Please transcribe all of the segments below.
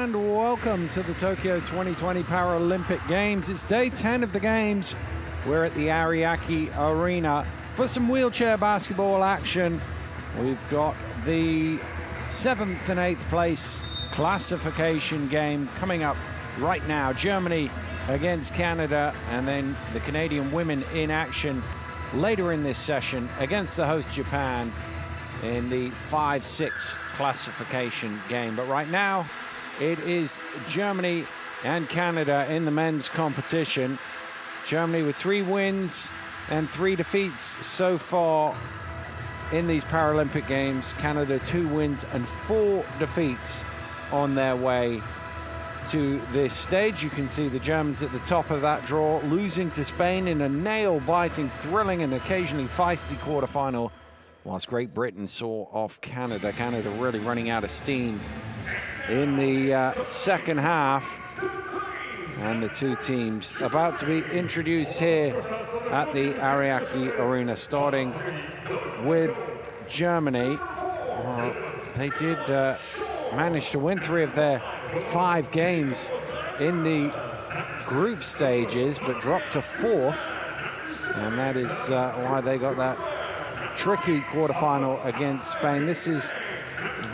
and welcome to the Tokyo 2020 Paralympic Games. It's day 10 of the Games. We're at the Ariake Arena for some wheelchair basketball action. We've got the 7th and 8th place classification game coming up right now. Germany against Canada, and then the Canadian women in action later in this session against the host Japan in the 5-6 classification game. But right now, it is Germany and Canada in the men's competition. Germany with 3 wins and 3 defeats so far in these Paralympic Games. Canada 2 wins and 4 defeats on their way to this stage. You can see the Germans at the top of that draw, losing to Spain in a nail-biting, thrilling and occasionally feisty quarterfinal, whilst Great Britain saw off Canada. Canada really running out of steam in the second half. And the two teams about to be introduced here at the Ariake Arena, starting with Germany. They did manage to win 3 of their 5 games in the group stages, but dropped to 4th. And that is why they got that tricky quarterfinal against Spain. This is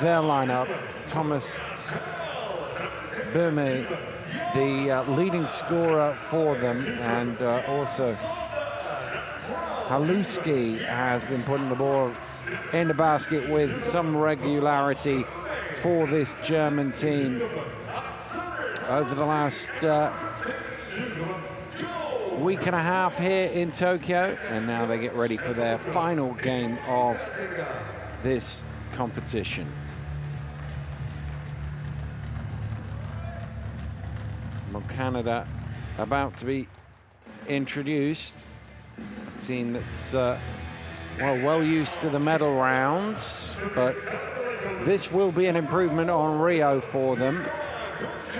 their lineup. Thomas Burme, the leading scorer for them, and also Haluski has been putting the ball in the basket with some regularity for this German team over the last week and a half here in Tokyo, and now they get ready for their final game of this competition. Well, Canada about to be introduced. A team that's well used to the medal rounds, but this will be an improvement on Rio for them.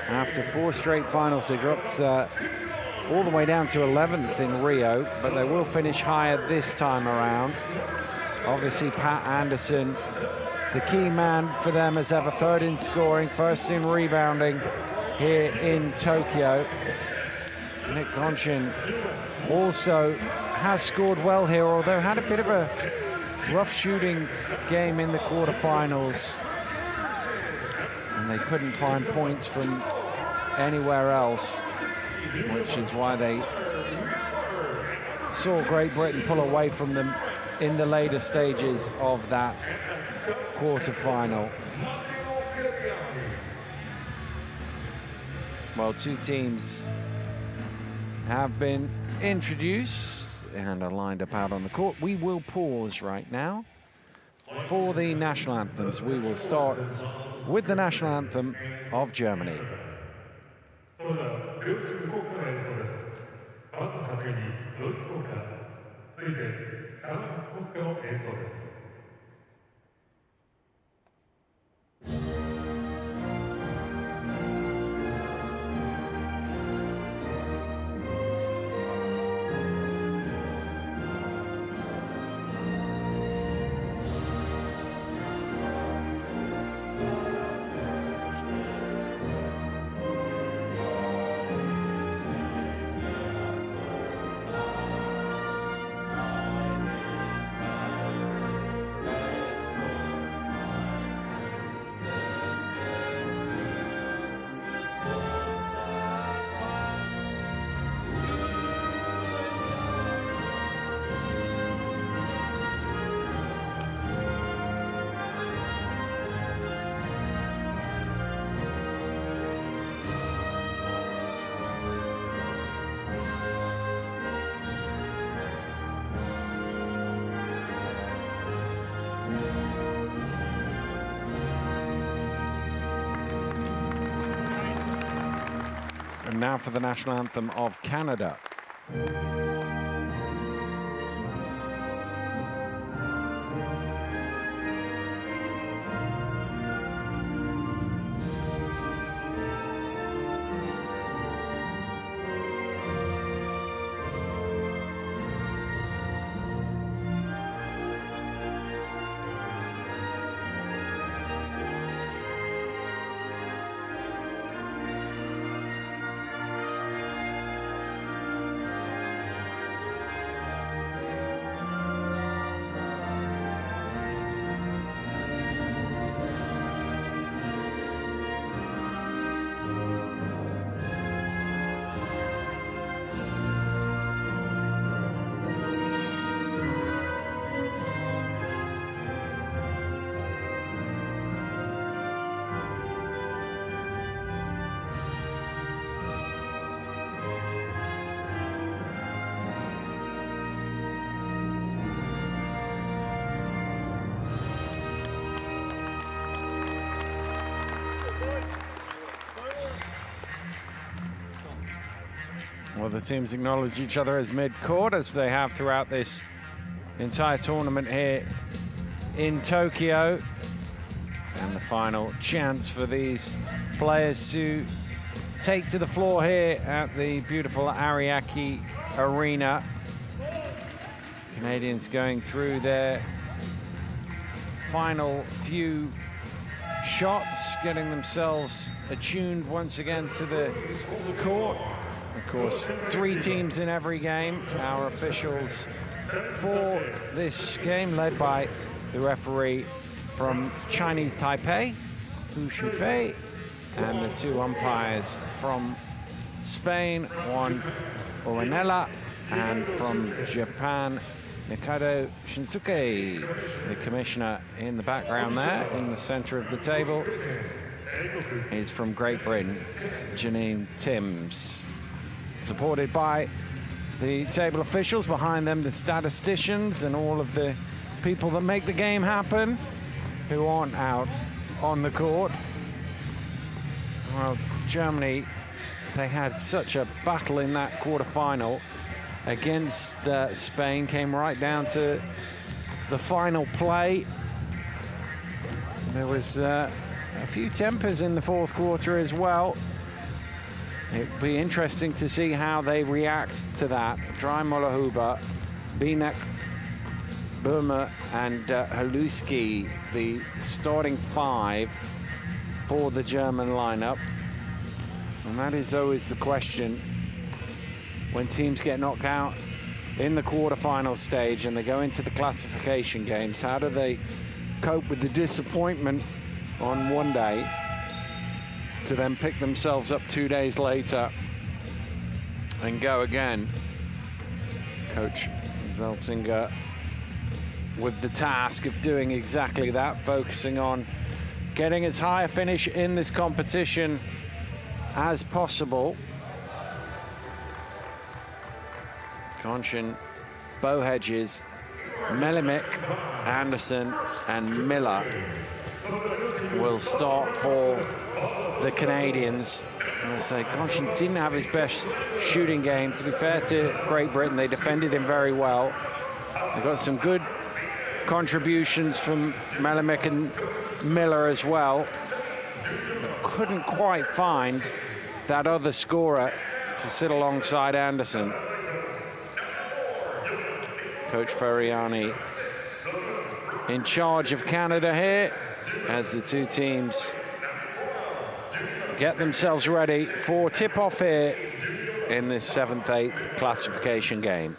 After 4 straight finals, they dropped all the way down to 11th in Rio, but they will finish higher this time around. Obviously, Pat Anderson, the key man for them as ever, 3rd in scoring, 1st in rebounding here in Tokyo. Nick Gonshin also has scored well here, although had a bit of a rough shooting game in the quarterfinals, and they couldn't find points from anywhere else, which is why they saw Great Britain pull away from them in the later stages of that quarterfinal. Well, 2 teams have been introduced and are lined up out on the court. We will pause right now for the national anthems. We will start with the national anthem of Germany. And now for the national anthem of Canada. Well, the teams acknowledge each other as mid-court, as they have throughout this entire tournament here in Tokyo. And the final chance for these players to take to the floor here at the beautiful Ariake Arena. Canadians going through their final few shots, getting themselves attuned once again to the court. Of course, 3 teams in every game. Our officials for this game, led by the referee from Chinese Taipei, Hu Shifei, and the 2 umpires from Spain, Juan Orenella, and from Japan, Mikado Shinsuke. The commissioner in the background there, in the center of the table, is from Great Britain, Janine Timms. Supported by the table officials, behind them the statisticians and all of the people that make the game happen, who aren't out on the court. Well, Germany, they had such a battle in that quarterfinal against Spain, came right down to the final play. There was a few tempers in the 4th quarter as well. It'd be interesting to see how they react to that. Dry Molahuba, Binek, Burma, and Haluski, the starting 5 for the German lineup. And that is always the question when teams get knocked out in the quarterfinal stage and they go into the classification games. How do they cope with the disappointment on one day to then pick themselves up 2 days later and go again? Coach Zeltinger with the task of doing exactly that, focusing on getting as high a finish in this competition as possible. Konshin, Bowhedges, Melimik, Anderson, and Miller will start for the Canadians. And I say, Konshin didn't have his best shooting game. To be fair to Great Britain, they defended him very well. They got some good contributions from Melimik and Miller as well. But couldn't quite find that other scorer to sit alongside Anderson. Coach Ferriani in charge of Canada here as the 2 teams get themselves ready for tip-off here in this 7th-8th classification game.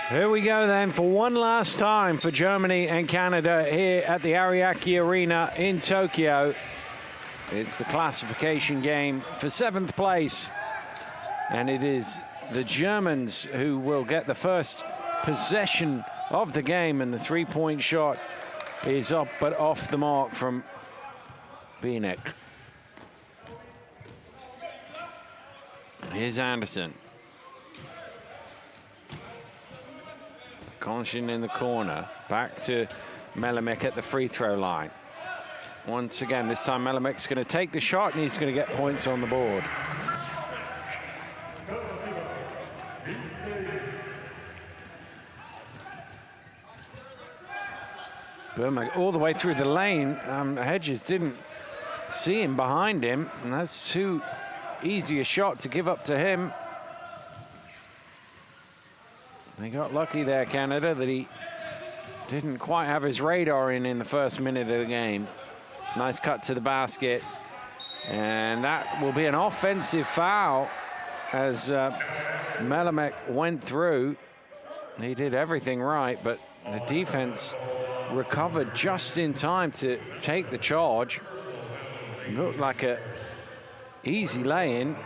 Here we go then for one last time for Germany and Canada here at the Ariake Arena in Tokyo. It's the classification game for 7th place. And it is the Germans who will get the first possession of the game, and the 3-point shot is up but off the mark from Binek. Here's Anderson. Konshin in the corner, back to Melimik at the free throw line. Once again, this time Melimik's going to take the shot and he's going to get points on the board. Burma all the way through the lane. Hedges didn't see him behind him, and that's too easy a shot to give up to him. They got lucky there, Canada, that he didn't quite have his radar in the first minute of the game. Nice cut to the basket. And that will be an offensive foul as Melimik went through. He did everything right, but the defense recovered just in time to take the charge. Looked like a easy lay-in.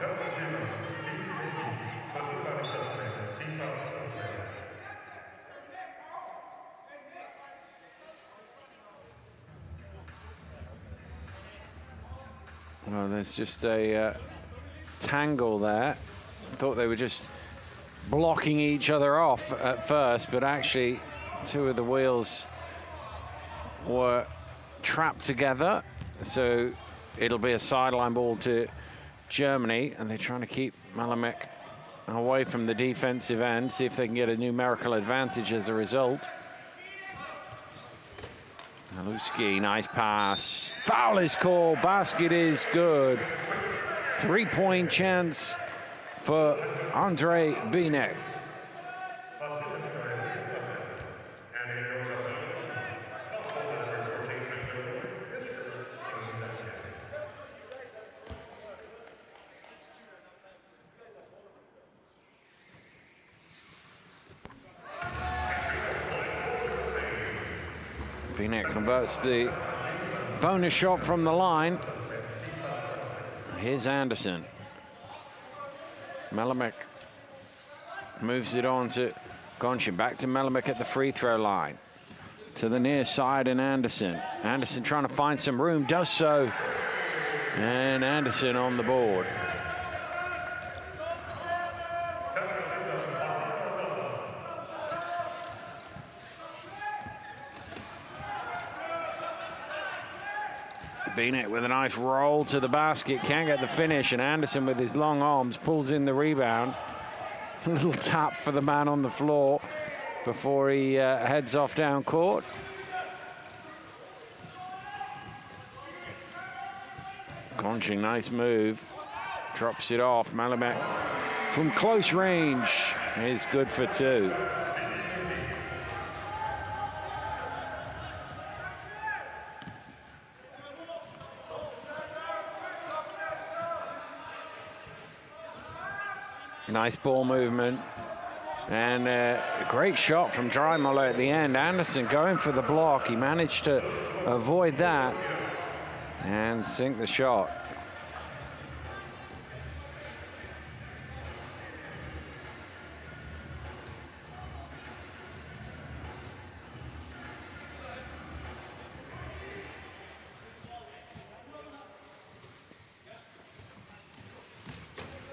Well, there's just a tangle there. I thought they were just blocking each other off at first, but actually two of the wheels were trapped together. So it'll be a sideline ball to Germany, and they're trying to keep Malamek away from the defensive end, see if they can get a numerical advantage as a result. Maluski, nice pass. Foul is called, basket is good. 3-point chance for Andre Binek. Binek converts the bonus shot from the line. Here's Anderson. Malamek moves it on to Gonchin. Back to Malamek at the free throw line. To the near side and Anderson. Anderson trying to find some room, does so. And Anderson on the board. Binek with a nice roll to the basket, can't get the finish, and Anderson with his long arms pulls in the rebound. A little tap for the man on the floor before he heads off down court. Conching, nice move. Drops it off. Malamek from close range is good for two. Nice ball movement. And a great shot from Dreimuller at the end. Anderson going for the block. He managed to avoid that and sink the shot.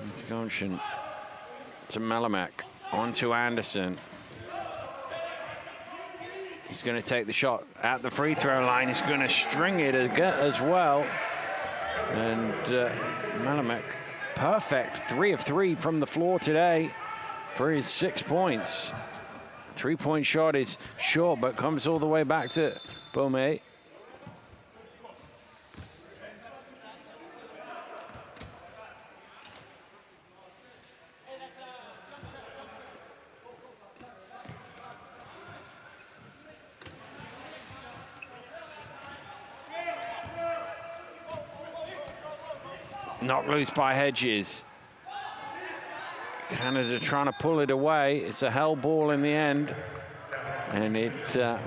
It's Gonchin to Malamek. On to Anderson. He's going to take the shot at the free throw line. He's going to string it as well. And Malamek, perfect. 3 of 3 from the floor today for his 6 points. 3-point shot is short, but comes all the way back to Beaumet. Knocked loose by Hedges. Canada trying to pull it away. It's a hell ball in the end. And it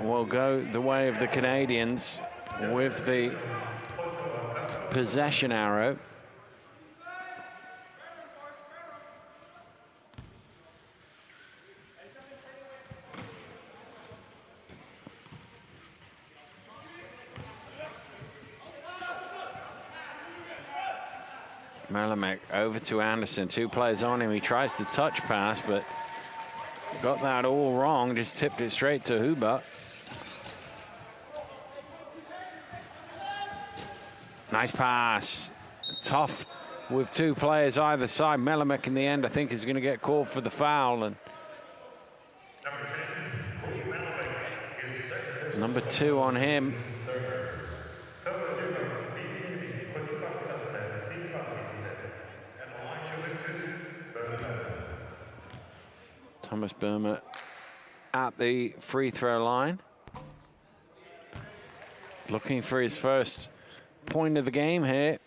will go the way of the Canadians with the possession arrow. Malamek over to Anderson, 2 players on him. He tries to touch pass, but got that all wrong. Just tipped it straight to Huber. Nice pass. Tough with 2 players either side. Malamek in the end, I think, is going to get called for the foul. And number 2 on him. Thomas Burma at the free throw line. Looking for his first point of the game here.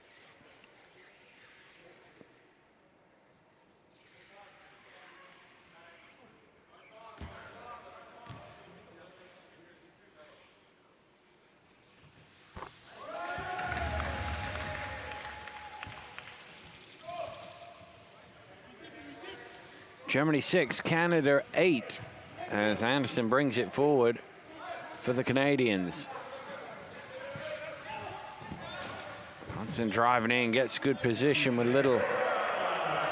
Germany 6, Canada 8, as Anderson brings it forward for the Canadians. Johnson driving in, gets good position with little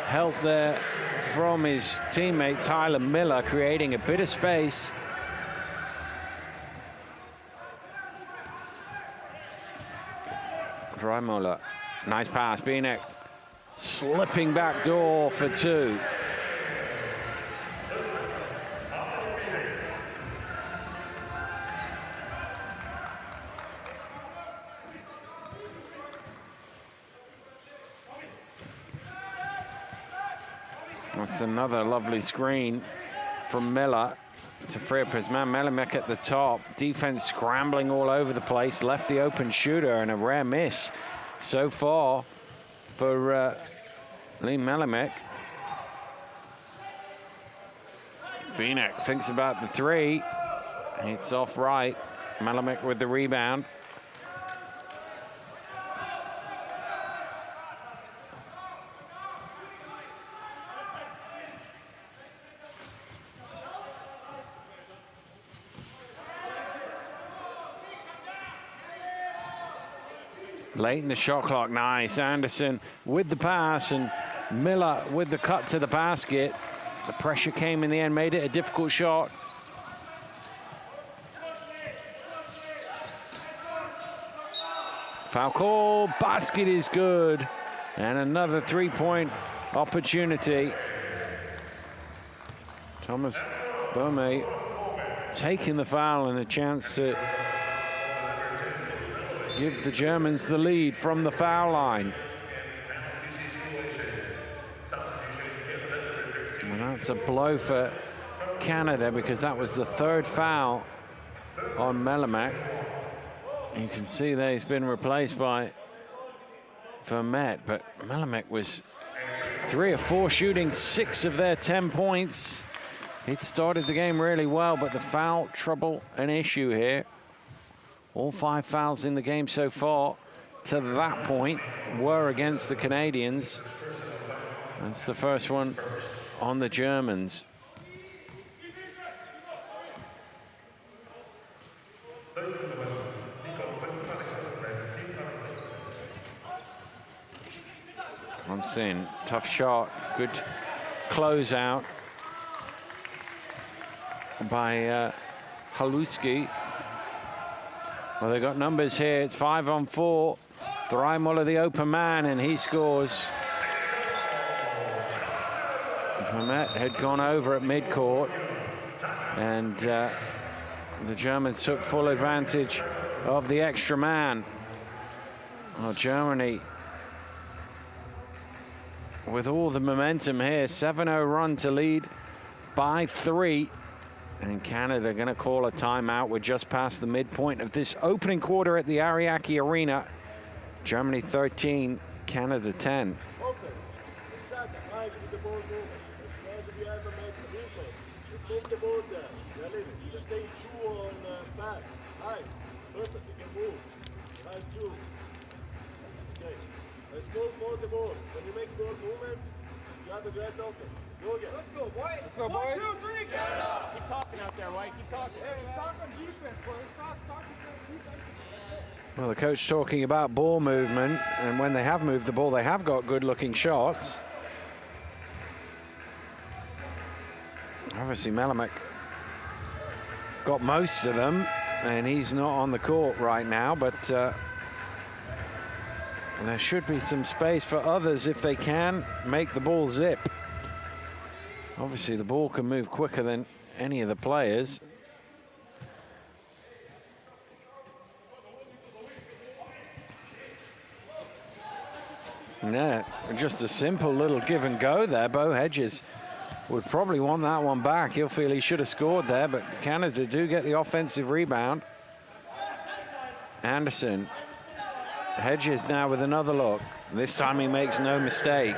help there from his teammate Tyler Miller, creating a bit of space. Dreimola, nice pass. Binek slipping back door for 2. That's another lovely screen from Miller to free up his man. Melamek at the top. Defense scrambling all over the place. Left the open shooter, and a rare miss so far for Lee Melamek. Binek thinks about the 3. It's off right. Melamek with the rebound. Late in the shot clock, nice. Anderson with the pass and Miller with the cut to the basket. The pressure came in the end, made it a difficult shot. Foul call, basket is good. And another 3-point opportunity. Thomas Bome taking the foul and a chance to give the Germans the lead from the foul line. And that's a blow for Canada because that was the 3rd foul on Melamek. You can see there he's been replaced by Vermette, but Melamek was 3 of 4 shooting 6 of their 10 points. He'd started the game really well, but the foul trouble an issue here. All 5 fouls in the game so far to that point were against the Canadians. That's the first one on the Germans. Johnson, tough shot, good closeout by Haluski. Well, they've got numbers here. It's 5-on-4. Dreimola the open man, and he scores. Vermette had gone over at midcourt, and the Germans took full advantage of the extra man. Well, Germany, with all the momentum here, 7-0 run to lead by 3. And Canada going to call a timeout. We're just past the midpoint of this opening quarter at the Ariake Arena. Germany 13, Canada 10. Let's go, boys. Let's go, boys. 1, 2, 3, Canada. Keep talking out there, White. Keep talking. Hey, talk on defense, boys. Talk defense. Well, the coach talking about ball movement, and when they have moved the ball, they have got good-looking shots. Obviously, Melamek got most of them, and he's not on the court right now, but there should be some space for others if they can make the ball zip. Obviously, the ball can move quicker than any of the players. Yeah, just a simple little give and go there. Bo Hedges would probably want that one back. He'll feel he should have scored there, but Canada do get the offensive rebound. Anderson. Hedges now with another look. This time he makes no mistake.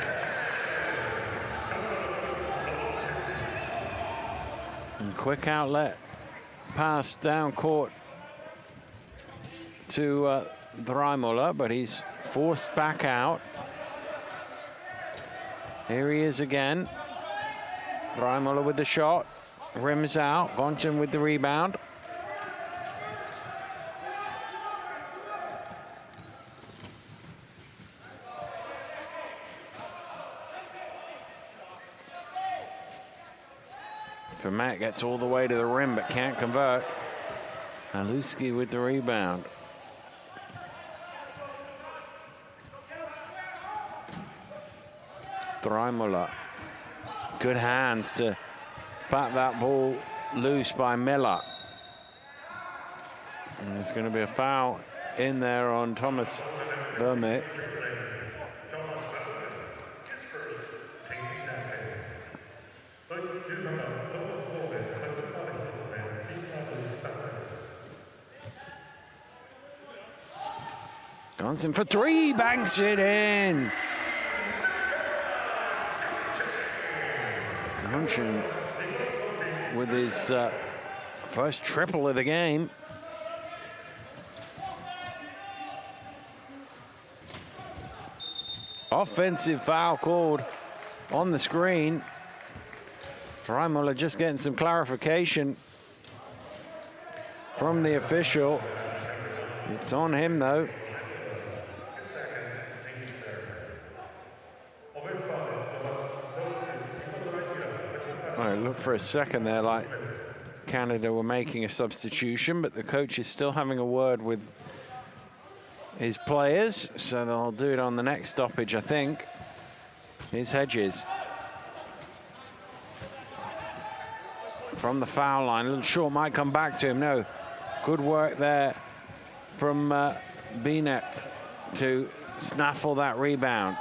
And quick outlet pass down court to Dreimola, but he's forced back out. Here he is again. Dreimola with the shot. Rims out. Bonton with the rebound. Vermette gets all the way to the rim but can't convert. Haluski with the rebound. Threimuller. Good hands to bat that ball loose by Miller. And there's going to be a foul in there on Thomas Vermette. Johnson for three, banks it in. Johnson with his first triple of the game. Offensive foul called on the screen. Threimuller just getting some clarification from the official. It's on him though. It looked for a second there like Canada were making a substitution, but the coach is still having a word with his players, so they'll do it on the next stoppage, I think. Here's Hedges. From the foul line, a little short, might come back to him. No, good work there from Binek to snaffle that rebound.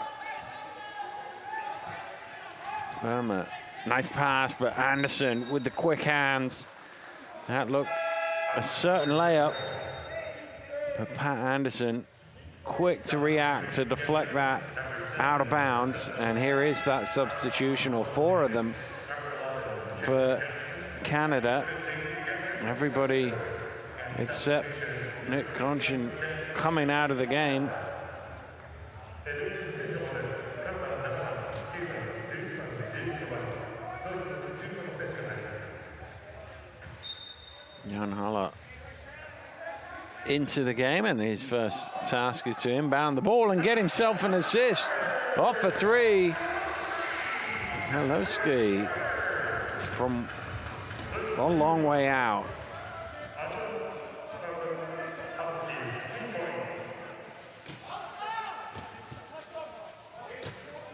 Vermette. Nice pass, but Anderson with the quick hands. That looked a certain layup. But Pat Anderson, quick to react, to deflect that out of bounds. And here is that substitution, or four of them for Canada. Everybody except Nick Conchin coming out of the game. Jan Haller into the game, and his first task is to inbound the ball and get himself an assist. Off for three. Haluski from a long way out.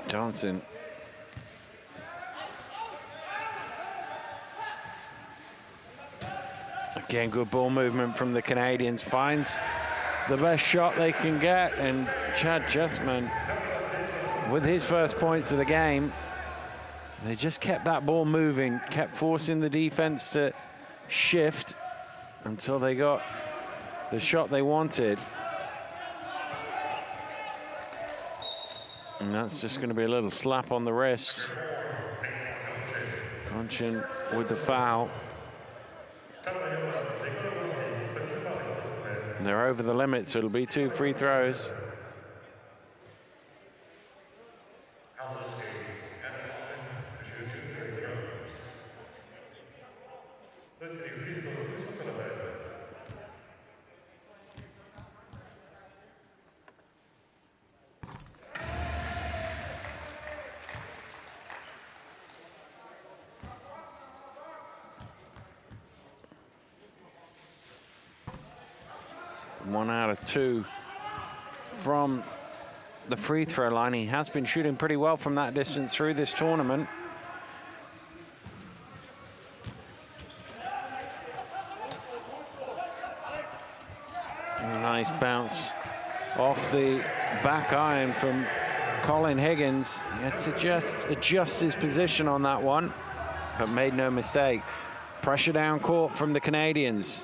Johnson. Again, good ball movement from the Canadians. Finds the best shot they can get, and Chad Justman with his first points of the game. They just kept that ball moving, kept forcing the defense to shift until they got the shot they wanted. And that's just going to be a little slap on the wrist. Conchin with the foul. And they're over the limit, so it'll be 2 free throws. One out of two from the free throw line. He has been shooting pretty well from that distance through this tournament. Nice bounce off the back iron from Colin Higgins. He had to just adjust his position on that one, but made no mistake. Pressure down court from the Canadians.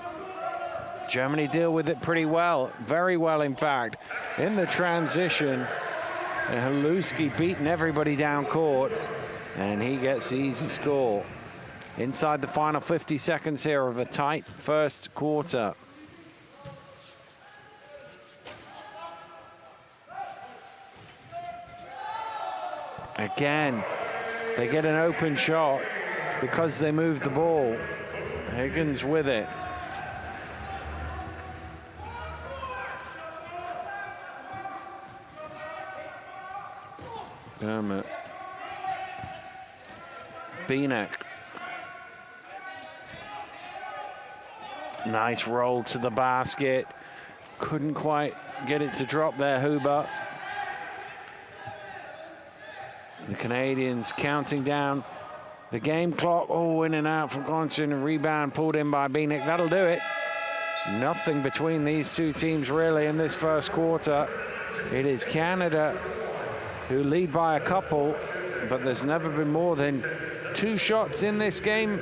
Germany deal with it pretty well, very well in fact. In the transition, Haluski beating everybody down court, and he gets the easy score. Inside the final 50 seconds here of a tight first quarter. Again, they get an open shot because they move the ball. Higgins with it. Binek. Nice roll to the basket. Couldn't quite get it to drop there, Huber. The Canadians counting down the game clock. Oh, in and out from Gonson. A rebound pulled in by Bieniek. That'll do it. Nothing between these two teams really in this first quarter. It is Canada who lead by a couple, but there's never been more than 2 shots in this game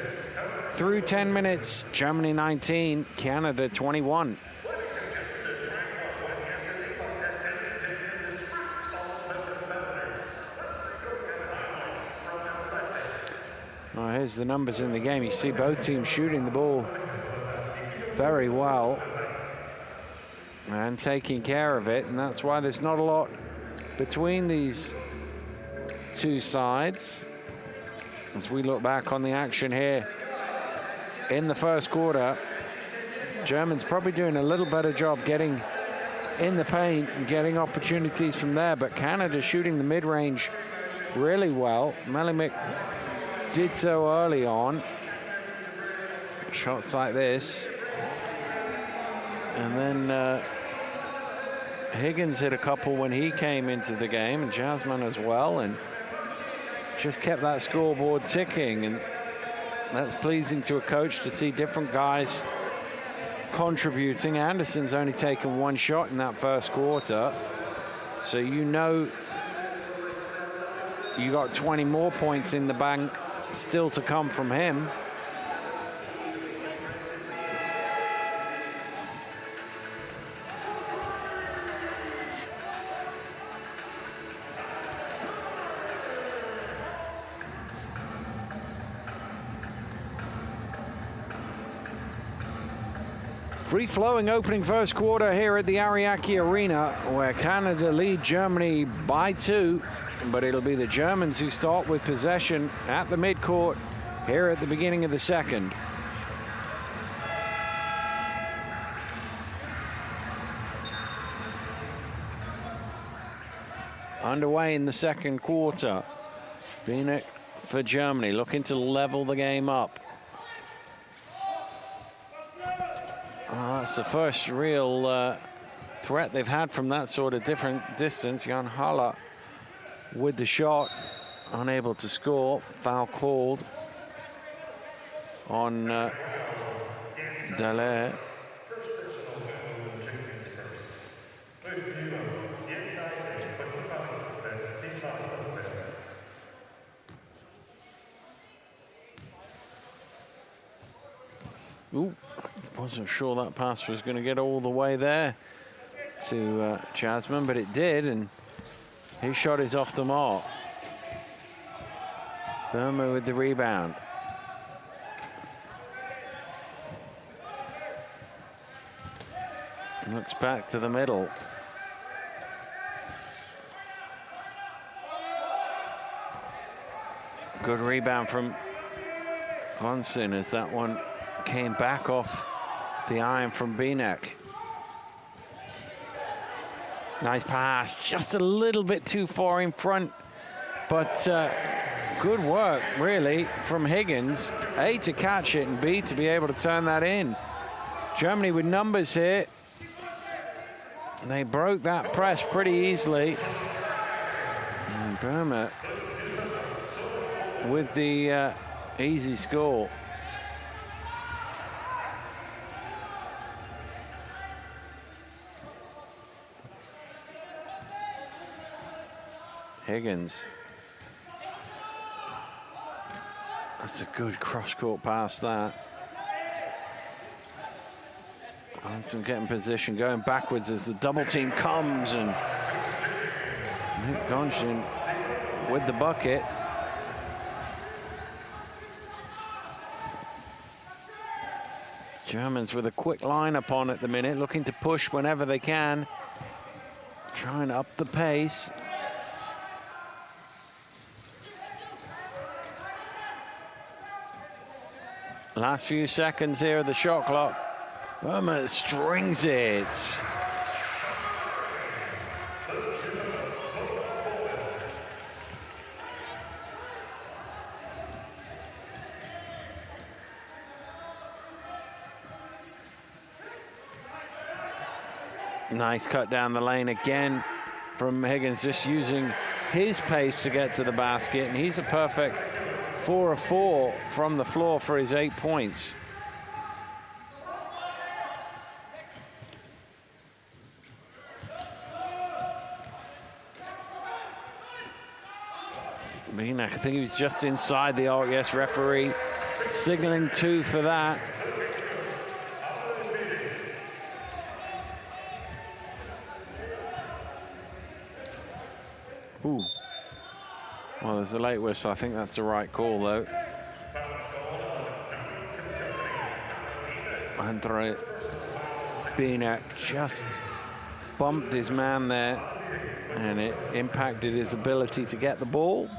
through 10 minutes. Germany 19, Canada 21. Well, here's the numbers in the game. You see both teams shooting the ball very well and taking care of it, and that's why there's not a lot between these two sides. As we look back on the action here in the first quarter, Germans probably doing a little better job getting in the paint and getting opportunities from there, but Canada shooting the mid-range really well. Melimick did so early on. Shots like this. And then Higgins hit a couple when he came into the game, and Jasmine as well, and just kept that scoreboard ticking. And that's pleasing to a coach to see different guys contributing. Anderson's only taken 1 shot in that first quarter, so you know you got 20 more points in the bank still to come from him. Free-flowing opening first quarter here at the Ariake Arena, where Canada lead Germany by 2, but it'll be the Germans who start with possession at the midcourt here at the beginning of the second. Underway in the second quarter. Bieniek for Germany, looking to level the game up. That's the first real threat they've had from that sort of different distance. Jan Haller with the shot, unable to score. Foul called on Dallaire. Ooh, wasn't sure that pass was going to get all the way there to Jasmine, but it did, and his shot is off the mark. Burma with the rebound. Looks back to the middle. Good rebound from Gonson as that one came back off the iron from Bieniek. Nice pass, just a little bit too far in front, but good work really from Higgins. A, to catch it, and B, to be able to turn that in. Germany with numbers here. They broke that press pretty easily. And Burma with the easy score. Higgins. That's a good cross-court pass, that. Hanson getting position, going backwards as the double team comes, and Nick Gonson with the bucket. Germans with a quick lineup on at the minute, looking to push whenever they can, trying to up the pace. Last few seconds here of the shot clock. Burma strings it. Nice cut down the lane again from Higgins, just using his pace to get to the basket, and he's a perfect 4 of 4 from the floor for his 8 points. I think he was just inside the arc. Yes, referee signaling 2 for that. Ooh. Well, there's a late whistle. I think that's the right call, though. Andre Binek just bumped his man there, and it impacted his ability to get the ball.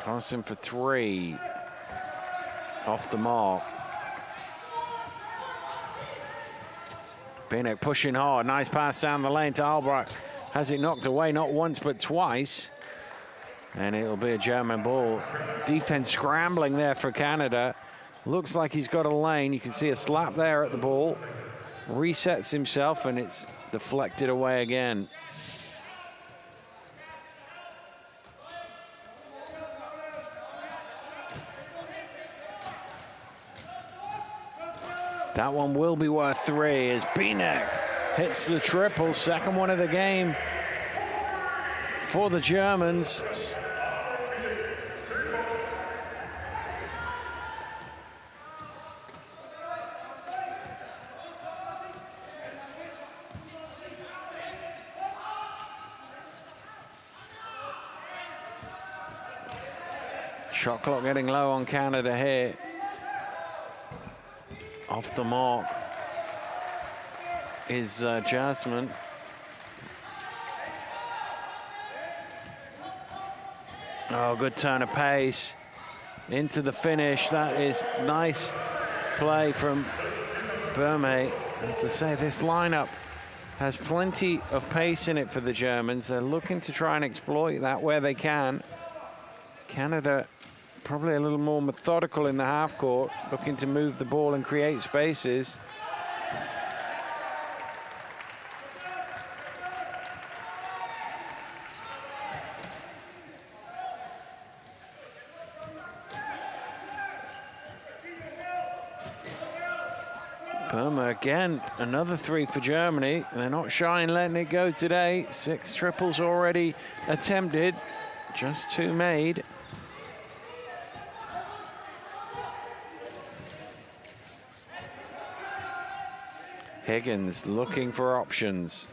Crossing for 3. Off the mark. Binek pushing hard. Nice pass down the lane to Albrecht. Has it knocked away, not once, but twice. And it'll be a German ball. Defense scrambling there for Canada. Looks like he's got a lane. You can see a slap there at the ball. Resets himself, and it's deflected away again. That one will be worth 3 as Binek hits the triple, second one of the game for the Germans. Shot clock getting low on Canada here. Off the mark is Jasmine. Oh, good turn of pace into the finish. That is nice play from Burme. As I say, this lineup has plenty of pace in it for the Germans. They're looking to try and exploit that where they can. Canada probably a little more methodical in the half court, looking to move the ball and create spaces. Burma again, another 3 for Germany. They're not shy in letting it go today. 6 triples already attempted, just 2 made. Higgins looking for options.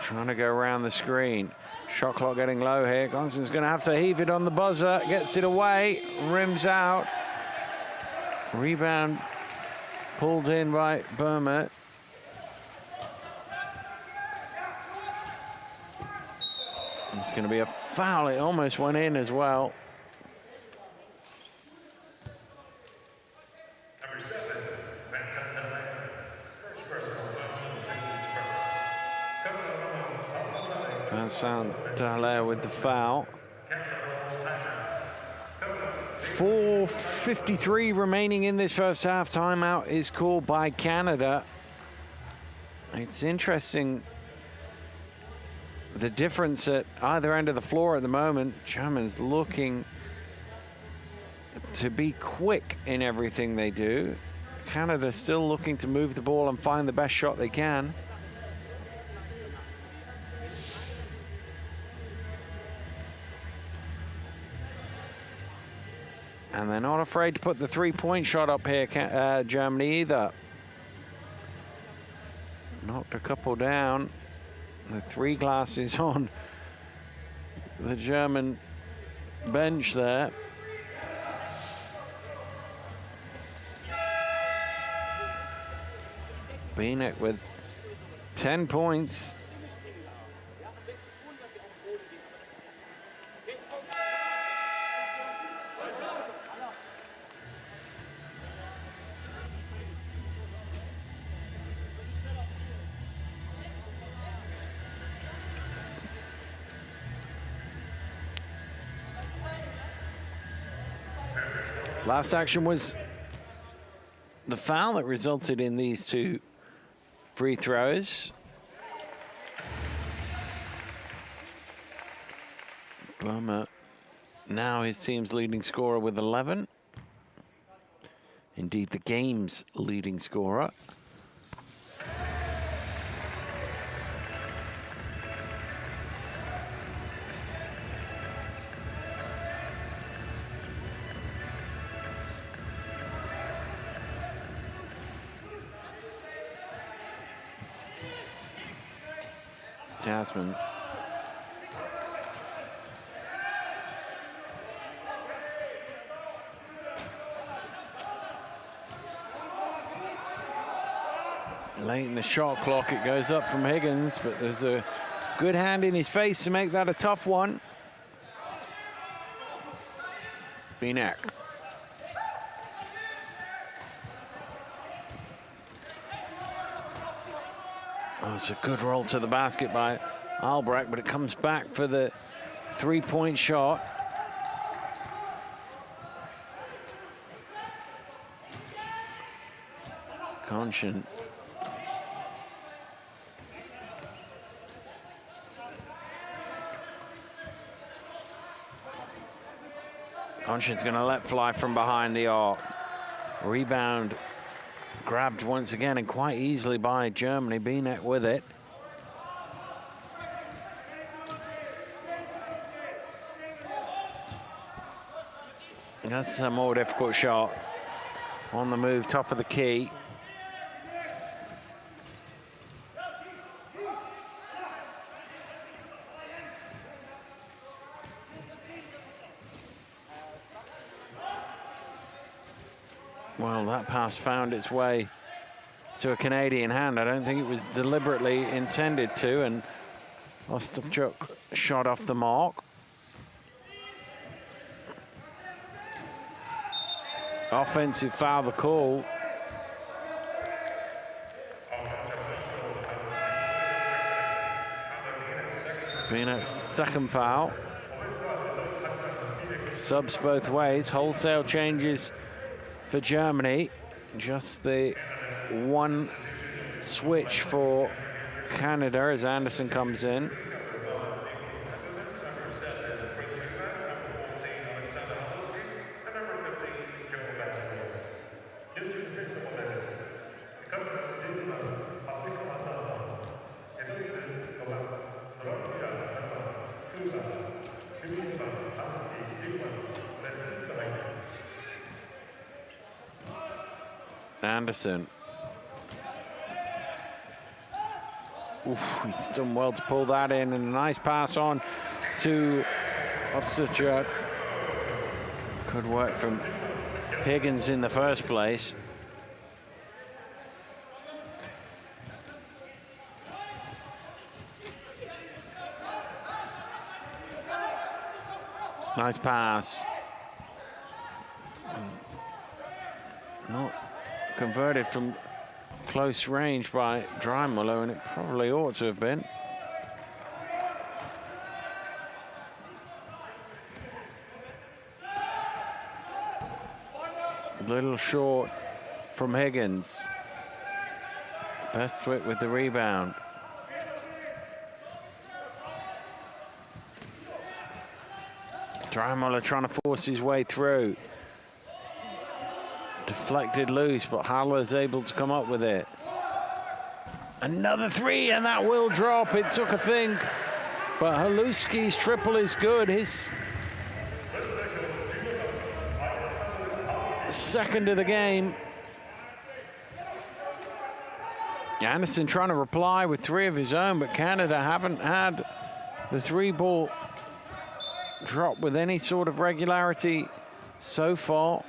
Trying to go around the screen. Shot clock getting low here. Gonson's going to have to heave it on the buzzer. Gets it away. Rims out. Rebound pulled in by Burma. It's going to be a foul. It almost went in as well. Vincent Dallaire with the foul. 4:53 remaining in this first half. Timeout is called by Canada. It's interesting the difference at either end of the floor at the moment. Germans looking to be quick in everything they do. Canada still looking to move the ball and find the best shot they can. And they're not afraid to put the 3-point shot up here, Germany, either. Knocked a couple down. The 3 glasses on the German bench there. Binek with 10 points. Last action was the foul that resulted in these 2 free throws. Burma now his team's leading scorer with 11. Indeed, the game's leading scorer. Jasmine. Late in the shot clock, it goes up from Higgins, but there's a good hand in his face to make that a tough one. Binek. Oh, it's a good roll to the basket by Albrecht, but it comes back for the 3-point shot. Conscience. Conscience going to let fly from behind the arc. Rebound grabbed once again and quite easily by Germany. Binek with it. That's a more difficult shot. On the move, top of the key. Well, that pass found its way to a Canadian hand. I don't think it was deliberately intended to, and Ostapchuk shot off the mark. Offensive foul, the call. Binek's second foul. Subs both ways, wholesale changes for Germany. Just the one switch for Canada as Anderson comes in. Anderson. Oof, he's done well to pull that in, and a nice pass on to Ostapchuk. Good work from Higgins in the first place. Nice pass. Not converted from close range by Dreimuller, and it probably ought to have been. A little short from Higgins. Bestwick with the rebound. Dreimuller trying to force his way through. Deflected loose, but Haller's able to come up with it. Another three, and that will drop. It took a think, but Haluski's triple is good. His second of the game. Anderson trying to reply with three of his own, but Canada haven't had the three ball drop with any sort of regularity so far.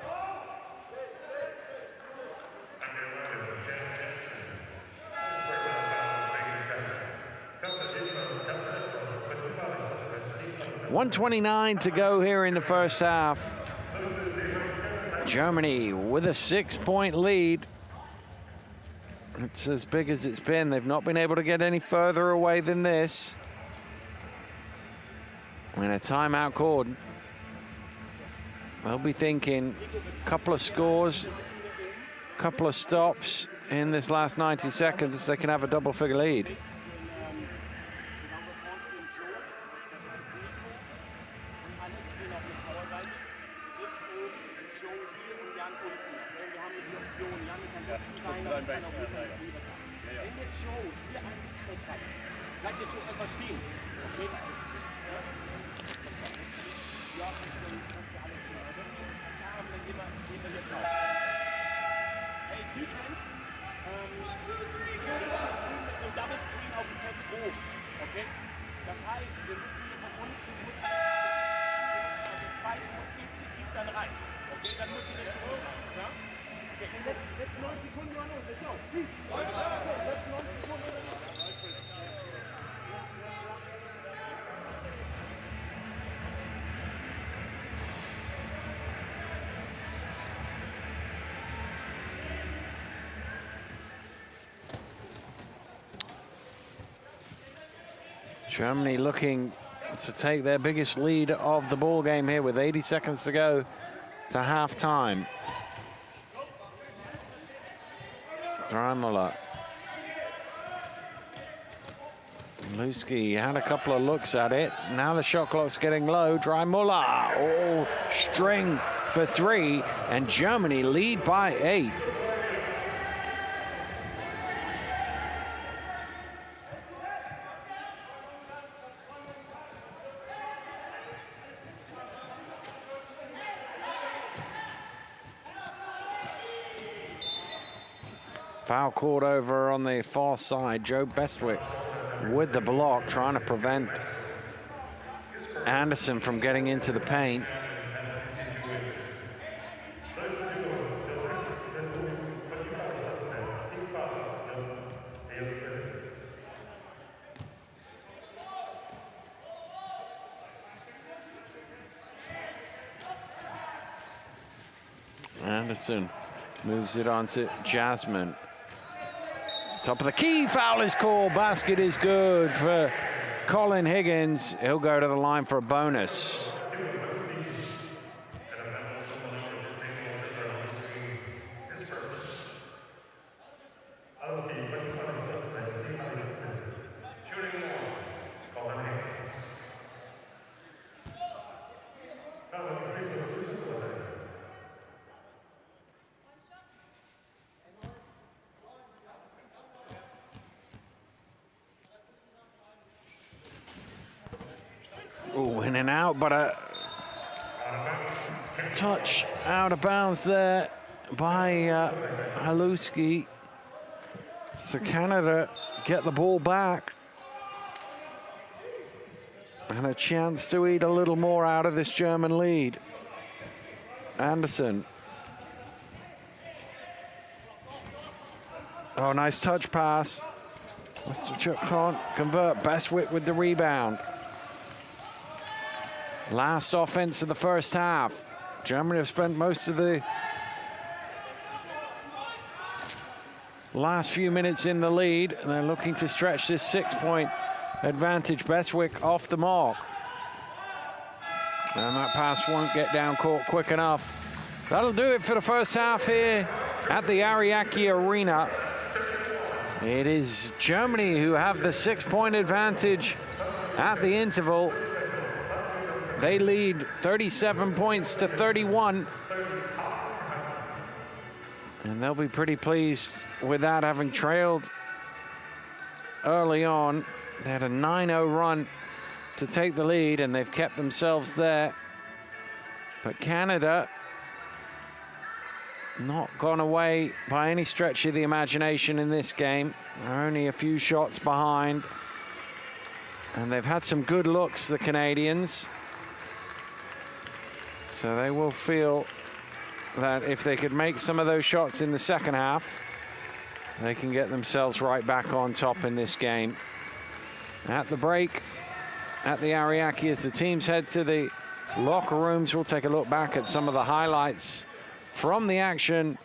.129 to go here in the first half. Germany with a 6-point lead. It's as big as it's been. They've not been able to get any further away than this. And a timeout called. They'll be thinking a couple of scores, couple of stops in this last 90 seconds. They can have a double-figure lead. Germany looking to take their biggest lead of the ball game here with 80 seconds to go to halftime. Dreimuller. Luski had a couple of looks at it. Now the shot clock's getting low. Dreimuller, oh, string for 3, and Germany lead by 8. Foul called over on the far side. Joe Bestwick with the block, trying to prevent Anderson from getting into the paint. Anderson moves it on to Jasmine. Top of the key, foul is called. Basket is good for Colin Higgins. He'll go to the line for a bonus. Oh, in and out, but a touch out of bounds there by Haluski. So Canada get the ball back. And a chance to eat a little more out of this German lead. Anderson. Oh, nice touch pass. Westerchuk can't convert. Bestwick with the rebound. Last offense of the first half. Germany have spent most of the last few minutes in the lead, and they're looking to stretch this 6-point advantage. Bestwick off the mark. And that pass won't get down court quick enough. That'll do it for the first half here at the Ariake Arena. It is Germany who have the 6-point advantage at the interval. They lead 37 points to 31. And they'll be pretty pleased with that, having trailed early on. They had a 9-0 run to take the lead, and they've kept themselves there. But Canada not gone away by any stretch of the imagination in this game. They're only a few shots behind. And they've had some good looks, the Canadians. So they will feel that if they could make some of those shots in the second half, they can get themselves right back on top in this game. At the break, at the Ariake, as the teams head to the locker rooms, we'll take a look back at some of the highlights from the action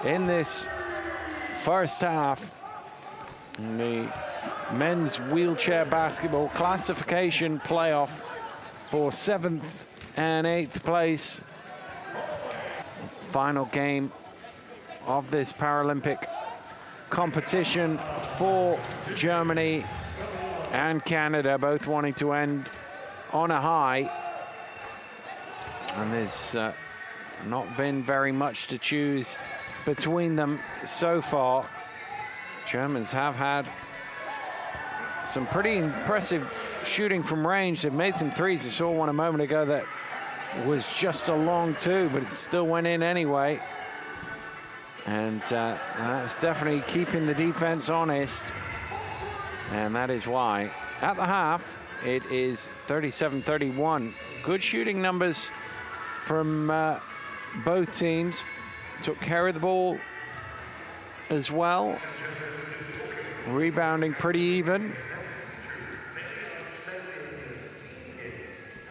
in this first half. In the men's wheelchair basketball classification playoff for 7th and 8th place. final game of this Paralympic competition for Germany and Canada, both wanting to end on a high. And there's not been very much to choose between them so far. Germans have had some pretty impressive shooting from range. They've made some threes. I saw one a moment ago that was just a long two, but it still went in anyway. And that's definitely keeping the defense honest. And that is why at the half, it is 37-31. Good shooting numbers from both teams. Took care of the ball as well. Rebounding pretty even.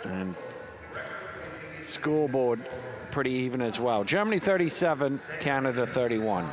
And scoreboard pretty even as well. Germany 37, Canada 31.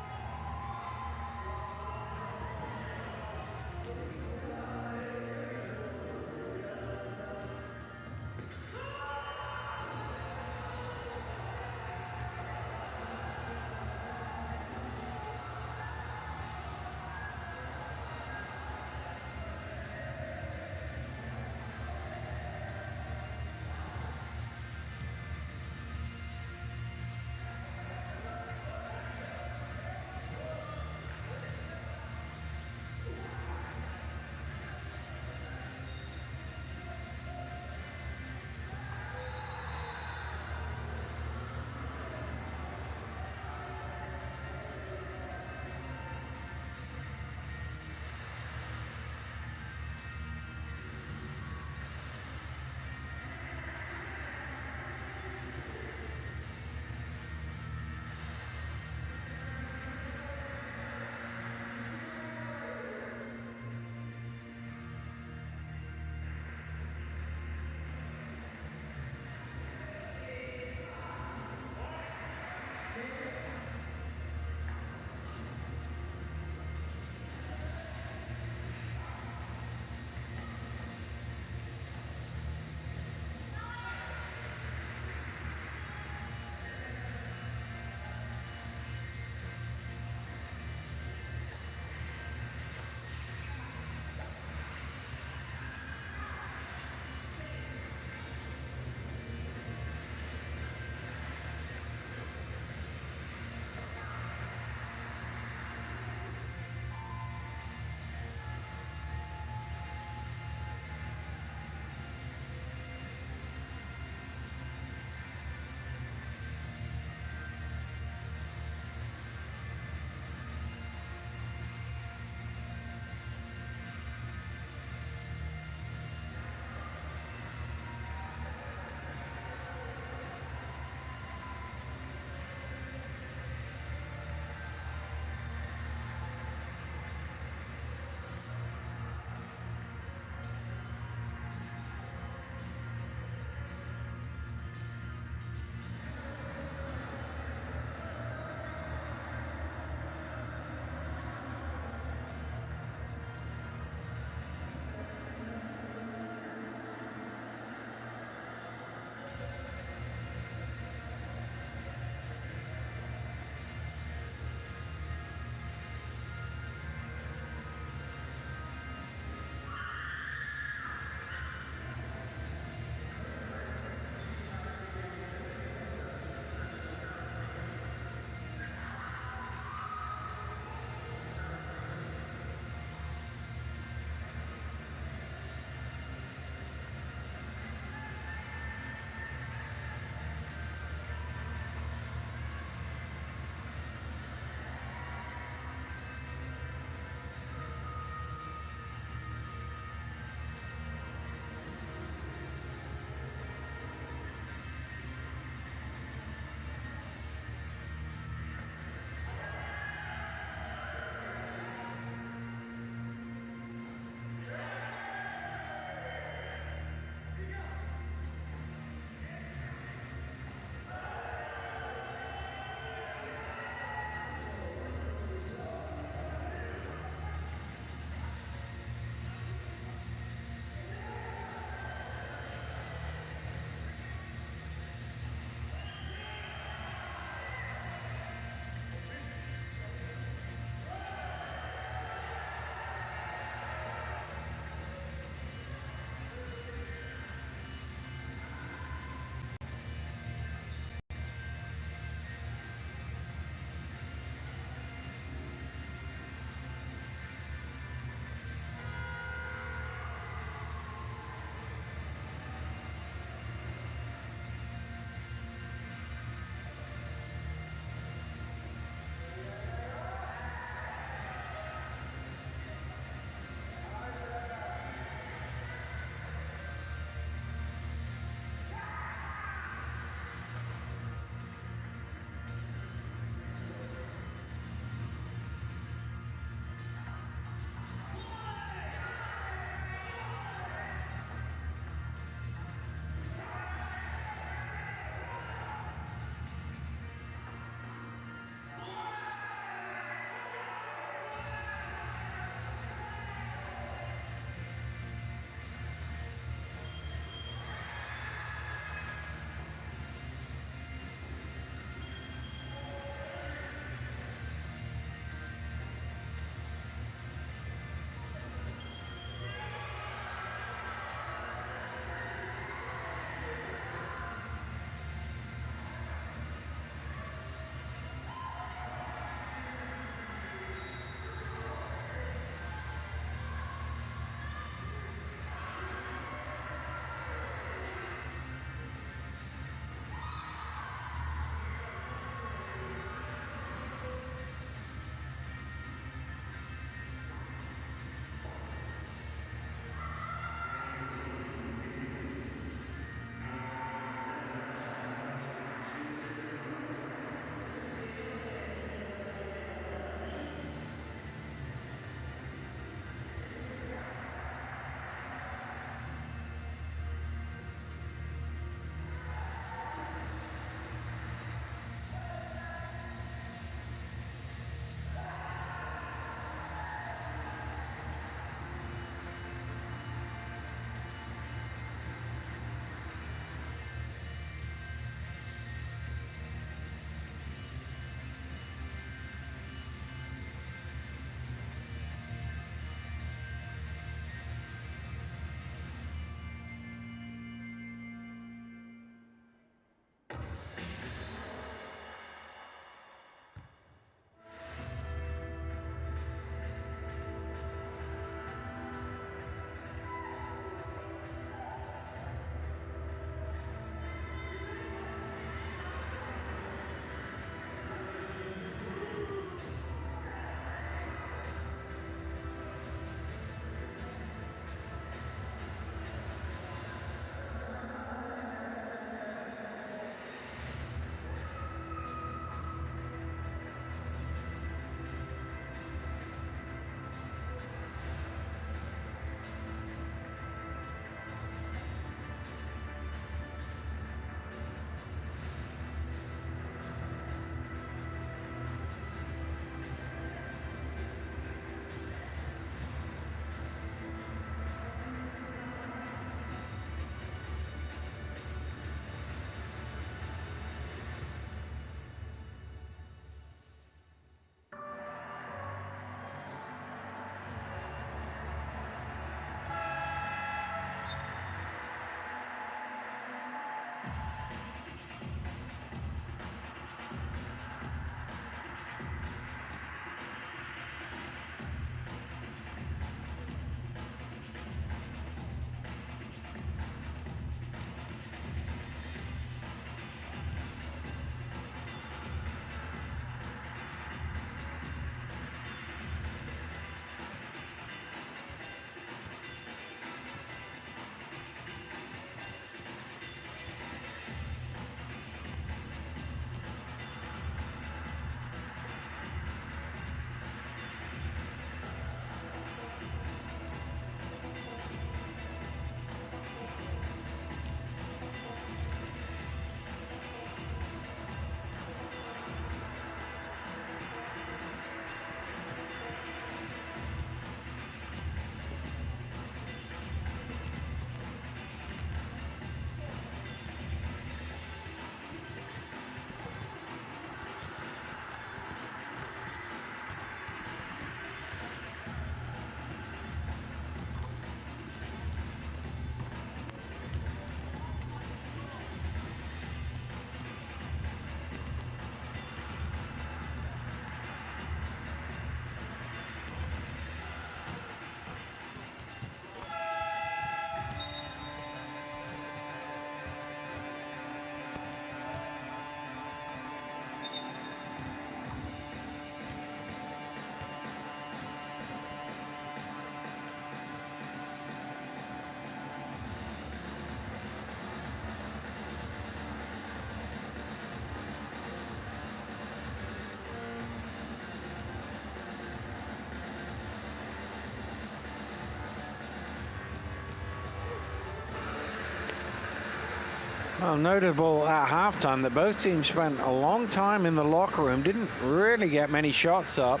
Well, notable at halftime that both teams spent a long time in the locker room, didn't really get many shots up.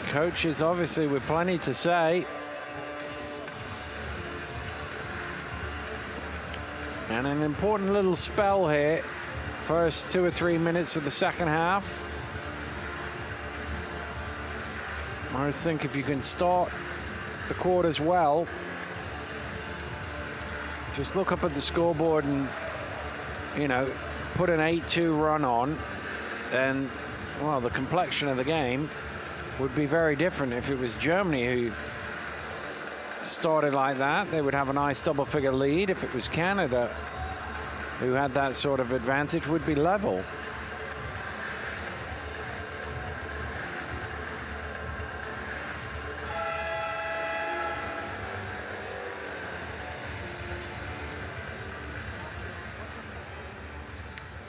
Coaches obviously with plenty to say. And an important little spell here. First 2 or 3 minutes of the second half. I always think if you can start the quarters well, just look up at the scoreboard and, you know, put an 8-2 run on, then, well, the complexion of the game would be very different. If it was Germany who started like that, they would have a nice double-figure lead. If it was Canada who had that sort of advantage, would be level.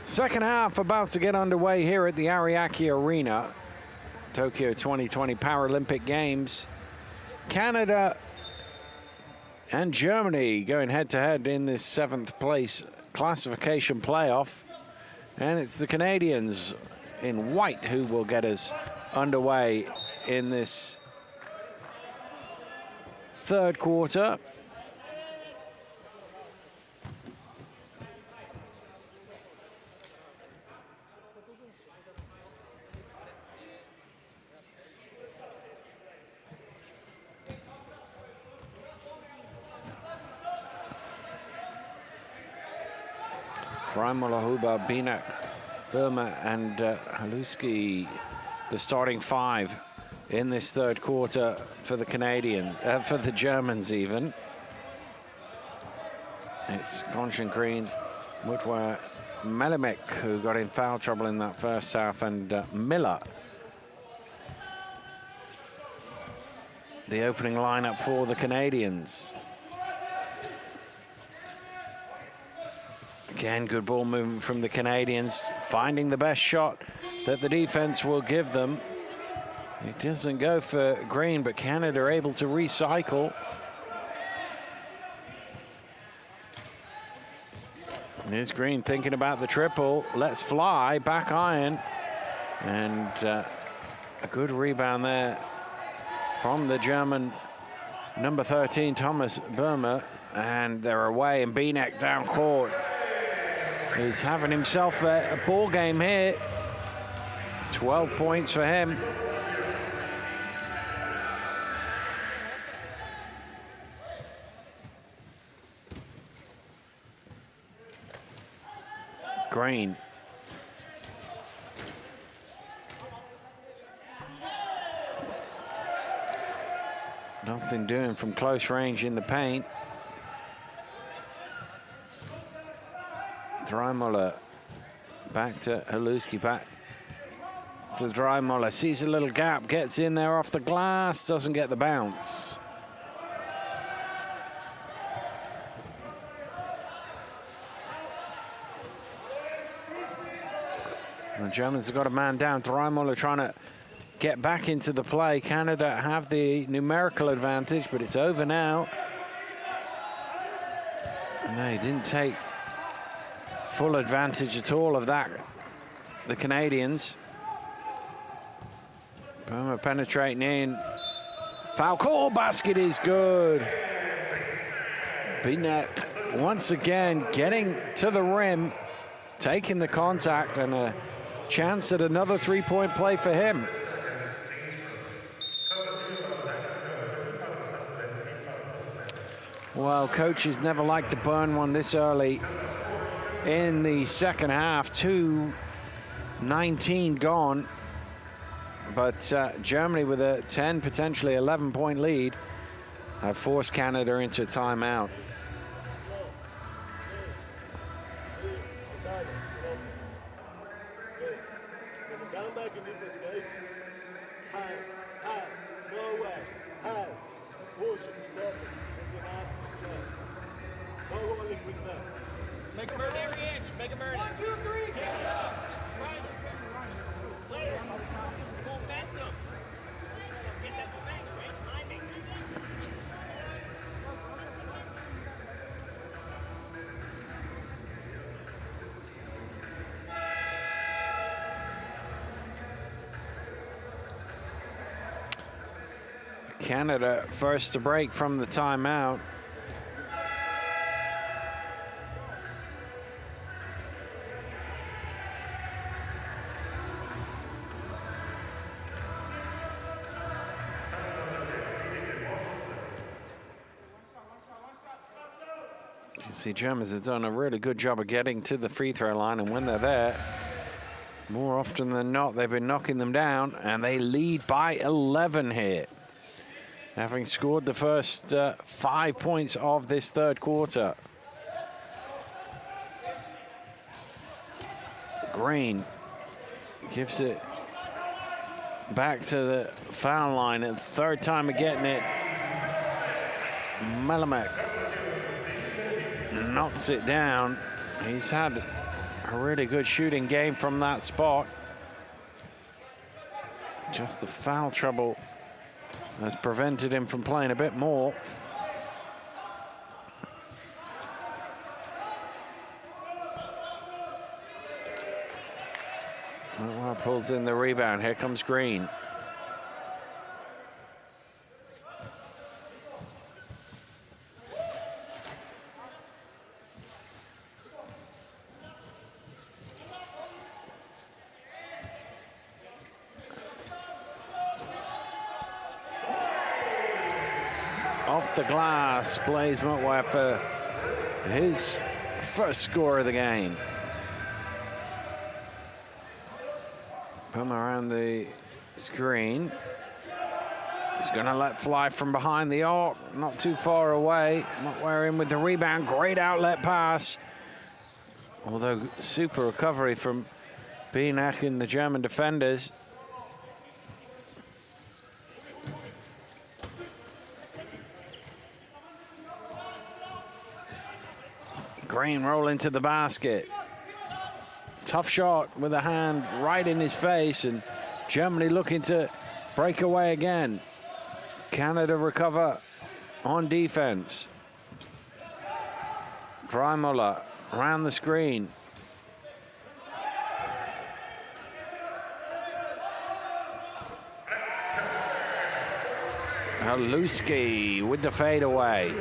Second half about to get underway here at the Ariake Arena. Tokyo 2020 Paralympic Games. Canada and Germany going head-to-head in this 7th place classification playoff. And it's the Canadians in white who will get us underway in this third quarter. Huba, Binak, Burma, and Haluski, the starting 5 in this third quarter for the for the Germans even. It's Conscian Green, Mutwa, Melimek, who got in foul trouble in that first half, and Miller. The opening lineup for the Canadians. Again, good ball movement from the Canadians, finding the best shot that the defense will give them. It doesn't go for Green, but Canada are able to recycle. Here's Green thinking about the triple. Let's fly, back iron. And a good rebound there from the German number 13, Thomas Burma. And they're away, and Binek down court. He's having himself a ball game here. 12 points for him. Green. Nothing doing from close range in the paint. Dreimuller back to Haluski, back to Dreimuller, sees a little gap, gets in there off the glass, doesn't get the bounce. The Germans have got a man down. Dreimuller trying to get back into the play. Canada have the numerical advantage, but it's over now. No, he didn't take full advantage at all of that, the Canadians. Burma penetrating in. Foul call, basket is good. Binek once again getting to the rim, taking the contact, and a chance at another three-point play for him. Well, coaches never like to burn one this early in the second half. 2:19 gone, but Germany with a 10, potentially 11-point lead have forced Canada into a timeout. Canada first to break from the timeout. You can see Germans have done a really good job of getting to the free throw line, and when they're there, more often than not, they've been knocking them down, and they lead by 11 here, having scored the first 5 points of this third quarter. Green gives it back to the foul line, and third time of getting it. Melamek knocks it down. He's had a really good shooting game from that spot. Just the foul trouble has prevented him from playing a bit more. Well, pulls in the rebound. Here comes Green. Off the glass, Blaise Mutwa for his first score of the game. Come around the screen. He's going to let fly from behind the arc, not too far away. Mutwa in with the rebound, great outlet pass. Although super recovery from Bienak and the German defenders. Green roll into the basket. Tough shot with a hand right in his face, and Germany looking to break away again. Canada recover on defense. Dreimuller around the screen. Haluski with the fadeaway.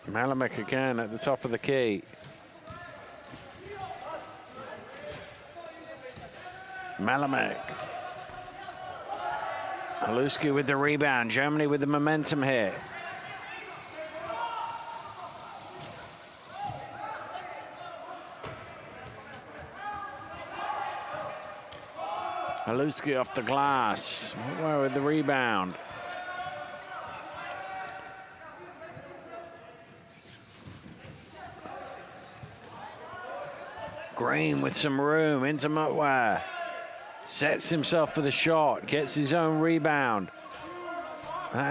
Melamek again at the top of the key. Melamek. Haluski with the rebound. Germany with the momentum here. Haluski off the glass. Mutwa with the rebound. Green with some room into Mutwa. Sets himself for the shot, gets his own rebound.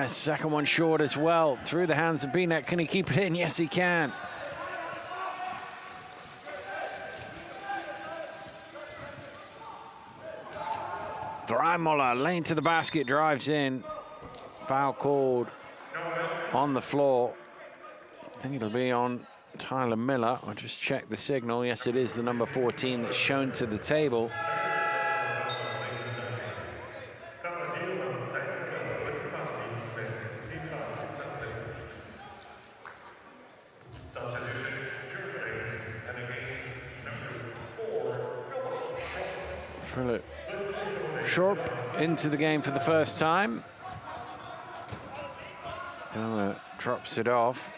Second one short as well. Through the hands of Bienak. Can he keep it in? Yes, he can. Dreimuller, lane to the basket, drives in. Foul called on the floor. I think it'll be on Tyler Miller. I'll just check the signal. Yes, it is the number 14 that's shown to the table. Philip Sharp into the game for the first time. Drops it off.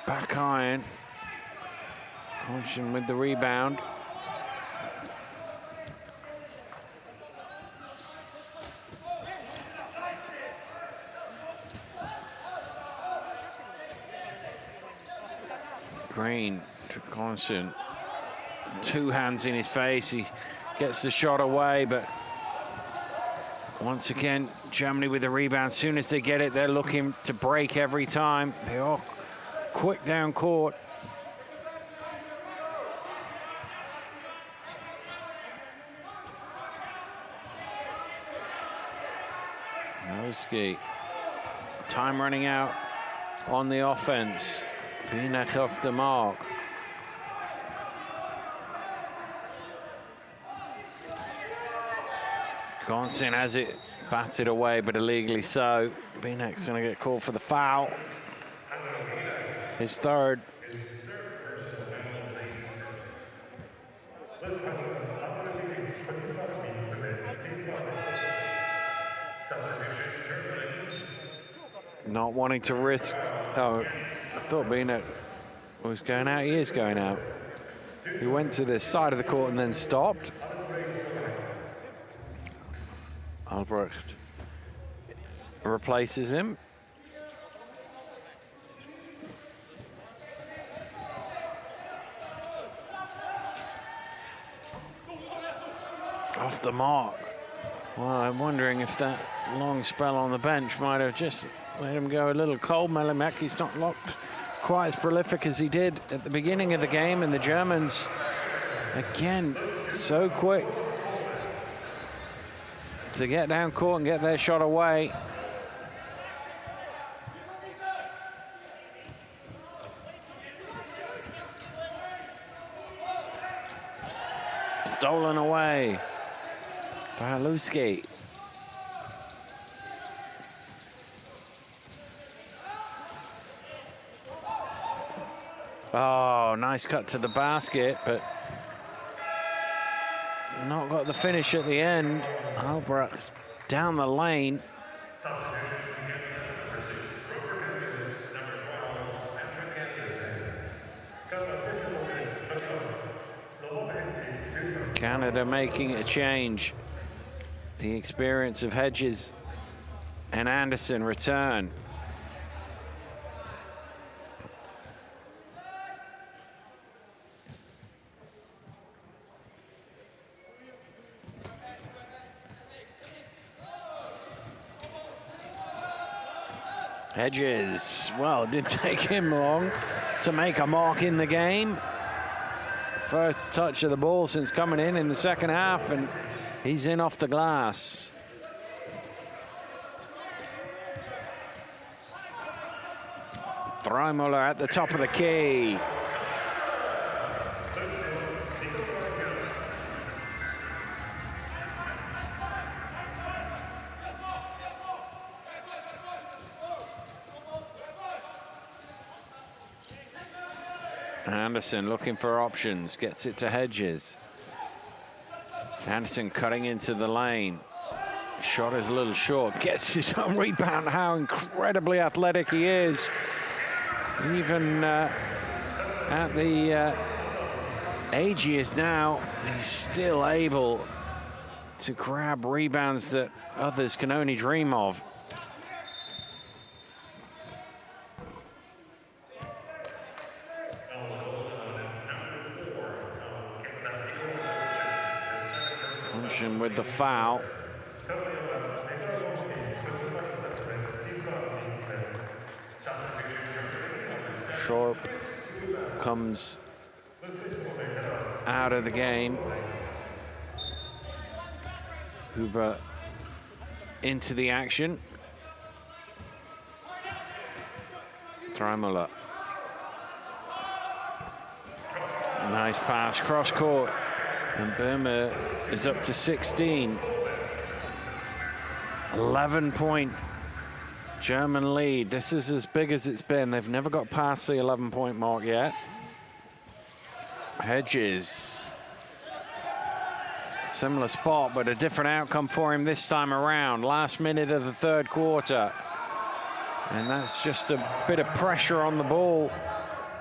Back iron. Hodgson with the rebound. Green to Constant. Two hands in his face. He gets the shot away, but once again, Germany with the rebound. As soon as they get it, they're looking to break every time. They are quick down court. Noski. Time running out on the offense. Bienak off the mark. Gonsin has it batted away, but illegally so. Benek's going to get called for the foul. His third. Not wanting to risk. Oh, I thought Benek was going out. He is going out. He went to the side of the court and then stopped. Albrecht replaces him. Off the mark. Well, I'm wondering if that long spell on the bench might have just let him go a little cold. Melimeki's not locked quite as prolific as he did at the beginning of the game, and the Germans, again, so quick to get down court and get their shot away. Stolen away by Haluski. Oh, nice cut to the basket, but not got the finish at the end. Albrecht down the lane. Canada making a change. The experience of Hedges and Anderson return. Hedges, well, it didn't take him long to make a mark in the game. First touch of the ball since coming in the second half, and he's in off the glass. Dreimuller at the top of the key. Anderson looking for options, gets it to Hedges. Anderson cutting into the lane. Shot is a little short, gets his own rebound. How incredibly athletic he is. Even at the age he is now, he's still able to grab rebounds that others can only dream of. With the foul. Short comes out of the game. Huber into the action. Dreimuller. Nice pass, cross court. And Burma is up to 16. 11-point German lead. This is as big as it's been. They've never got past the 11-point mark yet. Hedges. Similar spot, but a different outcome for him this time around. Last minute of the third quarter. And that's just a bit of pressure on the ball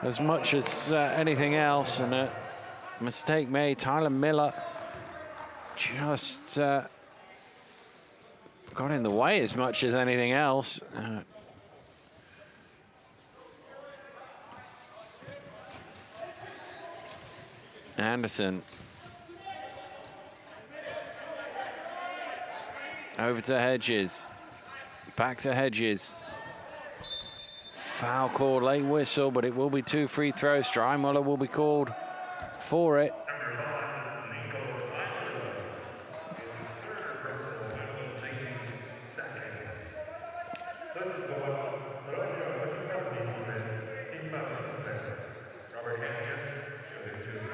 as much as anything else. And a mistake made. Tyler Miller just got in the way as much as anything else. Anderson. Over to Hedges. Back to Hedges. Foul called, late whistle, but it will be 2 free throws. Dreimuller will be called for it.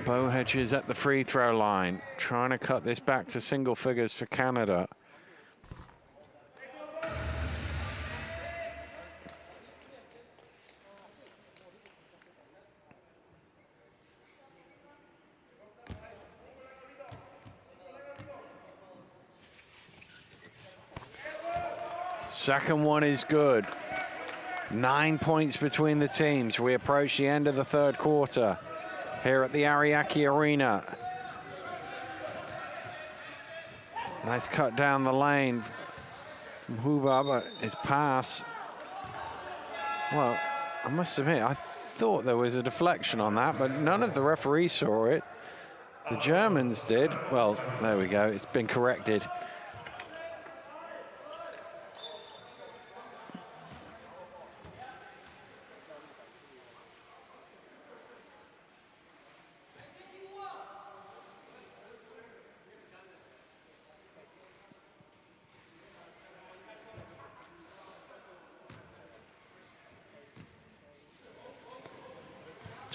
Bo Hedges at the free throw line, trying to cut this back to single figures for Canada. Second one is good. 9 points between the teams. We approach the end of the third quarter here at the Ariake Arena. Nice cut down the lane from Huber, but his pass. Well, I must admit, I thought there was a deflection on that, but none of the referees saw it. The Germans did. Well, there we go. It's been corrected.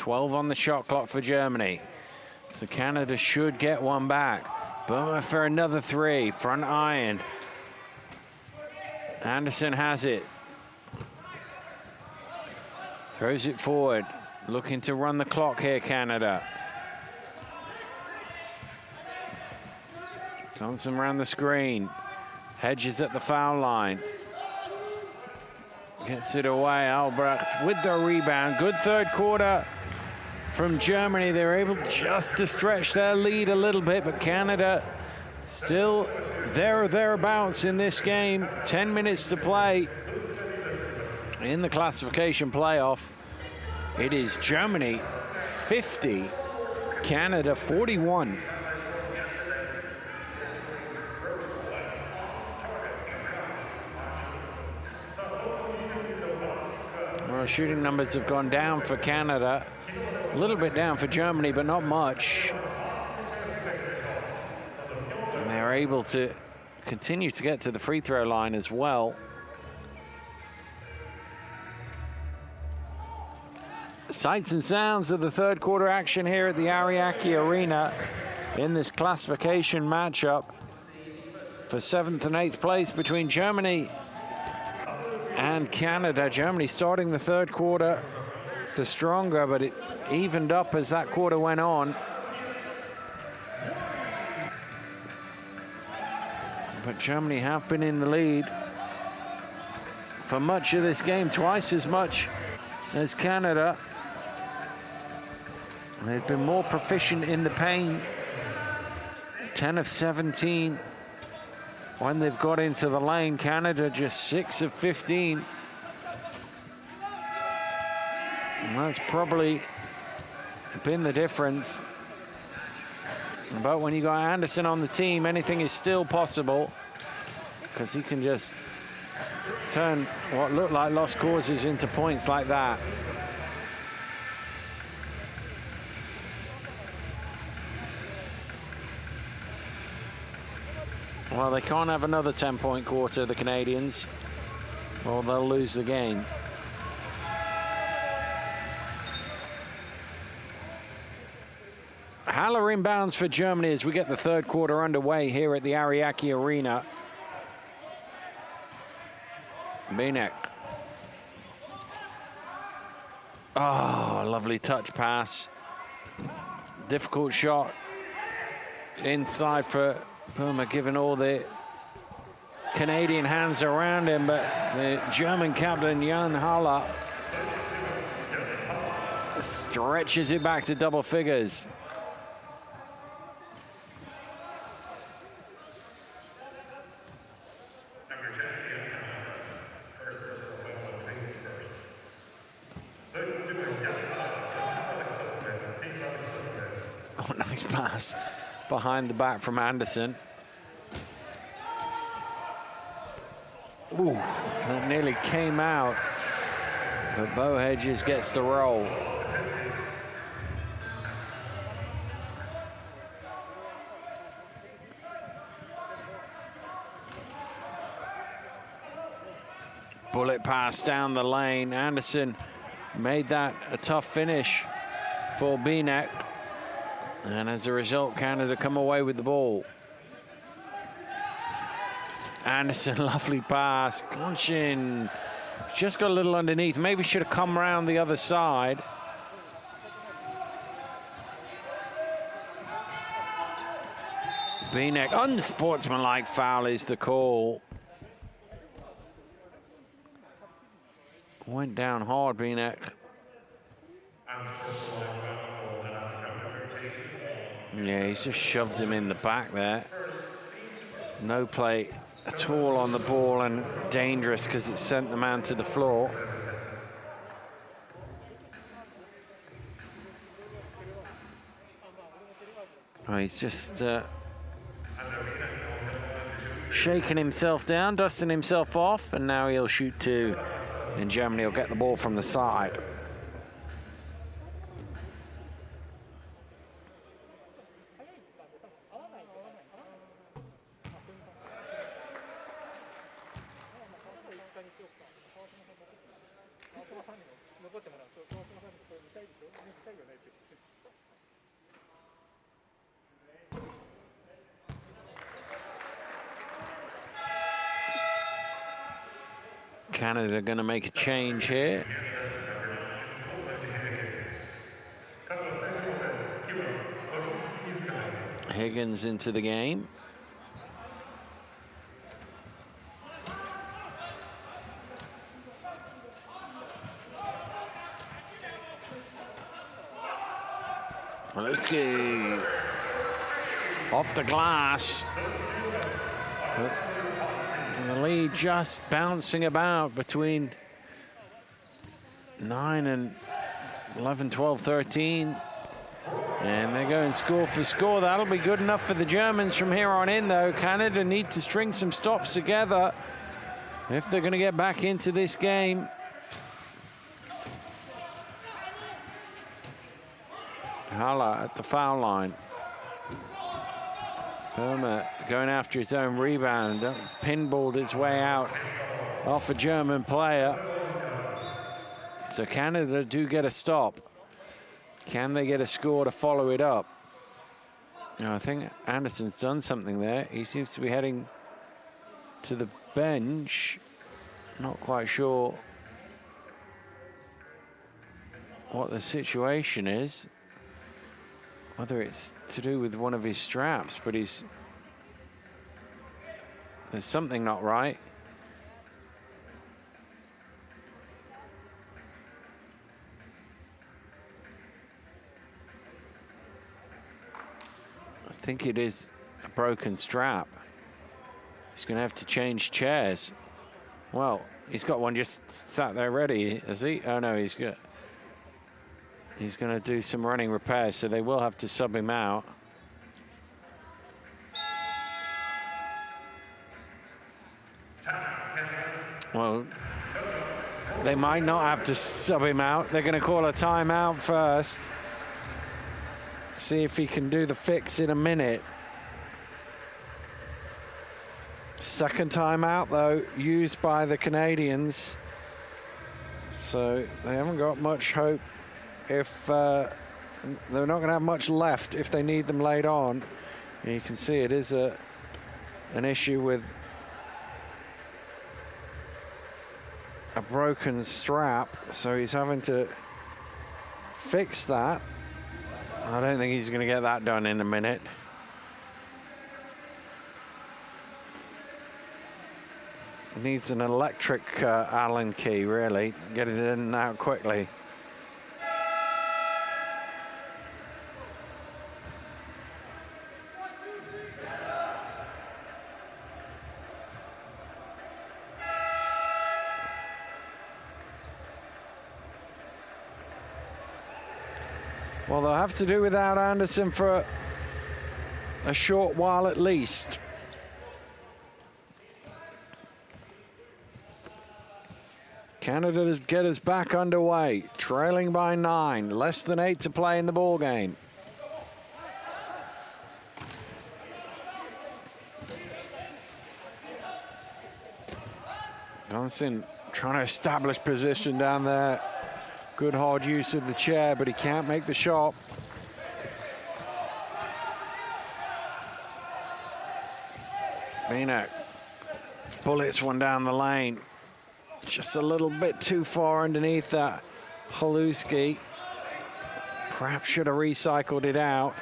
On the shot clock for Germany. So Canada should get one back. Boomer for another three. Front iron. Anderson has it. Throws it forward. Looking to run the clock here, Canada. Johnson around the screen. Hedges at the foul line. Gets it away. Albrecht with the rebound. Good third quarter from Germany. They're able just to stretch their lead a little bit, but Canada still there or thereabouts in this game. 10 minutes to play in the classification playoff. It is Germany 50, Canada 41. Well, shooting numbers have gone down for Canada. A little bit down for Germany, but not much. And they're able to continue to get to the free throw line as well. Sights and sounds of the third quarter action here at the Ariake Arena in this classification matchup for 7th and 8th place between Germany and Canada. Germany starting the third quarter the stronger, but it evened up as that quarter went on. But Germany have been in the lead for much of this game, twice as much as Canada. They've been more proficient in the paint. 10 of 17 when they've got into the lane. Canada just 6 of 15. And that's probably been the difference. But when you got Anderson on the team, anything is still possible, because he can just turn what looked like lost causes into points like that. Well, they can't have another 10-point quarter, the Canadians, or they'll lose the game. Haller inbounds for Germany as we get the third quarter underway here at the Ariake Arena. Binek. Oh, lovely touch pass. Difficult shot inside for Puma, given all the Canadian hands around him, but the German captain, Jan Haller, stretches it back to double figures. Oh, nice pass behind the back from Anderson. Ooh, that nearly came out, but Bo Hedges gets the roll. Bullet pass down the lane. Anderson made that a tough finish for Binek. And as a result, Canada come away with the ball. Anderson, lovely pass. Gonshin just got a little underneath. Maybe should have come around the other side. Binek, unsportsmanlike foul is the call. Went down hard, Binek. Yeah, he's just shoved him in the back there. No play at all on the ball, and dangerous because it sent the man to the floor. Oh, he's just shaking himself down, dusting himself off, and now he'll shoot two. And Germany will get the ball from the side. Canada going to make a change here. Higgins into the game. Let's go. Off the glass. And the lead just bouncing about between 9 and 11, 12, 13. And they're going score for score. That'll be good enough for the Germans from here on in, though. Canada need to string some stops together if they're going to get back into this game. Hala at the foul line. Burma going after his own rebound. Pinballed its way out off a German player. So Canada do get a stop. Can they get a score to follow it up? No, I think Anderson's done something there. He seems to be heading to the bench. Not quite sure what the situation is. Whether it's to do with one of his straps, but there's something not right. I think it is a broken strap. He's going to have to change chairs. Well, he's got one just sat there ready, is he? Oh no, he's going to do some running repairs, so they will have to sub him out. Well, they might not have to sub him out. They're going to call a timeout first. See if he can do the fix in a minute. Second timeout, though, used by the Canadians. So they haven't got much hope. If they're not going to have much left if they need them late on. And you can see it is an issue with a broken strap, so he's having to fix that. I don't think he's going to get that done in a minute. Needs an electric Allen key, really. Get it in and out quickly. Well, they'll have to do without Anderson for a short while at least. Canada to get us back underway, trailing by 9, less than 8 to play in the ball game. Johnson trying to establish position down there. Good hard use of the chair, but he can't make the shot. Mina bullets one down the lane. Just a little bit too far underneath that Haluski. Perhaps should have recycled it out.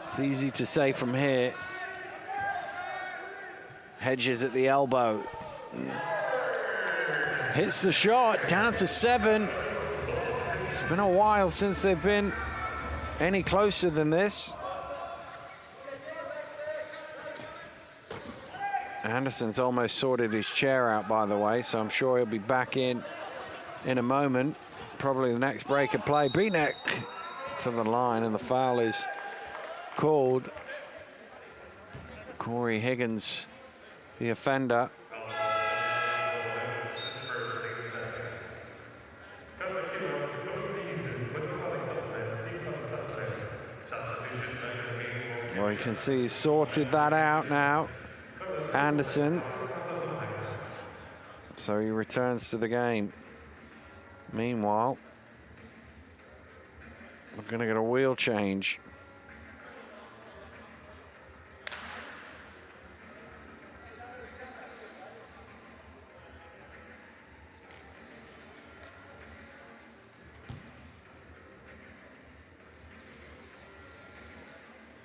It's easy to say from here. Hedges at the elbow. Hits the shot, down to 7. It's been a while since they've been any closer than this. Anderson's almost sorted his chair out, by the way, so I'm sure he'll be back in a moment. Probably the next break of play. Beanek to the line, and the foul is called. Corey Higgins, the offender. Well, you can see he's sorted that out now, Anderson. So he returns to the game. Meanwhile, we're going to get a wheel change.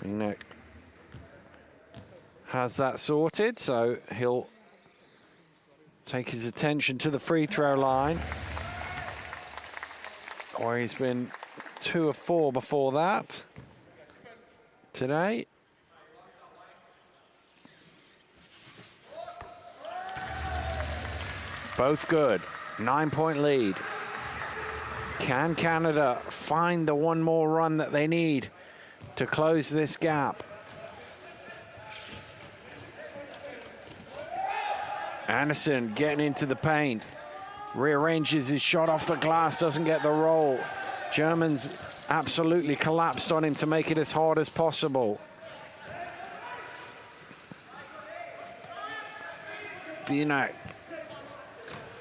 Nick has that sorted, so he'll take his attention to the free throw line, where he's been 2 of 4 before that today. Both good. 9-point lead. Can Canada find the one more run that they need to close this gap? Anderson getting into the paint. Rearranges his shot off the glass, doesn't get the roll. Germans absolutely collapsed on him to make it as hard as possible. Beanek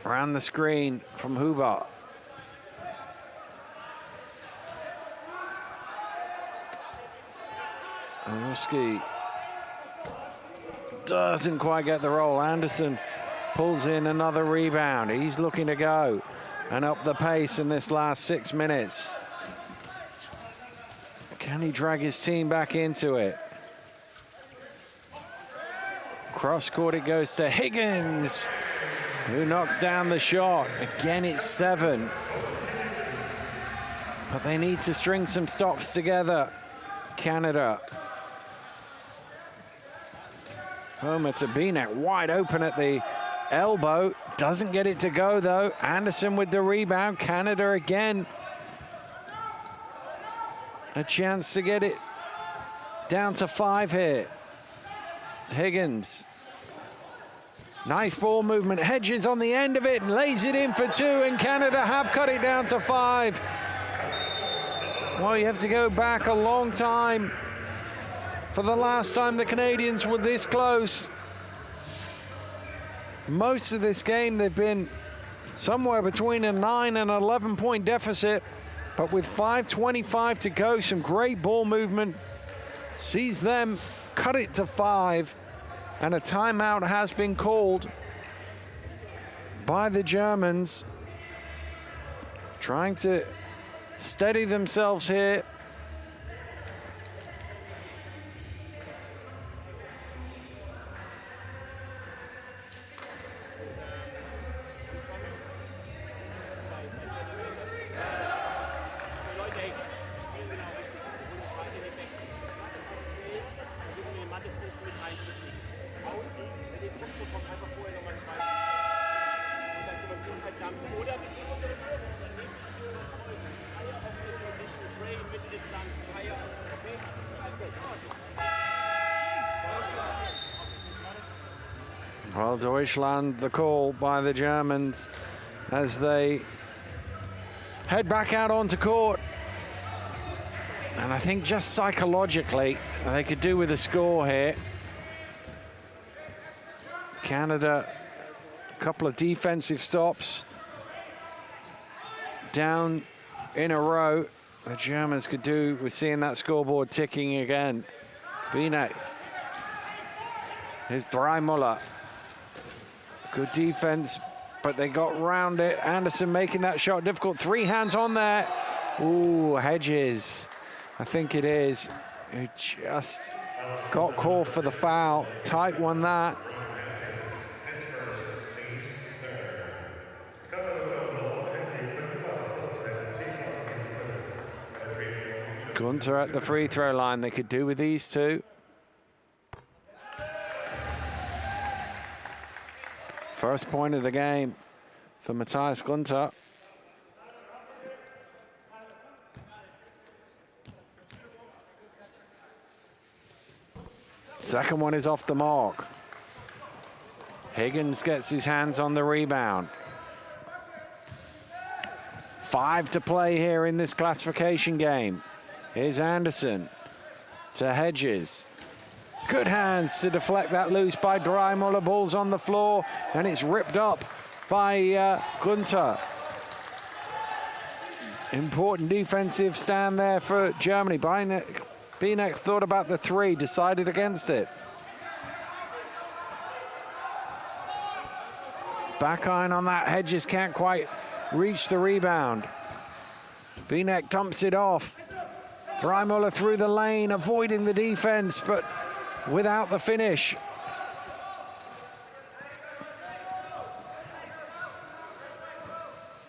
around the screen from Huber. Ruski doesn't quite get the roll. Anderson pulls in another rebound. He's looking to go and up the pace in this last 6 minutes. Can he drag his team back into it? Cross court it goes to Higgins, who knocks down the shot. Again, it's 7. But they need to string some stops together, Canada. Homer to Beanek, wide open at the elbow. Doesn't get it to go, though. Anderson with the rebound. Canada again. A chance to get it down to 5 here. Higgins. Nice ball movement. Hedges on the end of it and lays it in for 2, and Canada have cut it down to 5. Well, you have to go back a long time for the last time the Canadians were this close. Most of this game, they've been somewhere between a 9 and 11-point deficit, but with 5:25 to go, some great ball movement sees them cut it to 5, and a timeout has been called by the Germans, trying to steady themselves here. Well, Deutschland, the call by the Germans as they head back out onto court. And I think just psychologically, they could do with a score here. Canada, a couple of defensive stops down in a row. The Germans could do with seeing that scoreboard ticking again. Beanek. Here's Dreimuller. Good defense, but they got round it. Anderson making that shot difficult. 3 hands on there. Ooh, Hedges, I think it is, who just got called for the foul. Tight one, that. Gunter at the free throw line. They could do with these two. First point of the game for Matthias Gunter. Second one is off the mark. Higgins gets his hands on the rebound. 5 to play here in this classification game. Here's Anderson to Hedges. Good hands to deflect that loose by Dreimuller. Ball's on the floor, and it's ripped up by Gunter. Important defensive stand there for Germany. Binek thought about the 3, decided against it. Back iron on that. Hedges can't quite reach the rebound. Binek dumps it off. Dreimuller through the lane, avoiding the defense, but without the finish.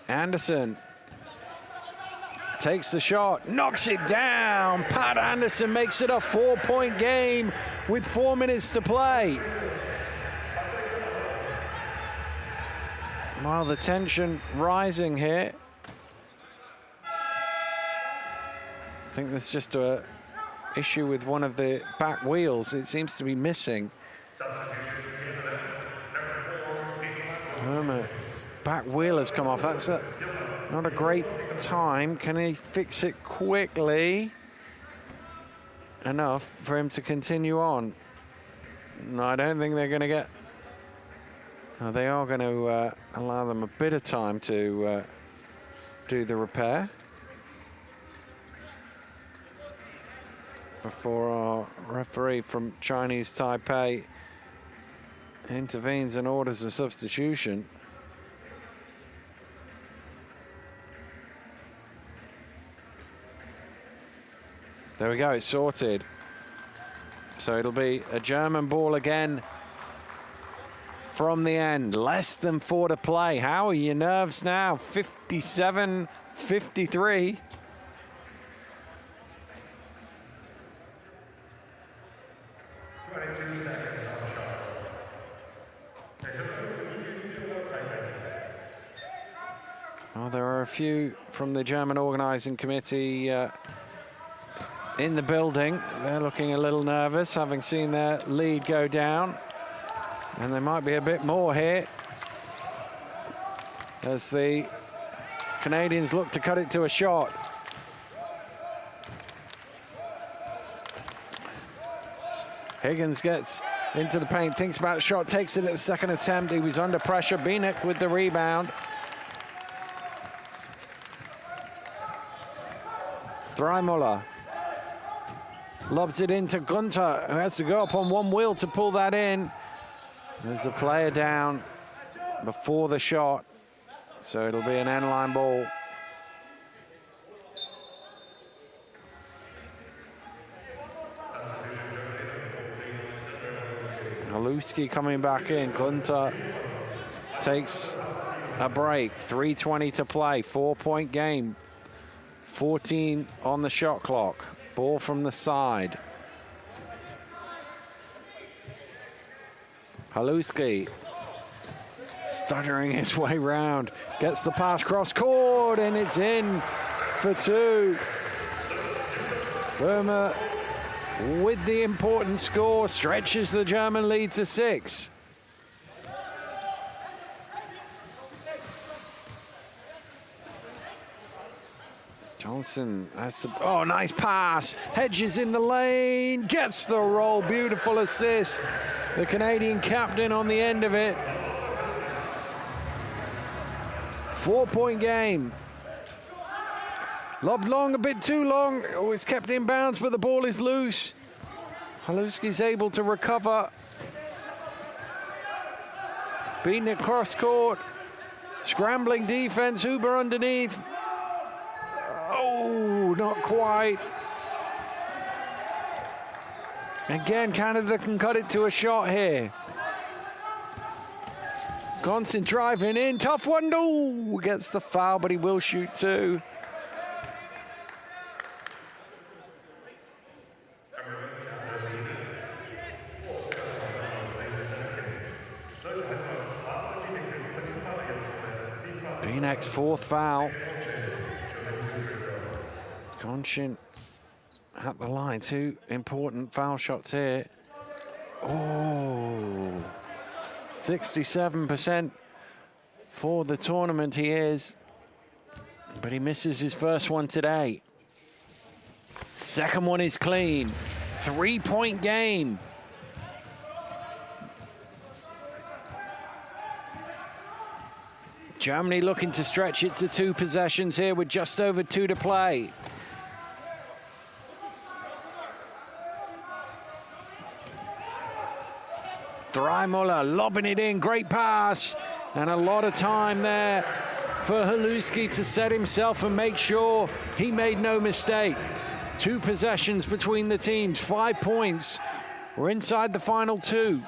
Anderson takes the shot, knocks it down. Pat Anderson makes it a 4-point game with 4 minutes to play. While the tension rising here. I think there's just a issue with one of the back wheels. It seems to be missing. Back wheel has come off. That's not a great time. Can he fix it quickly enough for him to continue on? No, I don't think they're going to get... No, they are going to allow them a bit of time to do the repair before our referee from Chinese Taipei intervenes and orders a substitution. There we go, it's sorted. So it'll be a German ball again from the end. Less than 4 to play. How are your nerves now? 57-53. Well, there are a few from the German organizing committee in the building. They're looking a little nervous, having seen their lead go down. And there might be a bit more here as the Canadians look to cut it to a shot. Higgins gets into the paint, thinks about the shot, takes it at the second attempt. He was under pressure. Binek with the rebound. Dreimuller lobs it into Gunter, who has to go up on one wheel to pull that in. There's a player down before the shot, so it'll be an end-line ball. Haluski coming back in. Gunter takes a break. 3:20 to play. 4-point game. 14 on the shot clock. Ball from the side. Haluski stuttering his way round. Gets the pass cross court, and it's in for 2. Burma with the important score stretches the German lead to 6. Johnson has to, oh, nice pass. Hedges in the lane, gets the roll, beautiful assist. The Canadian captain on the end of it. 4-point game. Lobbed long, a bit too long. Oh, it's kept in bounds, but the ball is loose. Haluski's able to recover. Beating it cross court. Scrambling defense, Huber underneath. Oh, not quite. Again, Canada can cut it to a shot here. Gonson driving in, tough one. Oh, gets the foul, but he will shoot 2. fourth foul. Conshin at the line. 2 important foul shots here. Oh, 67% for the tournament he is, but he misses his first one today. Second one is clean. 3-point game. Germany looking to stretch it to 2 possessions here with just over 2 to play. Dreimuller lobbing it in, great pass, and a lot of time there for Haluski to set himself and make sure he made no mistake. 2 possessions between the teams, 5 points. We're inside the final 2.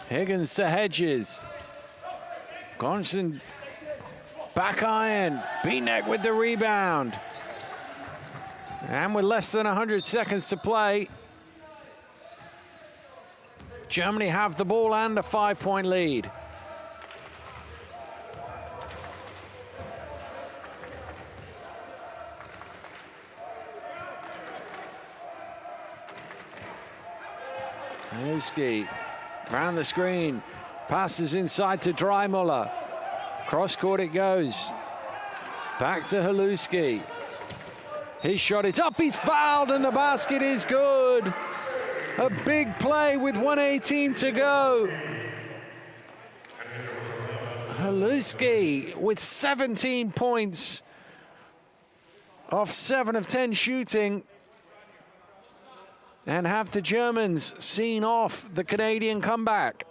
Higgins to Hedges. Constant back iron. Binek with the rebound. And with less than 100 seconds to play, Germany have the ball and a 5-point lead. Haluski round the screen, passes inside to Dreimuller. Cross court it goes. Back to Haluski. His shot is up, he's fouled, and the basket is good. A big play with 1:18 to go. Haluski with 17 points off 7 of 10 shooting, and have the Germans seen off the Canadian comeback.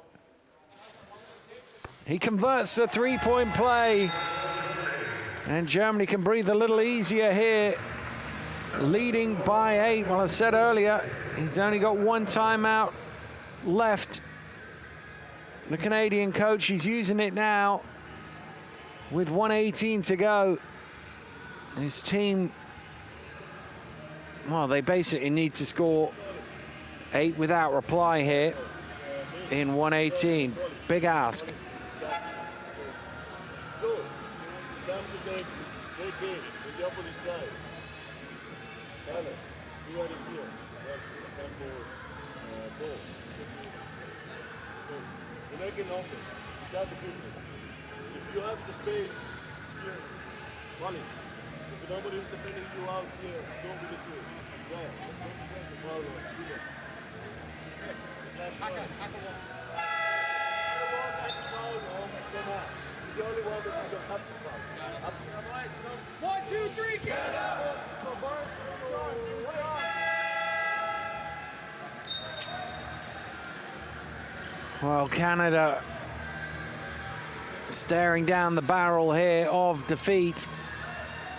He converts the 3-point play, and Germany can breathe a little easier here, leading by 8. Well, I said earlier, he's only got 1 timeout left. The Canadian coach, he's using it now with 1:18 to go. His team, well, they basically need to score 8 without reply here in 1:18. Big ask. If you have the space here, volley. If nobody is defending you out here, don't be the two. The only one that you don't have to foul. 1, 2, 3, get up! Well, Canada staring down the barrel here of defeat,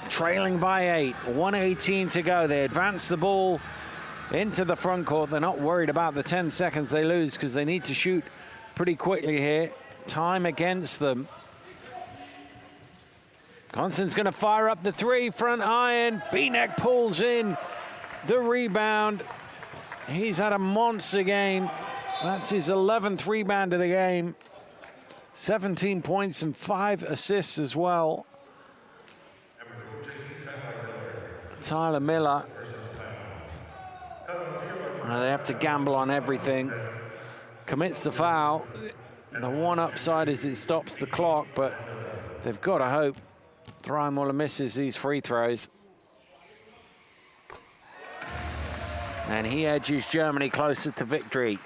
trailing by 8, 1:18 to go. They advance the ball into the front court. They're not worried about the 10 seconds they lose because they need to shoot pretty quickly here. Time against them. Constant's going to fire up the 3, front iron. Binek pulls in the rebound. He's had a monster game. That's his 11th rebound of the game. 17 points and 5 assists as well. Tyler Miller. They have to gamble on everything. Commits the foul. The one upside is it stops the clock, but they've got to hope Dreimuller misses these free throws. And he edges Germany closer to victory.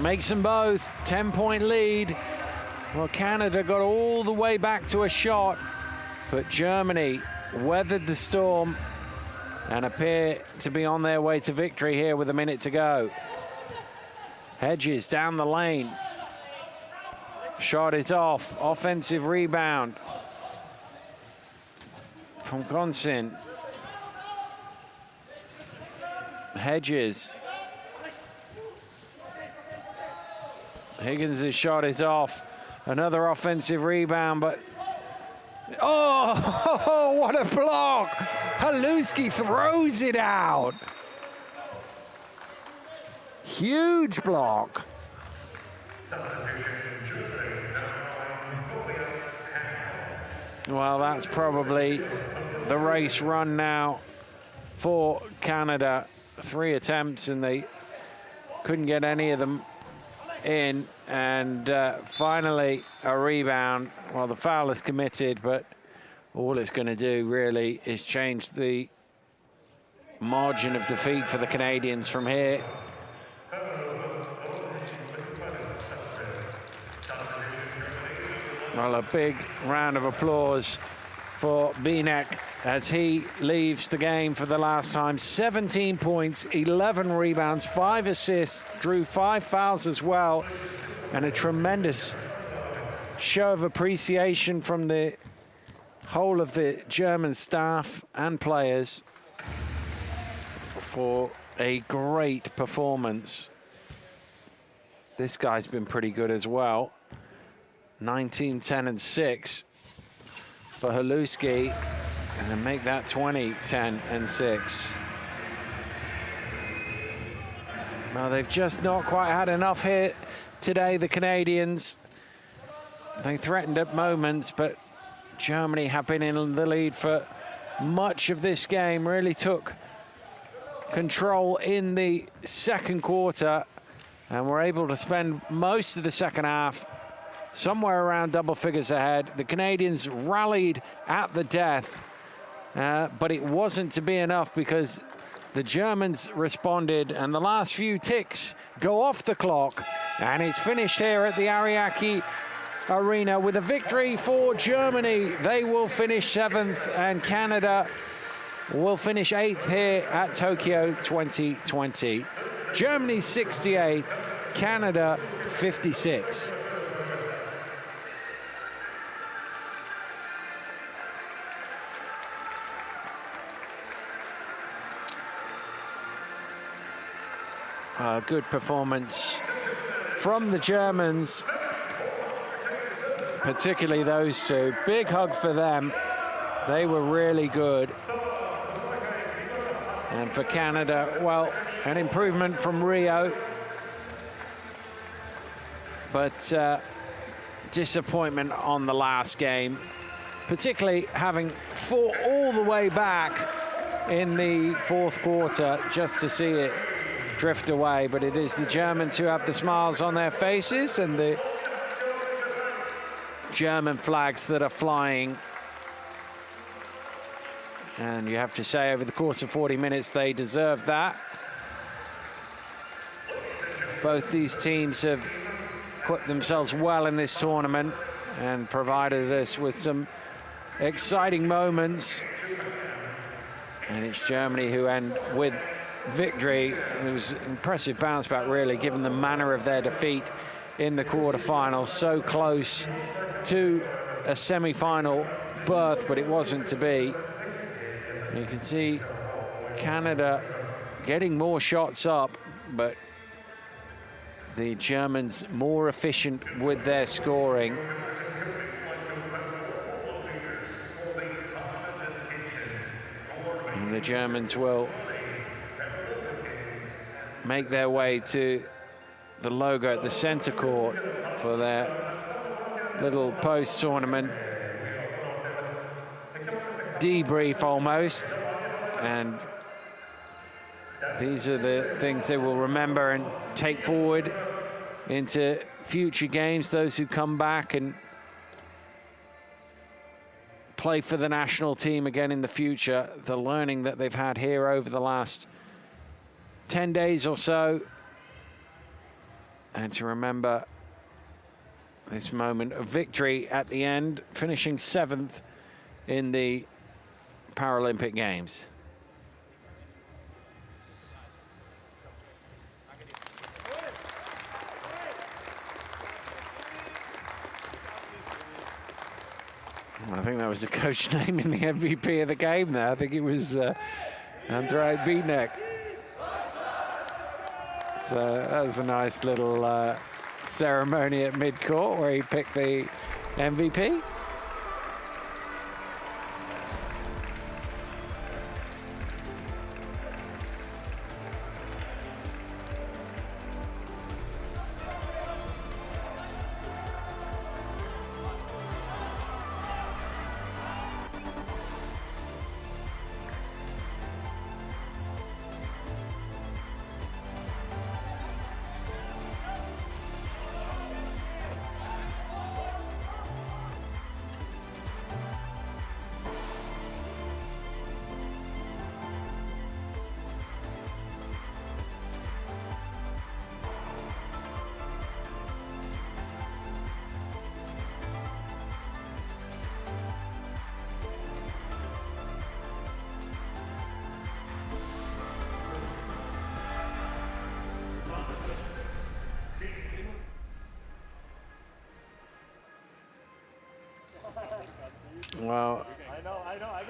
Makes them both, 10-point lead. Well, Canada got all the way back to a shot, but Germany weathered the storm and appear to be on their way to victory here with a minute to go. Hedges down the lane. Shot is off, offensive rebound from Constant. Hedges. Higgins' shot is off. Another offensive rebound, but Oh, what a block! Haluski throws it out. Huge block. Well, that's probably the race run now for Canada. 3 attempts and they couldn't get any of them in, and finally a rebound. Well, the foul is committed, but all it's going to do really is change the margin of defeat for the Canadians from here. Well, a big round of applause for Binek as he leaves the game for the last time. 17 points, 11 rebounds, 5 assists, drew 5 fouls as well, and a tremendous show of appreciation from the whole of the German staff and players for a great performance. This guy's been pretty good as well. 19, 10, and 6 for Haluski, and then make that 20, 10, and 6. Well, they've just not quite had enough here today, the Canadians. They threatened at moments, but Germany have been in the lead for much of this game, really took control in the second quarter, and were able to spend most of the second half somewhere around double figures ahead. The Canadians rallied at the death, but it wasn't to be enough because the Germans responded, and the last few ticks go off the clock, and it's finished here at the Ariake Arena with a victory for Germany. They will finish 7th, and Canada will finish 8th here at Tokyo 2020. Germany 68, Canada 56. Good performance from the Germans, particularly those two. Big hug for them. They were really good. And for Canada, well, an improvement from Rio, but disappointment on the last game, particularly having fought all the way back in the fourth quarter just to see it drift away. But it is the Germans who have the smiles on their faces and the German flags that are flying. And you have to say, over the course of 40 minutes, they deserve that. Both these teams have equipped themselves well in this tournament and provided us with some exciting moments. And it's Germany who end with victory. It was an impressive bounce back, really, given the manner of their defeat in the quarterfinals. So close to a semi-final berth, but it wasn't to be. You can see Canada getting more shots up, but the Germans more efficient with their scoring. And the Germans will make their way to the logo at the center court for their little post-tournament debrief almost. And these are the things they will remember and take forward into future games. Those who come back and play for the national team again in the future, the learning that they've had here over the last 10 days or so, and to remember this moment of victory at the end, finishing 7th in the Paralympic Games. I think that was the coach naming the MVP of the game there. I think it was Andrei Binek. So that was a nice little ceremony at mid-court where he picked the MVP.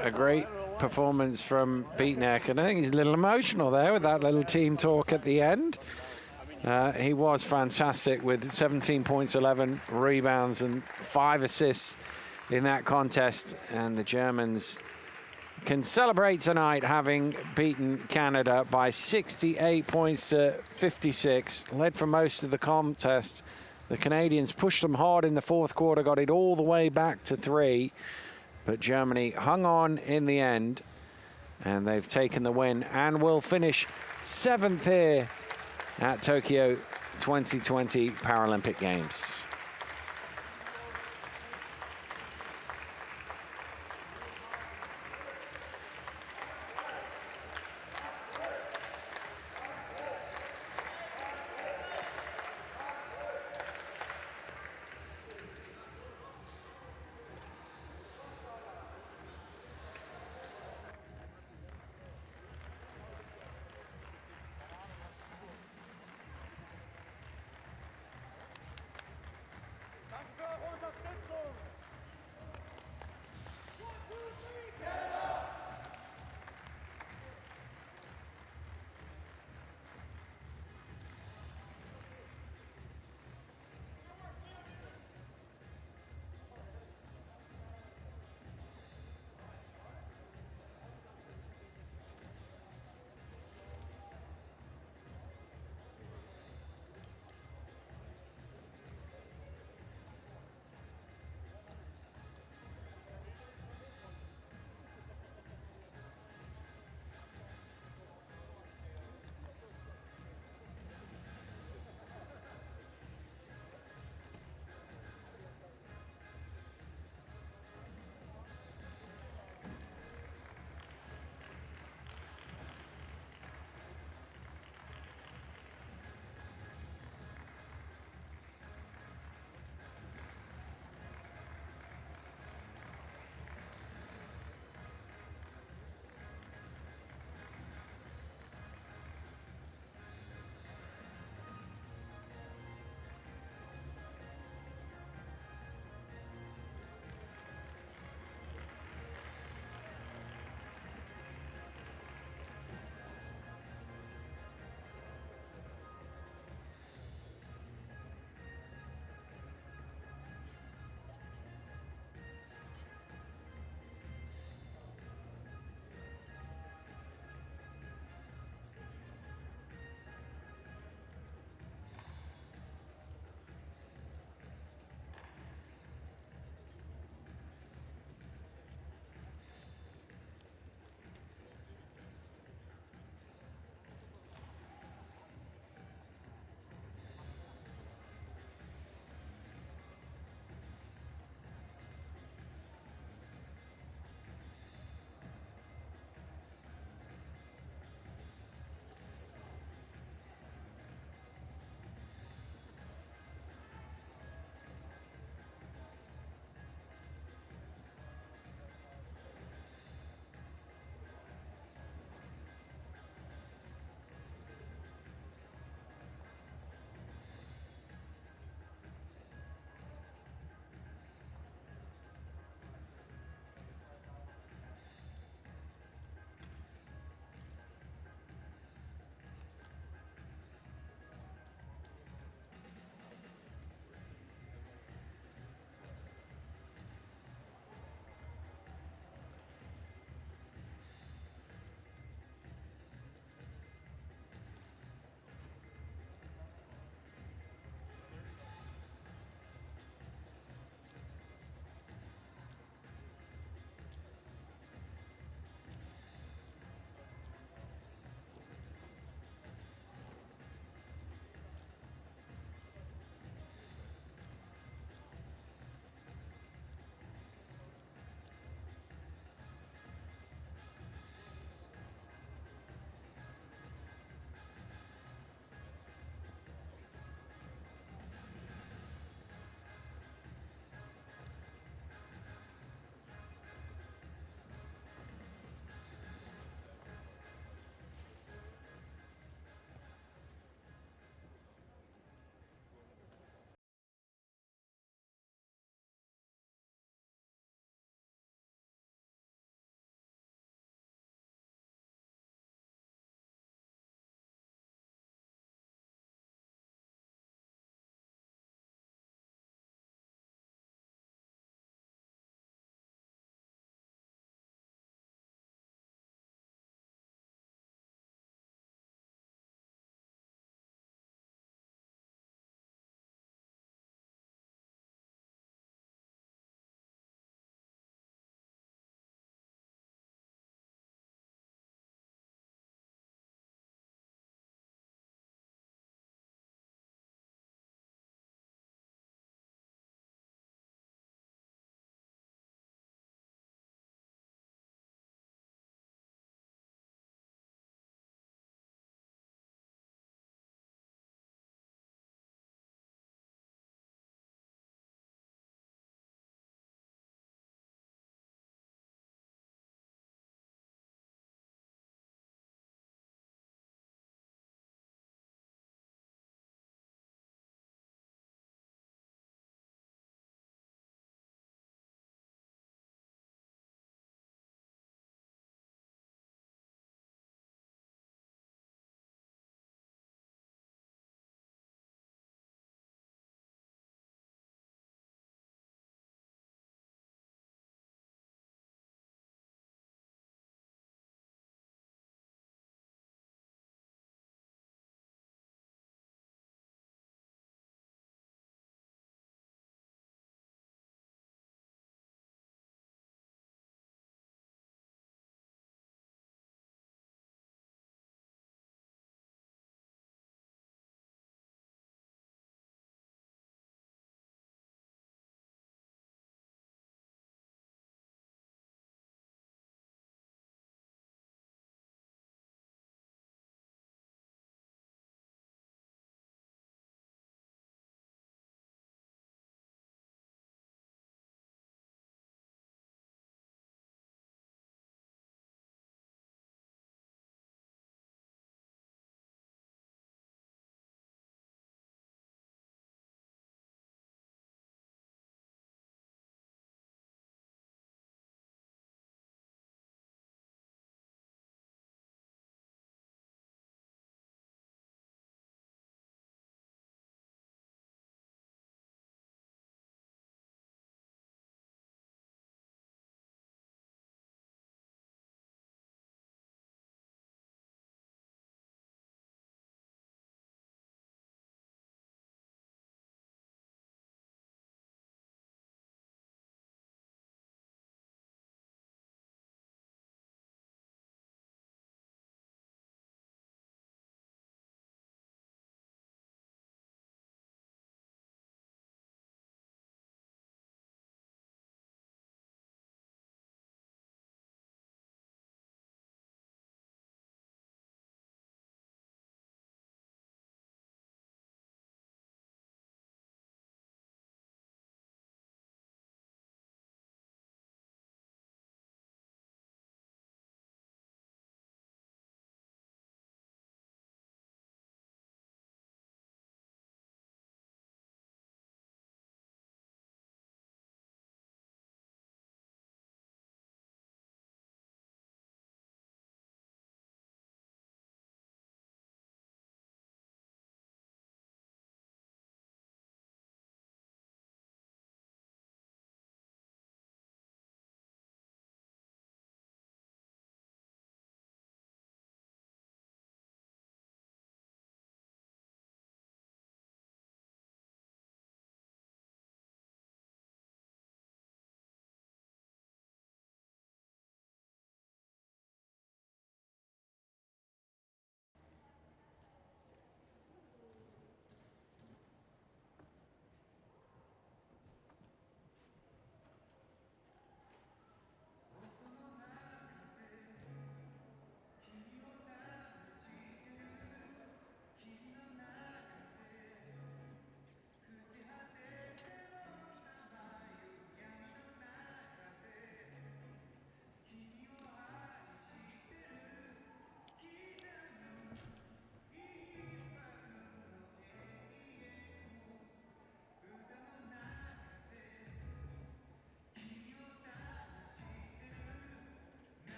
a great performance from Beatnik, and I think he's a little emotional there with that little team talk at the end. He was fantastic with 17 points, 11 rebounds, and 5 assists in that contest. And the Germans can celebrate tonight, having beaten Canada by 68 points to 56. Led for most of the contest. The Canadians pushed them hard in the fourth quarter, got it all the way back to 3. But Germany hung on in the end, and they've taken the win and will finish 7th here at Tokyo 2020 Paralympic Games.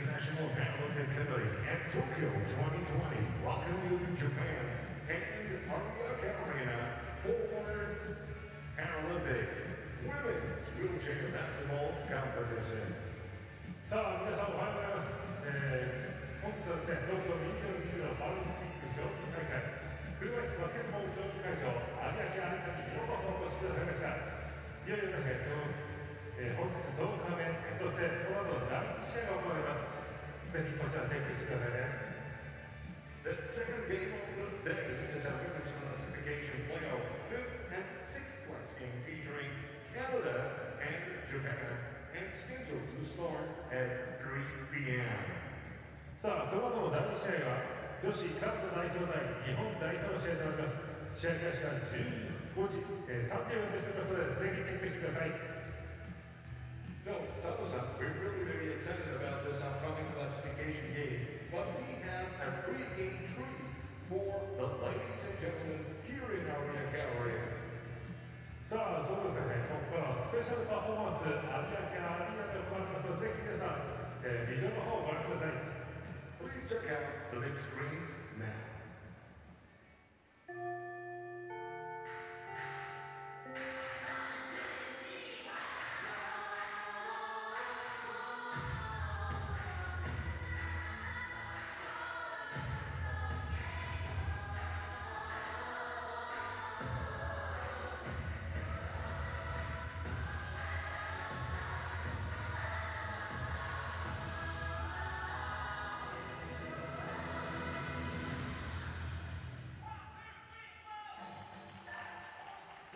International Paralympic Committee at Tokyo 2020. Welcome you to Japan and Paralympic Arena for Paralympic Women's Wheelchair Basketball Competition. さあ皆さんおはようございます、本日はですね東京2020のパラリンピック競技大会車椅子バスケットボール競技会場有明アリーナにようこそお越しくださいました。いよいよですね、本日10日目、そしてこの後第2試合が行われます。ぜひこちらチェックしてくださいね。 The second game of the day is a women's classification playoff 5th and 6th class game featuring Canada and Japan and scheduled to start at 3 p.m. さあこの後の第2試合は女子カナダ代表対日本代表の試合となります。試合開始は15時30分としておりますのでぜひチェックしてください。 So, Sato-san, we're really very excited about this upcoming classification game, but we have a pre-game treat for the ladies and gentlemen here in our gallery. さあそうですね、ここからスペシャルパフォーマンス有明アリーナで行われますのでぜひ皆さん、ビジョンの方をご覧ください。 Please check out the big screens now.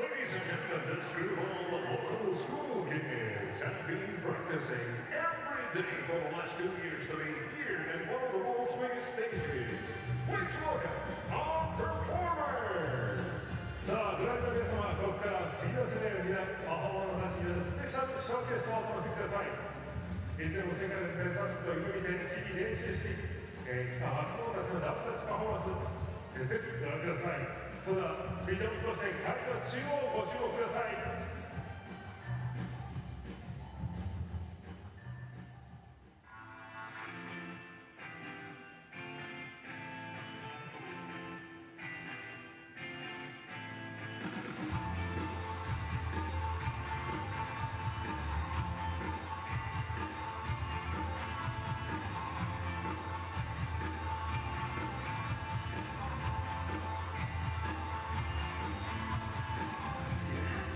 Ladies and gentlemen, this group of local school kids have been practicing every day for the last 2 years to be here in one of the world's biggest stages. Please welcome our performers! さあご覧の皆様、ここから次の世代を担うパフォーマーのたちによるスペシャルショーケースをお楽しみください。いずれも世界の目指すという意味で日々練習し、さあ初のたちのダンスたちパフォーマンス、ぜひご覧ください。 それではビジョン、そして会場中央ご注目ください。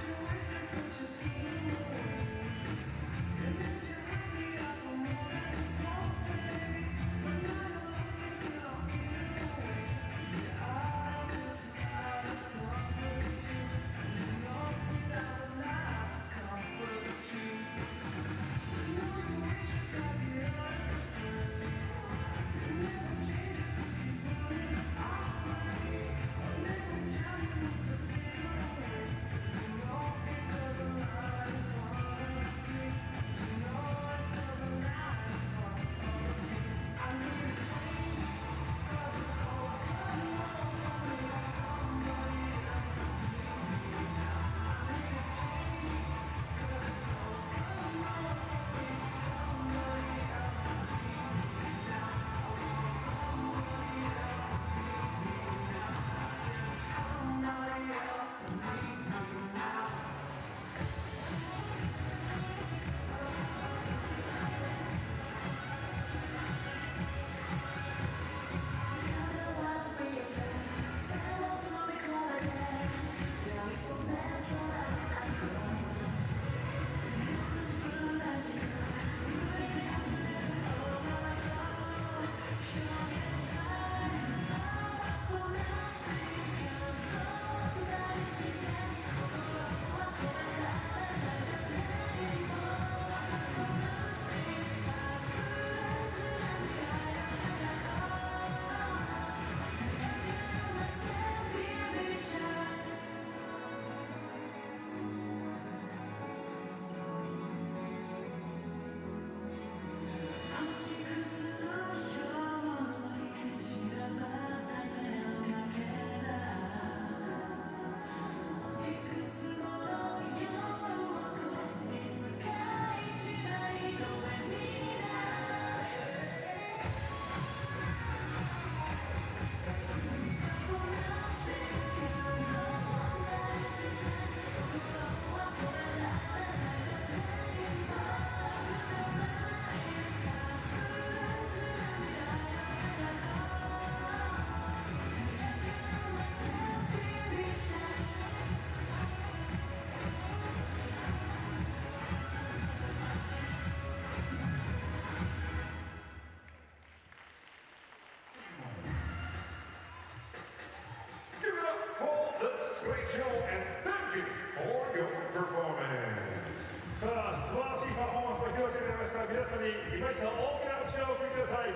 To 皆様に今一度大きな拍手をお送りください。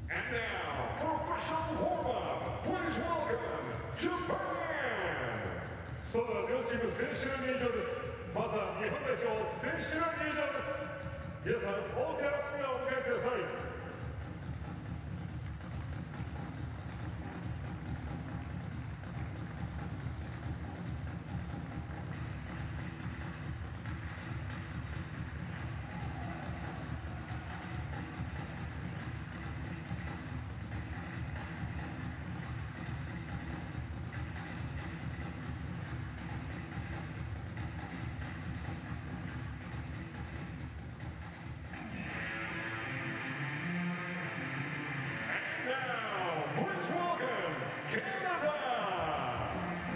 And now, for official warm-up, please welcome Japan! それでは両チーム選手の入場です。まずは日本代表選手の入場です。皆さん大きな拍手でお迎えください。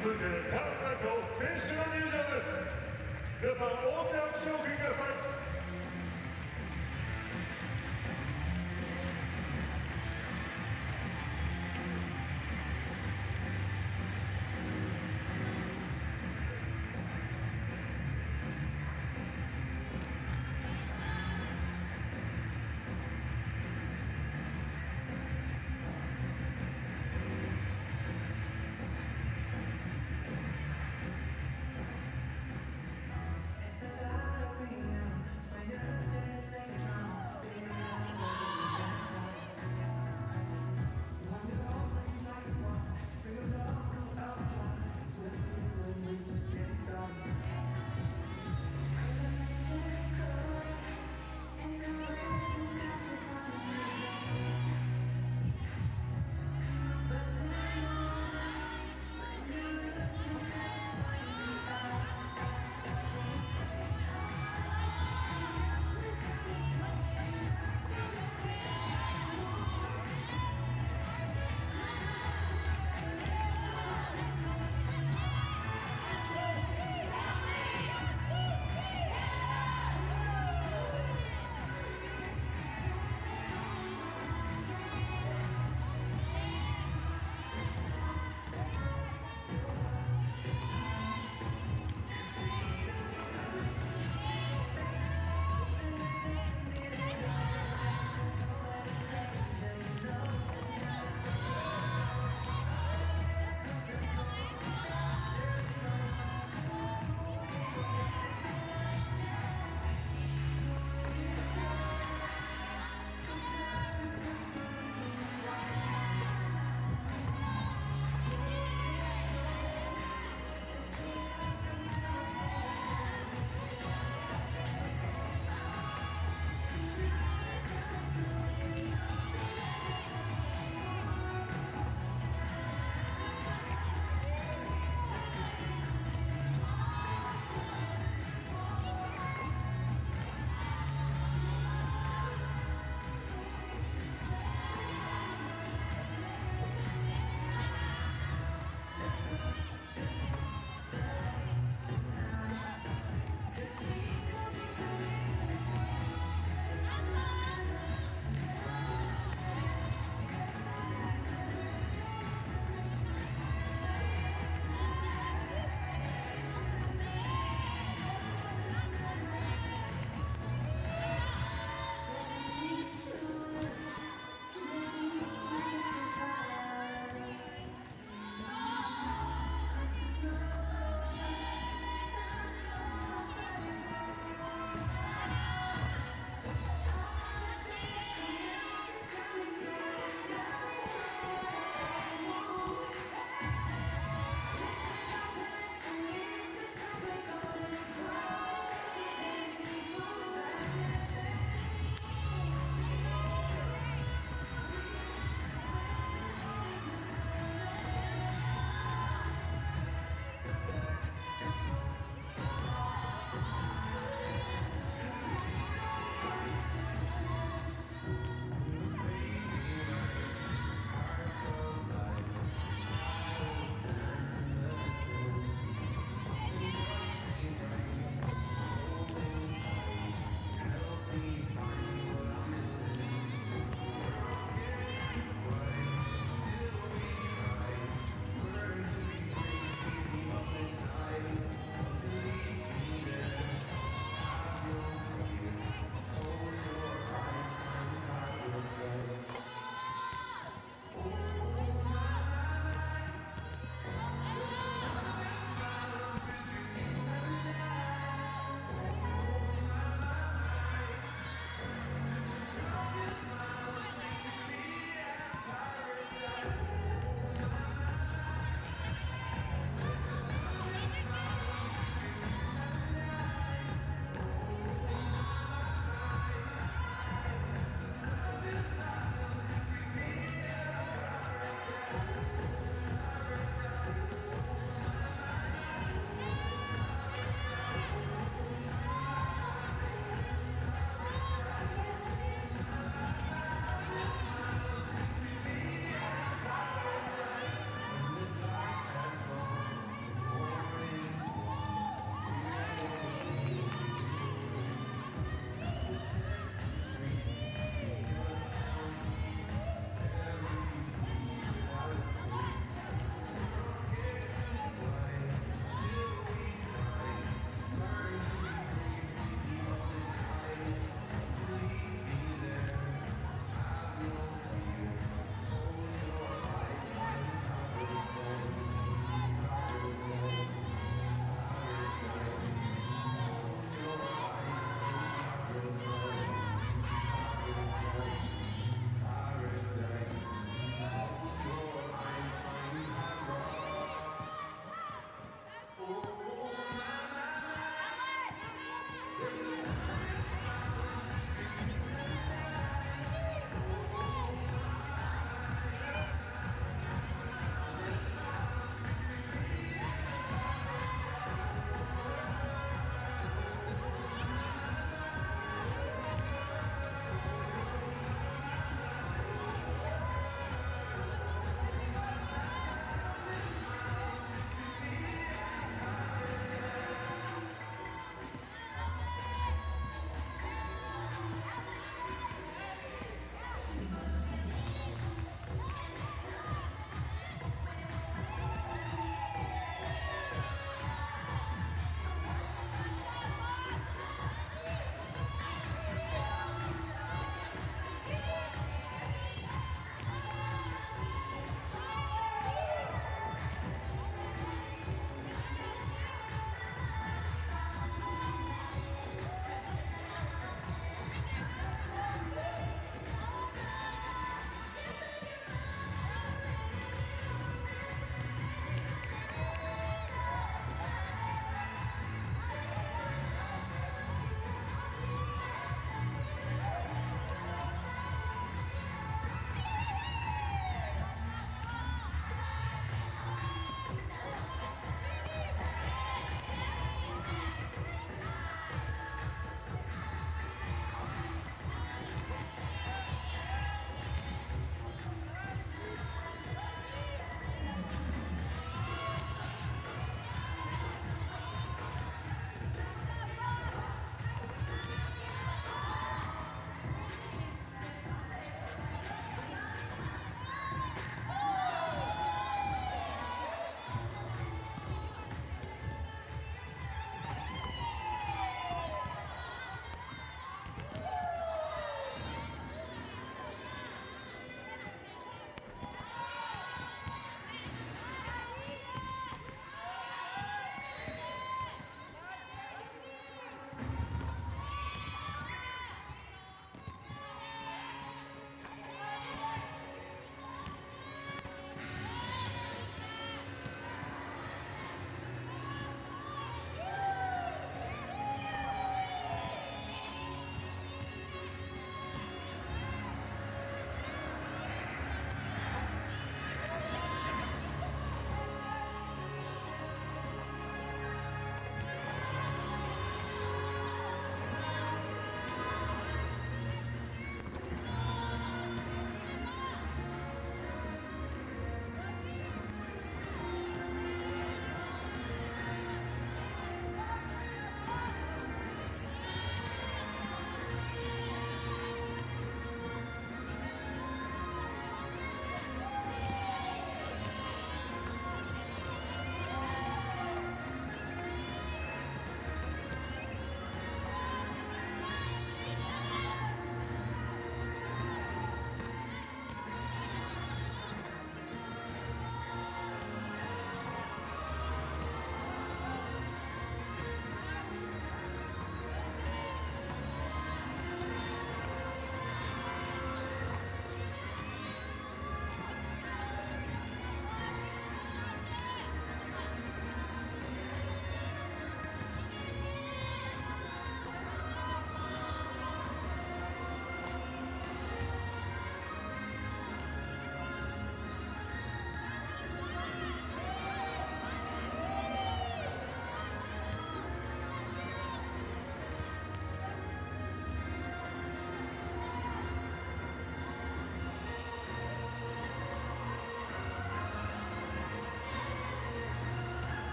続いてカナダ代表選手の入場です。皆さん大きな拍手をお送りください。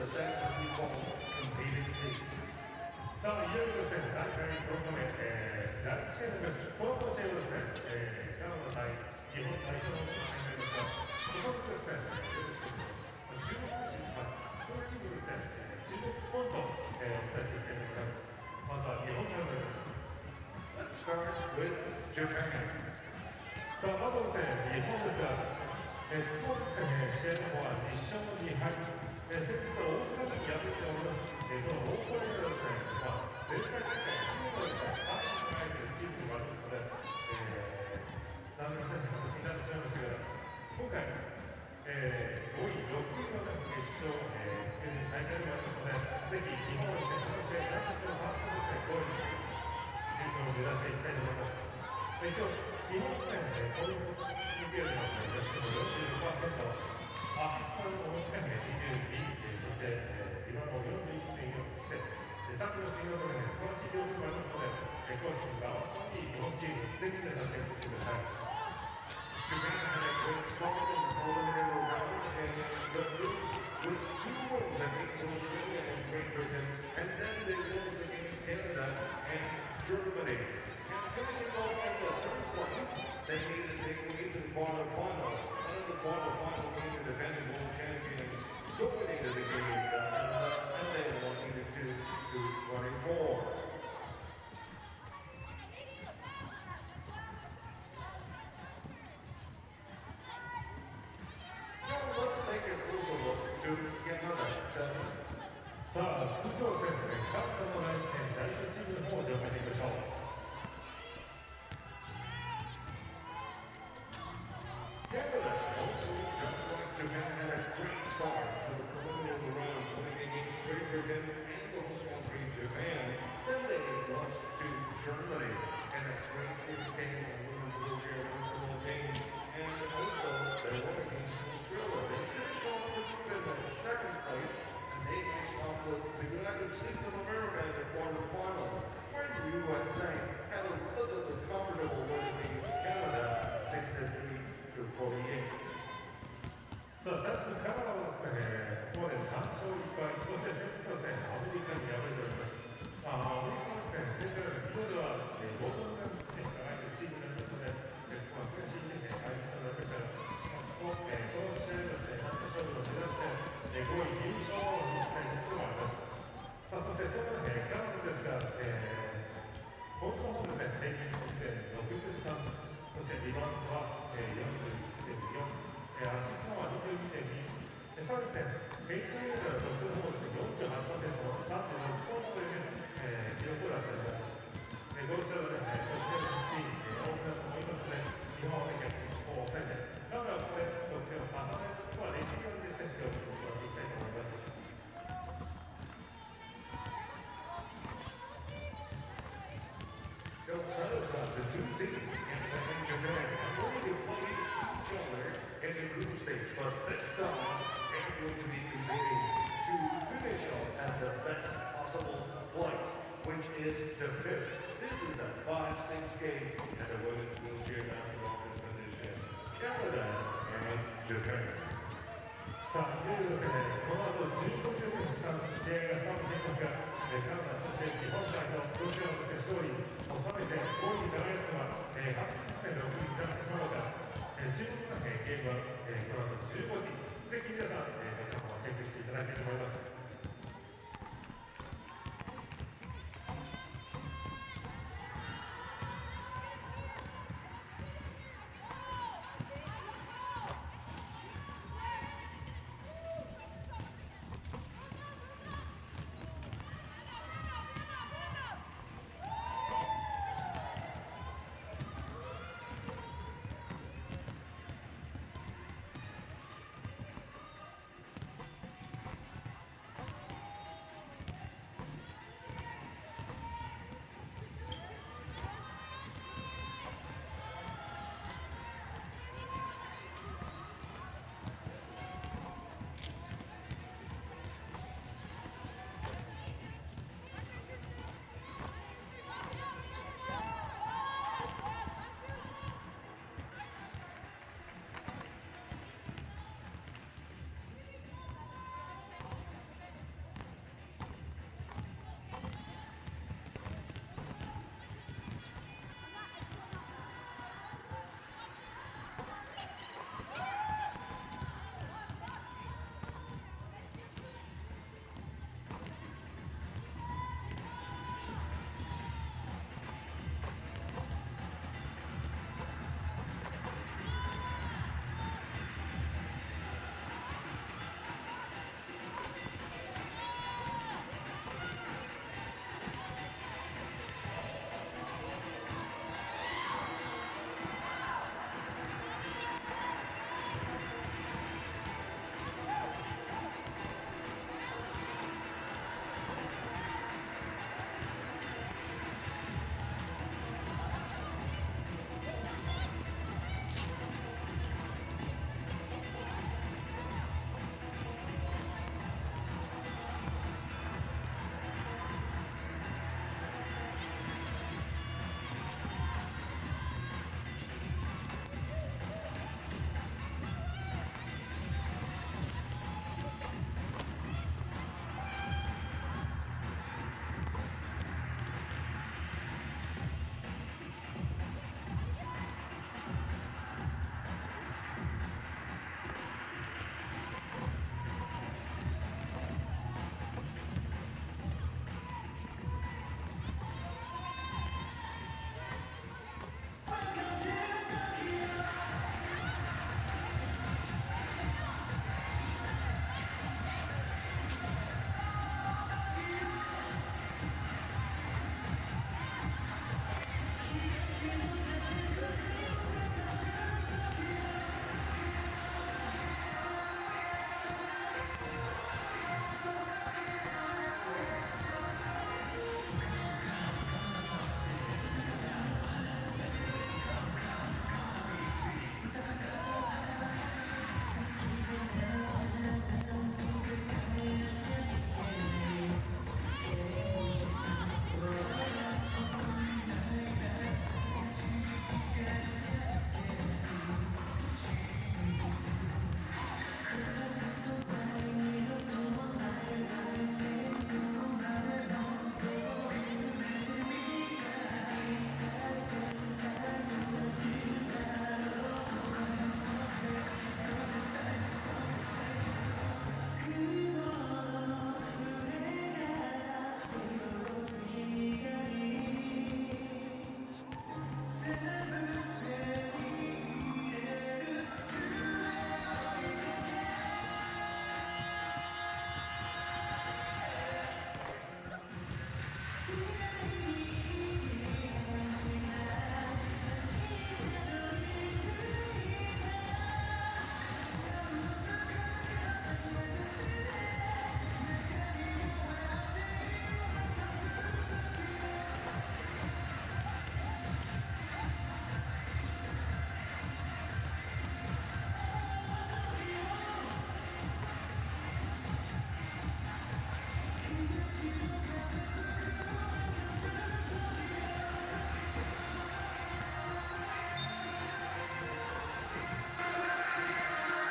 a set of people competing teams. さあ、いよいよですね、大会4日目、第1試合です。この試合はですね、カナダ対日本代表の試合ですが、ここでですね、注目選手ですが、このチームですね、注目ポイントをお伝えしていきたいと思います。まずは日本からです。Let's start with Japan. さあ、まずはですね、日本ですが、ここですね、試合の方は2勝2敗。先日は大阪に敗れております。そのオーストラリアはですね、前回大会金メダルですね、3位に入っているチームがありますので、残念な形になってしまいましたが、今回、5位、6位の決勝、大会でもありますので、ぜひ日本をですね、この試合、大学のファーストですね、5位に優勝を目指していきたいと思います。今日、日本時代のポイント見ているのは、45%、アシストの22、そしてリバウンド41.4して、さっきの金曜日で素晴らしい記録もありますので、今週がいい日本チーム、ぜひ皆さんチェックしてください。Japan had a great start in the preliminary round and the group with 2 wins against Australia and Great Britain, and then they won against Canada and Germany. And finishing off in the third place, they made it their way to the quarterfinals. And in the quarterfinal game, the defending world champions dominated the game, and they won 82-24. Let's take a closer look to Canada. さあ、通常戦ですね、カナダの第1チームの方を紹介していきましょう。Canada also, just like Japan, had a great start to the preliminary rounds, winning against Great Britain and the host country, Japan. Then they lost to Germany in a great game on women's wheelchair basketball game. And also, they won against Australia. They finished off with Finland in second place, and they faced off with the United States of America in the quarterfinals, where the USA had a relatively comfortable win against Canada, 63-48. さあ、男子のカナダはですね、ここまで3勝1敗、そして先日はですね、アメリカに敗れております。アメリカはですね、前回の日本では、ボートルがですね、相手チームになりますので、悔しいね、敗戦となりましたが、その試合でですね、なんと勝利を目指して、5位入賞を目指したいところもあります。さあ、そしてその中で、カナダですが、ポイントの方ですね、平均得点63、そしてリバウンドは41.4、アシストは22.2、さらにですね、メイクエリアの得点の方ですね、48%、36ポイントという、記録を出しております。こういったので、得点の欲しい、多くなると思いますので、日本はね、ここを抑えて、カナダはここで得点を重ねることはできるように選手を行っていきたいと思います。Don't set aside the two teams in Japan are going to play each other in the group stage, but this time they're going to be competing to finish off at the best possible place, which is the 5th. This is a 5-6 game and the women's wheelchair basketball competition. Canada and Japan. さあ、いよいよですね、この後15秒で試合がスタートしていきますが、カナダ、そして日本代表、どちらもですね、勝利を収めて5位に輝くのは、8位になってしまうのか、注目なゲームは、この後15時、ぜひ皆さん、チャェックしていただきたいと思います。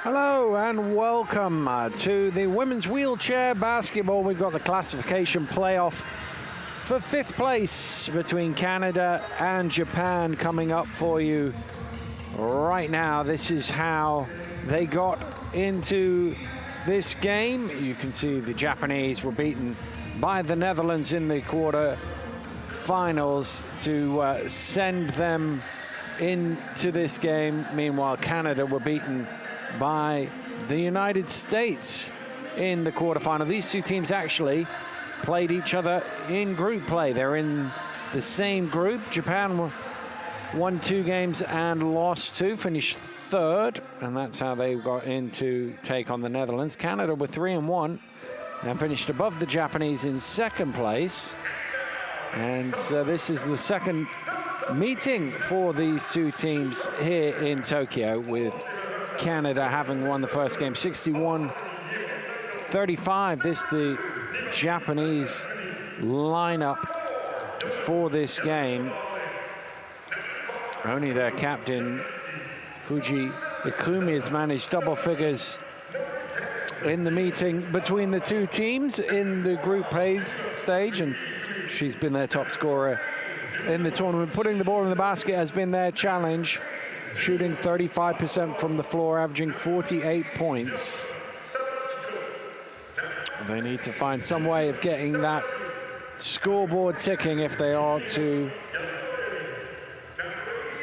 Hello and welcome to the women's wheelchair basketball. We've got the classification playoff for 5th place between Canada and Japan coming up for you right now. This is how they got into this game. You can see the Japanese were beaten by the Netherlands in the quarter-finals to send them into this game. Meanwhile, Canada were beaten by the United States in the quarterfinal. These two teams actually played each other in group play. They're in the same group. Japan won 2 games and lost 2, finished 3rd, and that's how they got in to take on the Netherlands. Canada were 3-1 and finished above the Japanese in 2nd place. And so this is the second meeting for these two teams here in Tokyo, with Canada having won the first game 61-35. This the Japanese lineup for this game. Only their captain Fuji Ikumi has managed double figures in the meeting between the two teams in the group play stage, and she's been their top scorer in the tournament. Putting the ball in the basket has been their challenge, shooting 35% from the floor, averaging 48 points. They need to find some way of getting that scoreboard ticking if they are to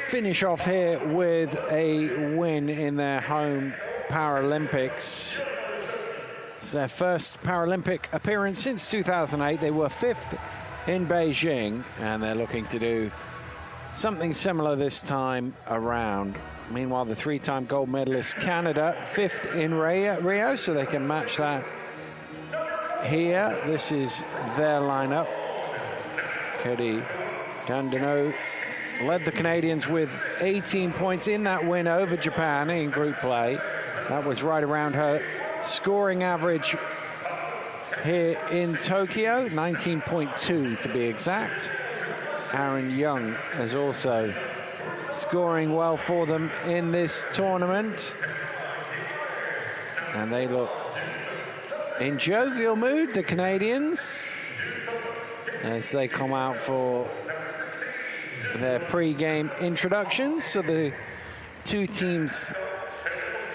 finish off here with a win in their home Paralympics. It's their first Paralympic appearance since 2008. They were 5th in Beijing, and they're looking to do something similar this time around. Meanwhile, the 3-time gold medalist Canada, 5th in Rio, so they can match that here. This is their lineup. Cody Dandino led the Canadians with 18 points in that win over Japan in group play. That was right around her scoring average here in Tokyo, 19.2 to be exact. Aaron Young is also scoring well for them in this tournament. And they look in jovial mood, the Canadians, as they come out for their pre-game introductions. So the two teams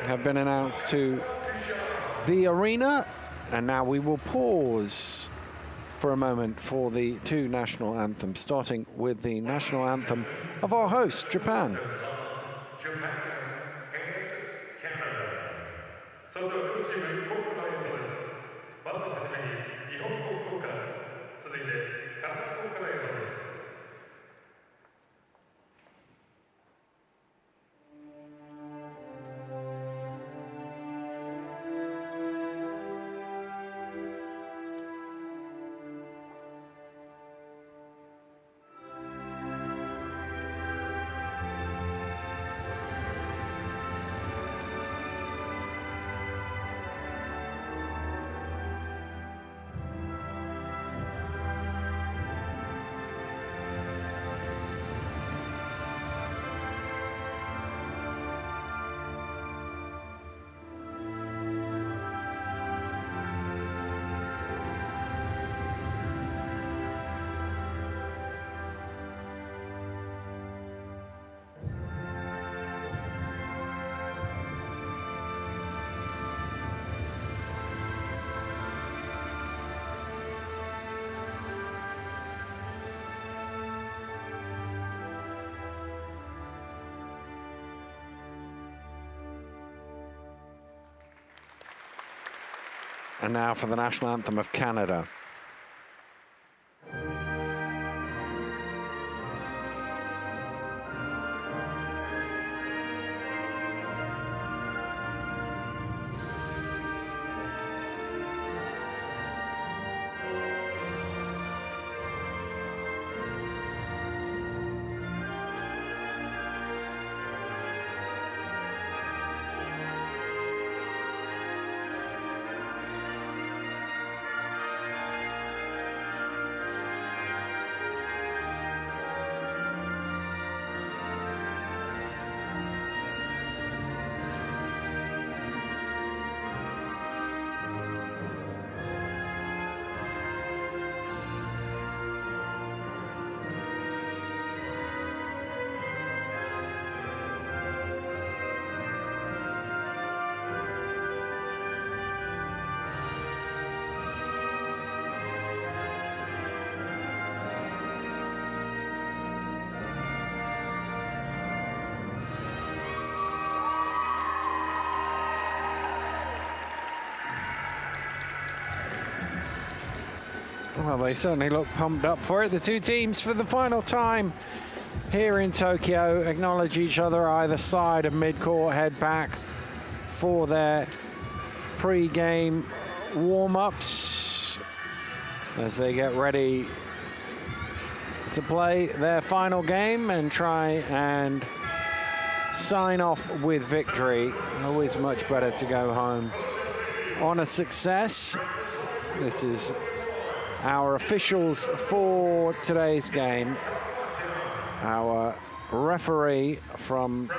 have been announced to the arena, and now we will pause for a moment for the two national anthems, starting with the national anthem of our host, Japan. Japan and Canada. それでは両チーム国歌の演奏です。まずはじめに日本国歌、続いてカナダ国歌の演奏です。And now for the national anthem of Canada. Well, they certainly look pumped up for it. The two teams for the final time here in Tokyo acknowledge each other either side of midcourt, head back for their pre-game warm-ups as they get ready to play their final game and try and sign off with victory. Always much better to go home on a success. This is our officials for today's game. Our referee from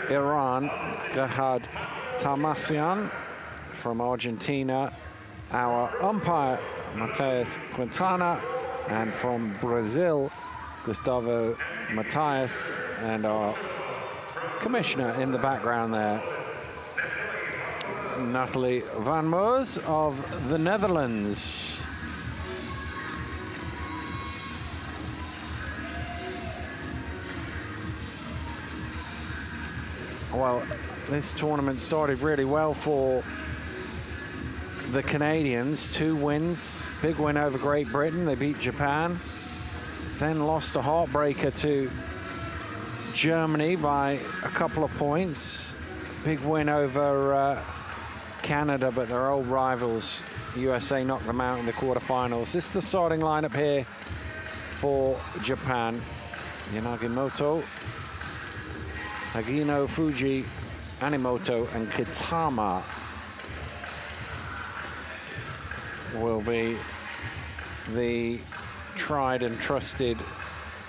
Iran, Gahad Tamasian. From Argentina, our umpire, Mateus Quintana. And from Brazil, Gustavo Matias. And our commissioner in the background there, Nathalie van Moers of the Netherlands. Well, this tournament started really well for the Canadians. 2 wins, big win over Great Britain. They beat Japan, then lost a heartbreaker to Germany by a couple of points. Big win over Canada, but their old rivals, USA, knocked them out in the quarterfinals. This is the starting lineup here for Japan. Yanagimoto, Hagino, Fuji, Animoto, and Kitama will be the tried and trusted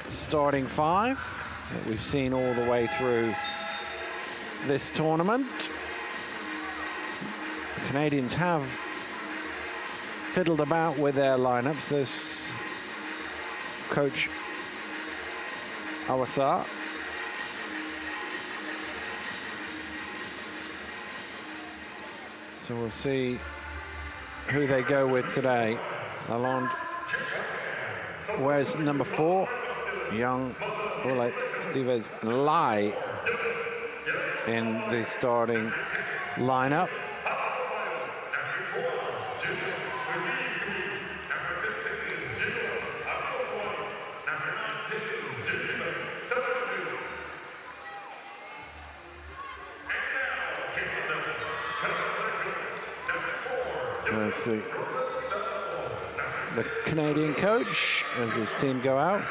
starting 5 that we've seen all the way through this tournament. The Canadians have fiddled about with their lineups. There's Coach Awasa. So we'll see who they go with today. Lalonde wears number 4. Young Oleg Stevens Lai in the starting lineup. There's the Canadian coach as his team go out.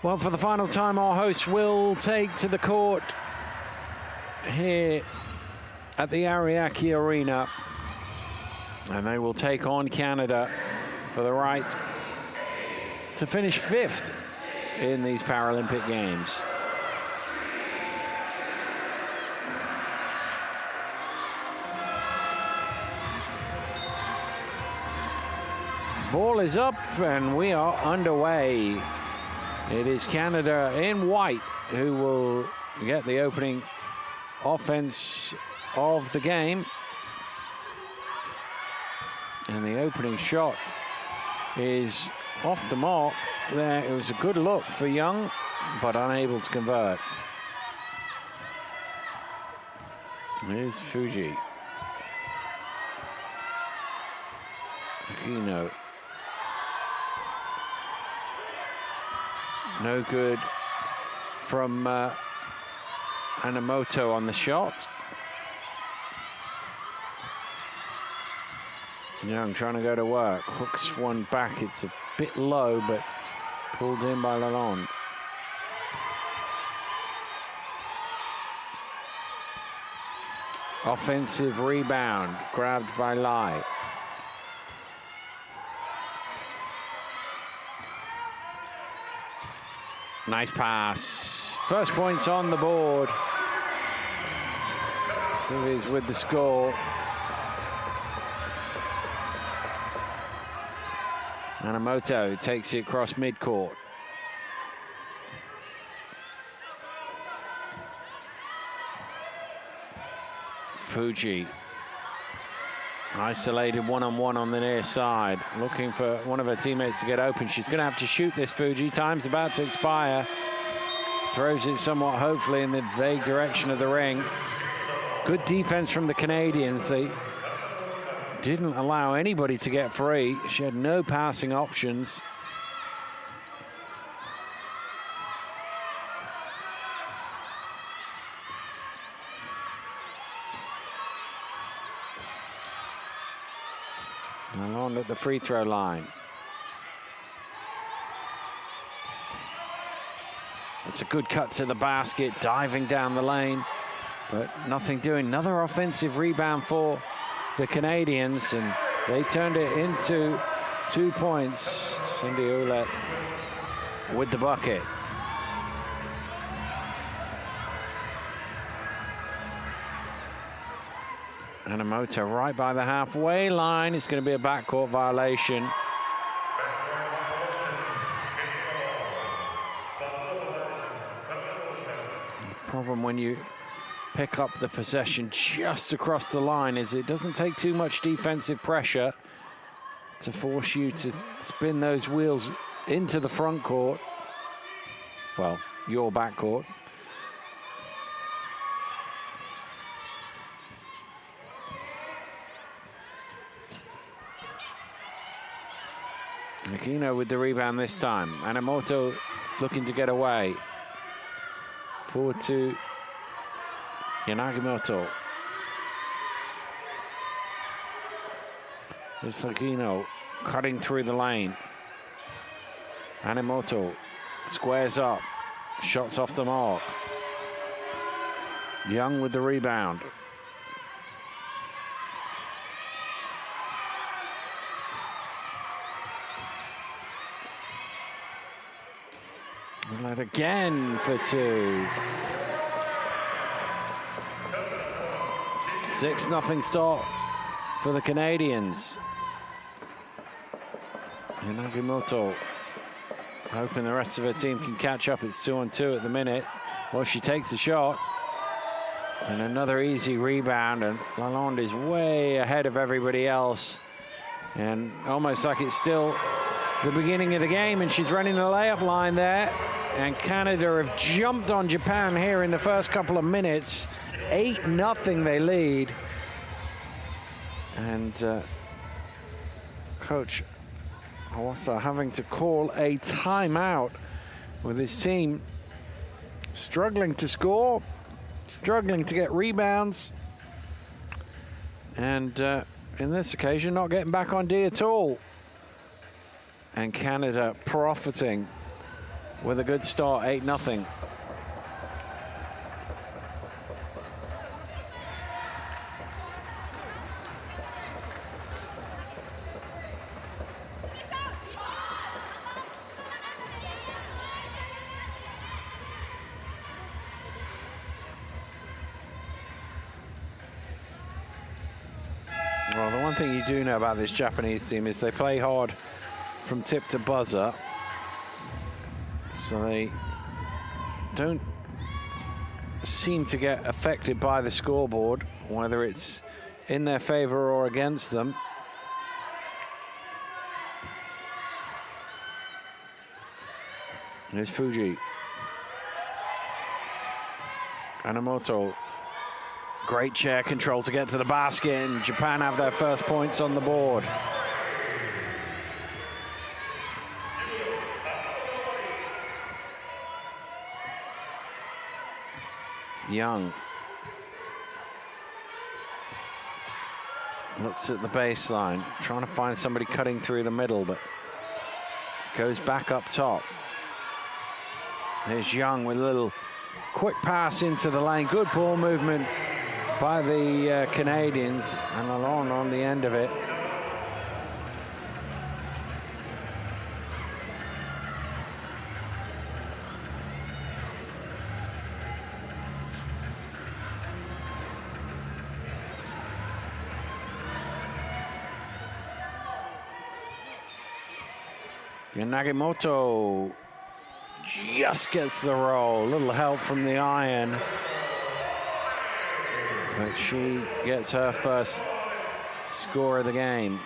Well, for the final time, our hosts will take to the court here at the Ariake Arena, and they will take on Canada for the right to finish 5th in these Paralympic Games. Ball is up and we are underway. It is Canada in white who will get the opening offense of the game. And the opening shot is off the mark there. It was a good look for Young, but unable to convert. Here's Fuji. Aquino. No good from Animoto on the shot. Young trying to go to work. Hooks one back. It's a bit low, but pulled in by Lalonde. Offensive rebound, grabbed by Lai. Nice pass. First points on the board. Civi's with the score. Animoto takes it across midcourt. Fuji. Isolated one-on-one on the near side. Looking for one of her teammates to get open. She's going to have to shoot this, Fuji. Time's about to expire. throws it somewhat hopefully in the vague direction of the ring. Good defense from the Canadians. They didn't allow anybody to get free. She had no passing options. Along at the free throw line. It's a good cut to the basket, diving down the lane, but nothing doing. Another offensive rebound for the Canadians, and they turned it into 2 points. Cindy Ouellette with the bucket. Anamoto right by the halfway line. It's going to be a backcourt violation. The problem when you pick up the possession just across the line is it doesn't take too much defensive pressure to force you to spin those wheels into the front court. Well, your backcourt. Aquino with the rebound this time. Anamoto looking to get away. Forward to Yanagimoto. It's Aquino cutting through the lane. Anamoto squares up. Shots off the mark. Young with the rebound. Ouellette again for two. 6-0 stop for the Canadians. Yanagimoto hoping the rest of her team can catch up. It's 2-on-2 at the minute. Well, she takes the shot. And another easy rebound, and Lalonde is way ahead of everybody else. And almost like it's still the beginning of the game, and she's running the layup line there. And Canada have jumped on Japan here in the first couple of minutes. 8-0 they lead. And Coach Awasa having to call a timeout with his team struggling to score, struggling to get rebounds, and in this occasion not getting back on D at all. And Canada profiting with a good start, 8-0. Well, the one thing you do know about this Japanese team is they play hard from tip to buzzer. So they don't seem to get affected by the scoreboard, whether it's in their favor or against them. Here's Fuji. Anamoto. Great chair control to get to the basket, and Japan have their first points on the board. Young looks at the baseline, trying to find somebody cutting through the middle, but goes back up top. There's Young with a little quick pass into the lane. Good ball movement by the Canadians, and Lalonde on the end of it. Yanagimoto just gets the roll. A little help from the iron, but she gets her first score of the game.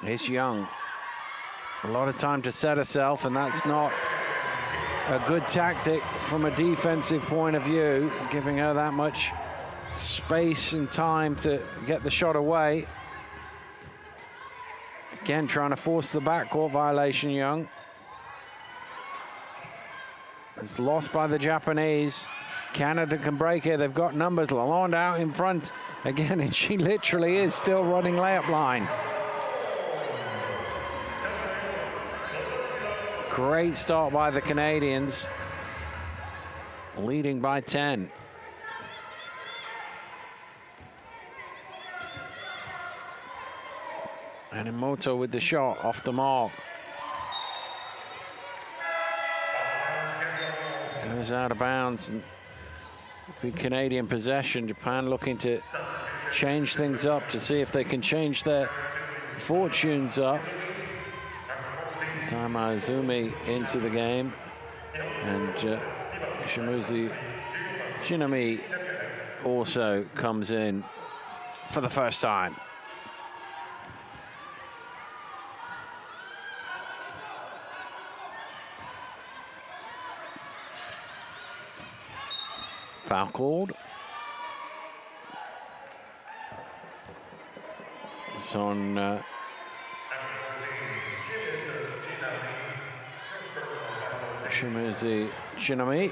Here's Young. a lot of time to set herself, and that's not a good tactic from a defensive point of view, giving her that much space and time to get the shot away. Again, trying to force the backcourt violation, Young. It's lost by the Japanese. Canada can break here. They've got numbers. Lalonde out in front again, and she literally is still running layup line. Great start by the Canadians, leading by 10. And Emoto with the shot off the mark. Goes out of bounds. And good Canadian possession. Japan looking to change things up to see if they can change their fortunes up. Sama Izumi into the game. And Shinami also comes in for the first time. Foul called. It's on Shimizu Shinami.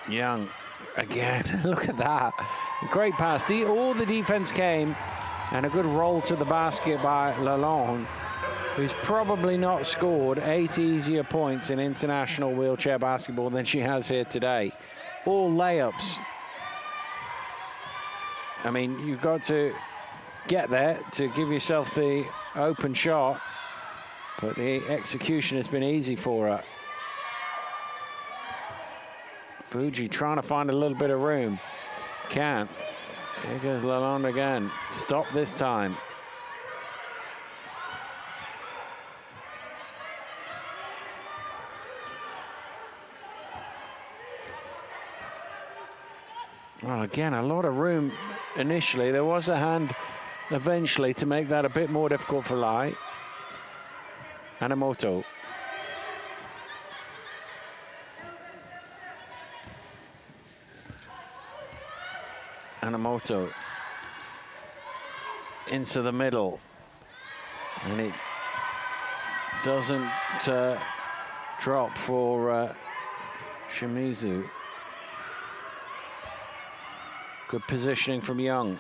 Young again. Look at that. Great pass. All the defense came, and a good roll to the basket by Lalonde, who's probably not scored 8 easier points in international wheelchair basketball than she has here today. All layups. I mean, you've got to get there to give yourself the open shot, but the execution has been easy for her. Fuji trying to find a little bit of room. Can't. Here goes Lalonde again. Stop this time. Well, again, a lot of room initially. There was a hand eventually to make that a bit more difficult for Lai. Hanamoto. Hanamoto into the middle, and it doesn't drop for Shimizu. Good positioning from Young.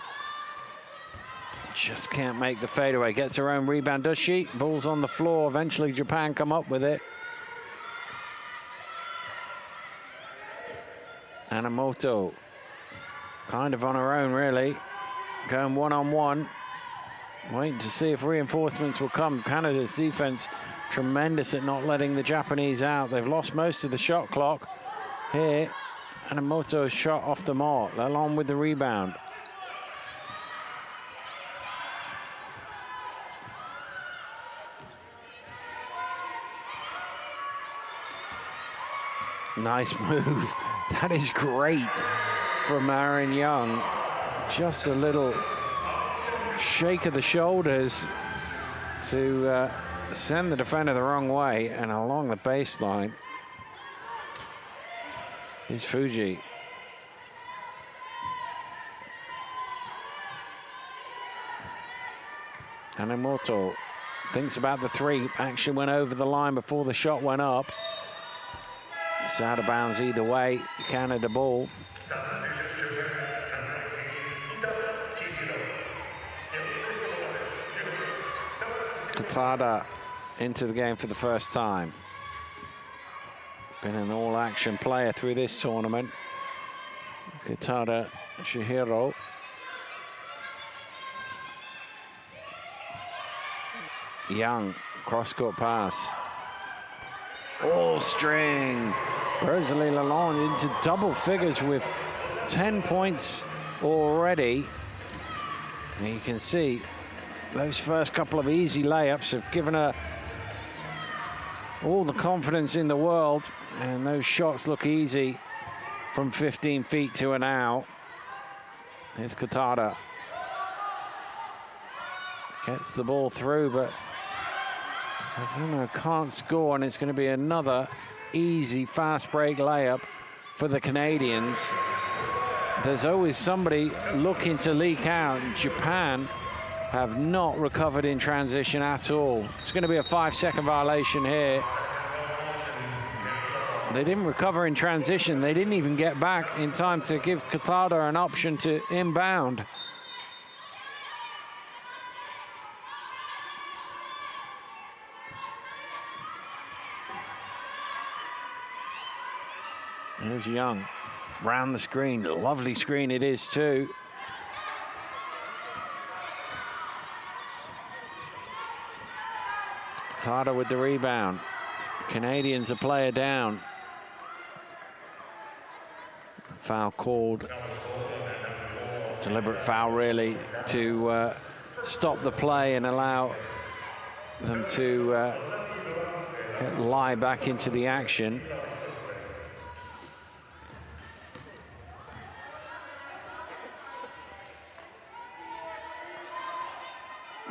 Just can't make the fadeaway. Gets her own rebound, does she? Ball's on the floor. Eventually Japan come up with it. Hanamoto kind of on her own, really. Going one-on-one. Waiting to see if reinforcements will come. Canada's defense tremendous at not letting the Japanese out. They've lost most of the shot clock here. Hanamoto's shot off the mark. Lalonde with the rebound. Nice move. That is great from Aaron Young. Just a little shake of the shoulders to send the defender the wrong way, and along the baseline is Fuji. Hanamoto thinks about the three. Actually went over the line before the shot went up. It's out of bounds either way. Canada ball. Katada into the game for the first time. Been an all-action player through this tournament. Katada Shihiro. Young, cross-court pass. All string. Rosalie Lalonde into double figures with 10 points already. And you can see those first couple of easy layups have given her all the confidence in the world, and those shots look easy from 15 feet to an out. Here's Katada. Gets the ball through, but I don't know, can't score, and it's going to be another easy fast break layup for the Canadians. There's always somebody looking to leak out. Japan have not recovered in transition at all. It's going to be a 5-second violation here. They didn't recover in transition. They didn't even get back in time to give Katada an option to inbound. Here's Young, round the screen. Lovely screen it is too. Katada with the rebound. Canadians a player down. Foul called. Deliberate foul really to stop the play and allow them to lie back into the action.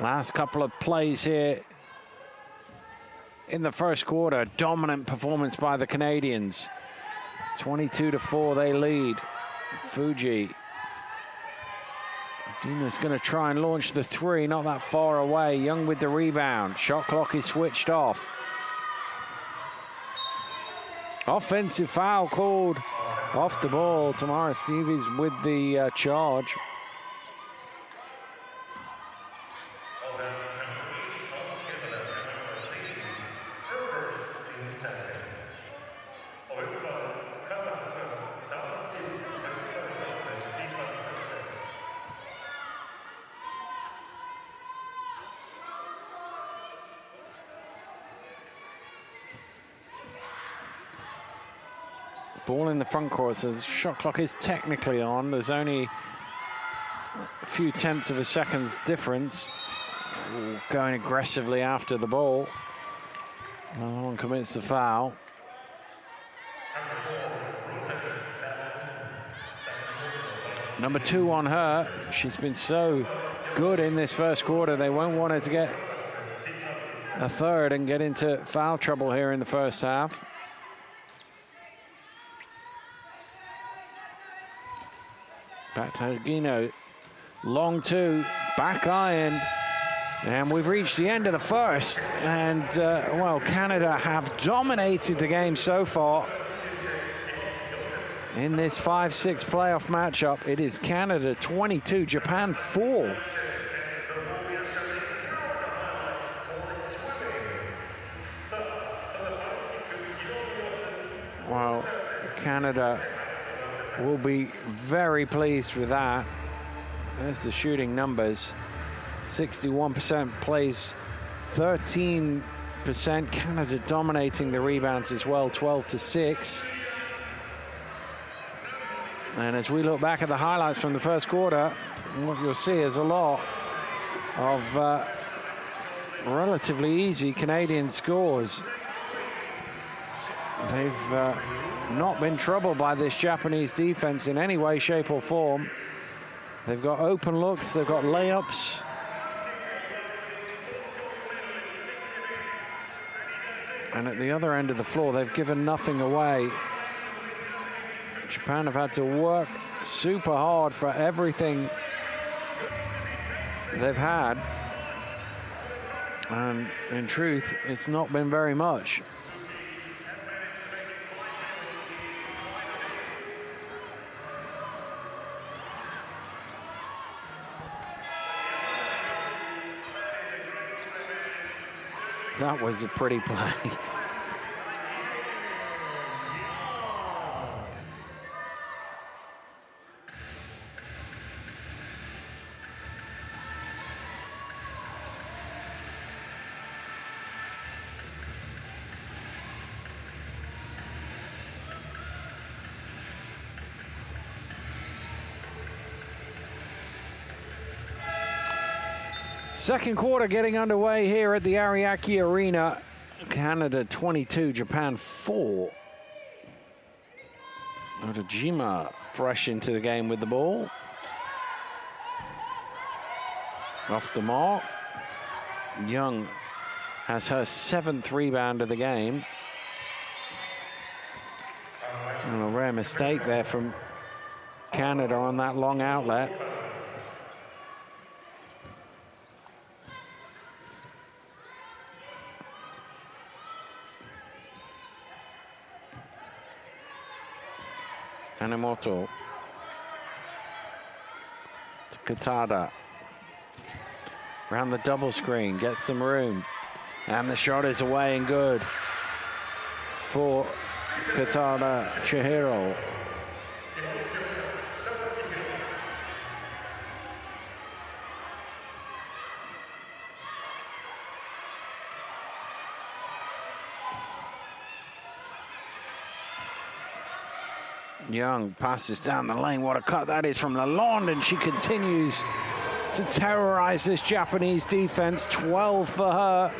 Last couple of plays here in the first quarter. Dominant performance by the Canadians. 22-4 they lead. Fuji. Dina's going to try and launch the three, not that far away. Young with the rebound. Shot clock is switched off. Offensive foul called off the ball. Tamara Stevens with the charge. Ball in the front court, so the shot clock is technically on. There's only a few tenths of a second's difference. Going aggressively after the ball. No one commits the foul. Number 2 on her. She's been so good in this first quarter. They won't want her to get a third and get into foul trouble here in the first half. Back to Hagino. Long 2, back iron. And we've reached the end of the first. And, well, Canada have dominated the game so far. In this 5-6 playoff matchup, it is Canada 22, Japan 4. Well, Canada will be very pleased with that. There's the shooting numbers. 61% plays, 13%. Canada dominating the rebounds as well, 12-6. And as we look back at the highlights from the first quarter, what you'll see is a lot of relatively easy Canadian scores. They've not been troubled by this Japanese defense in any way, shape, or form. They've got open looks, they've got layups. And at the other end of the floor, they've given nothing away. Japan have had to work super hard for everything they've had. And in truth, it's not been very much. That was a pretty play. Second quarter getting underway here at the Ariake Arena. Canada 22, Japan 4. Odajima fresh into the game with the ball. Off the mark. Young has her 7th rebound of the game. And a rare mistake there from Canada on that long outlet. Kanemoto to Katada. Around the double screen, gets some room. And the shot is away and good for Katada Chihiro. Young passes down the lane. What a cut that is from Lalonde, and she continues to terrorize this Japanese defense. 12 for her.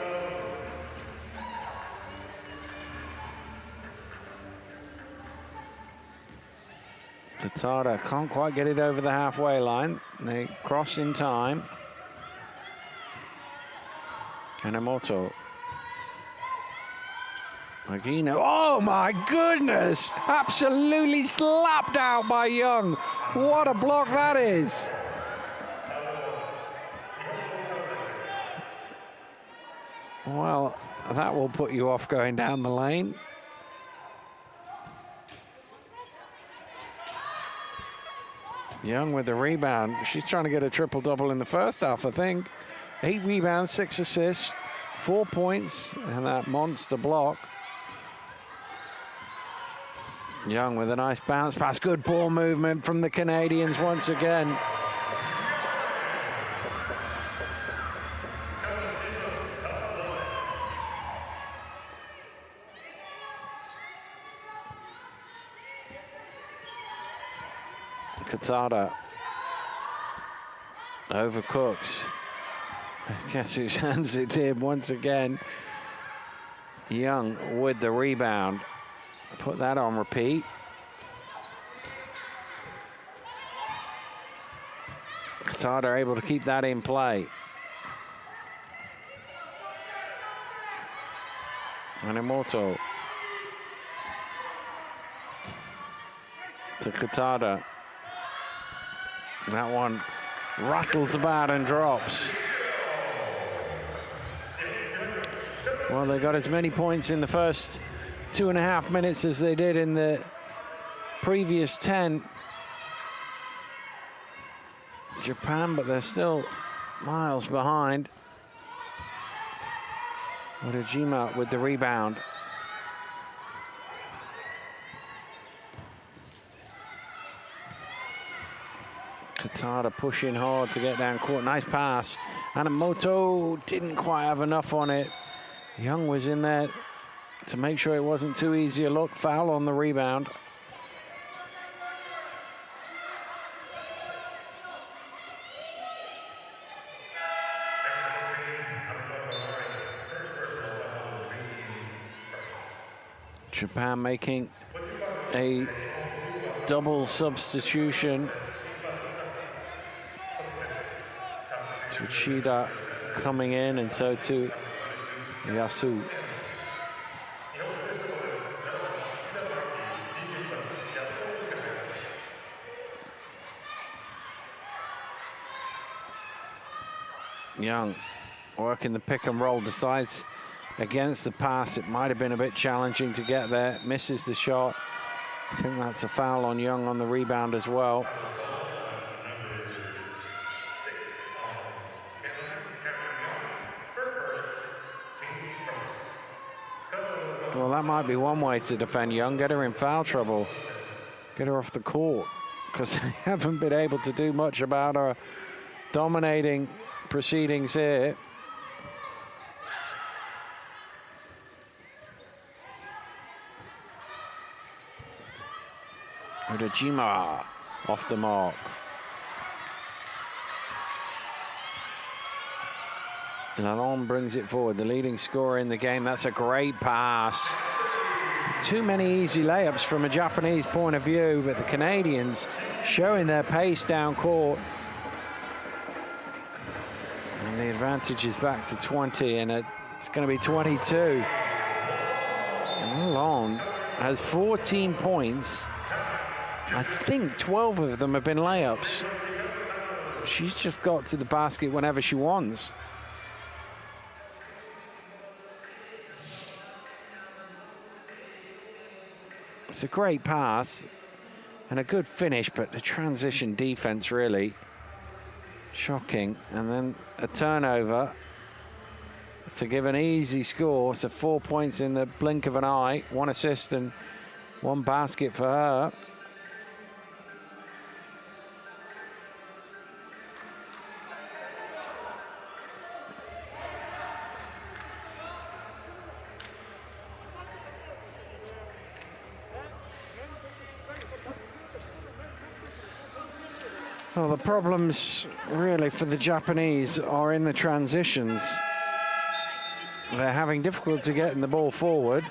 Katada can't quite get it over the halfway line. They cross in time. Kanemoto. Magino, oh my goodness! Absolutely slapped out by Young. What a block that is. Well, that will put you off going down the lane. Young with the rebound. She's trying to get a triple-double in the first half, I think. 8 rebounds, 6 assists, 4 points, and that monster block. Young with a nice bounce pass. Good ball movement from the Canadians once again. Katada overcooks. Guess whose hands it did once again. Young with the rebound. Put that on repeat. Katada able to keep that in play. Kanemoto to Katada. That one rattles about and drops. Well, they got as many points in the first 2.5 minutes as they did in the previous 10. Japan, but they're still miles behind. Odajima with the rebound. Katada pushing hard to get down court. Nice pass. Kanemoto didn't quite have enough on it. Young was in there to make sure it wasn't too easy a look. Foul on the rebound. Japan making a double substitution. Tsuchida coming in, and so too Yasu. Young working the pick and roll, decides against the pass. It might have been a bit challenging to get there. Misses the shot. I think that's a foul on Young on the rebound as well. Well, that might be one way to defend Young. Get her in foul trouble. Get her off the court, because they haven't been able to do much about her dominating proceedings here. Odajima off the mark. Lalonde brings it forward, the leading scorer in the game. That's a great pass. Too many easy layups from a Japanese point of view, but the Canadians showing their pace down court. And the advantage is back to 20, and it's going to be 22. And Lalonde has 14 points. I think 12 of them have been layups. She's just got to the basket whenever she wants. It's a great pass and a good finish, but the transition defense really shocking. And then a turnover to give an easy score. So 4 points in the blink of an eye, 1 assist and 1 basket for her. Well, the problems really for the Japanese are in the transitions. They're having difficulty getting the ball forward,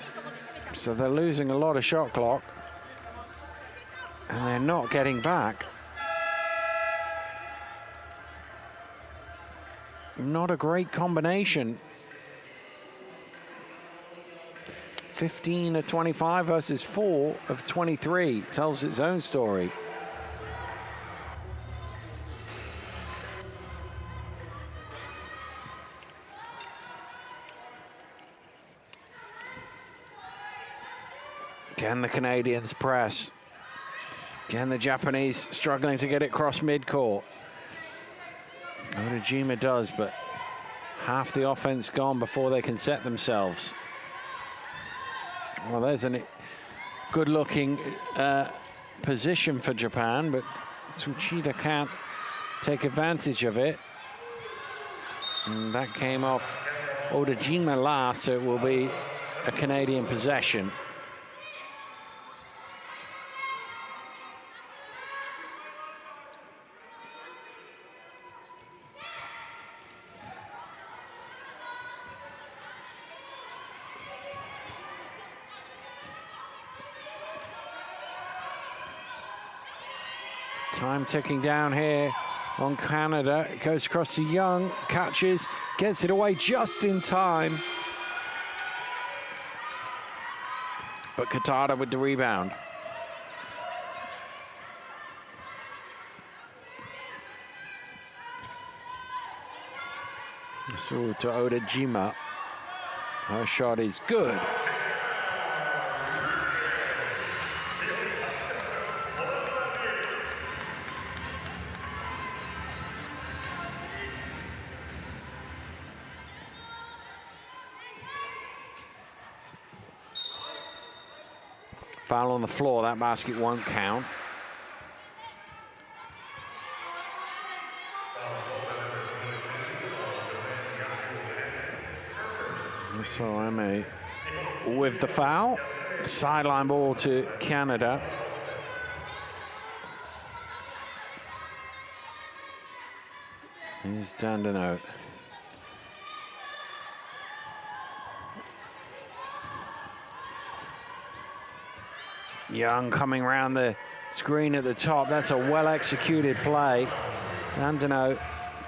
so they're losing a lot of shot clock, and they're not getting back. Not a great combination. 15 of 25 versus 4 of 23 tells its own story. Can the Canadians press? Can the Japanese struggling to get it across midcourt? Odajima does, but half the offense gone before they can set themselves. Well, there's a good-looking position for Japan, but Tsuchida can't take advantage of it. And that came off Odajima last, so it will be a Canadian possession. Time ticking down here on Canada. It goes across to Young, catches, gets it away just in time. But Katada with the rebound. So to Odajima. Her shot is good. Foul on the floor, that basket won't count. So Eme with the foul. Sideline ball to Canada. Here's Dandino. Young coming around the screen at the top. That's a well-executed play. Dandino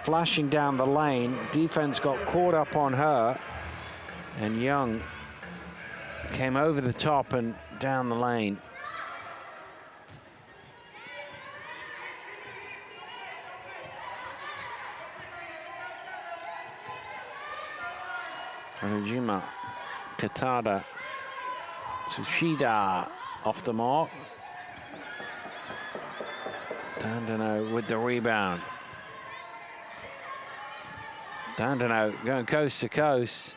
flashing down the lane. Defense got caught up on her. And Young came over the top and down the lane. Odajima, Katada, Tsuchida off the mark. Dandino with the rebound. Dandino going coast to coast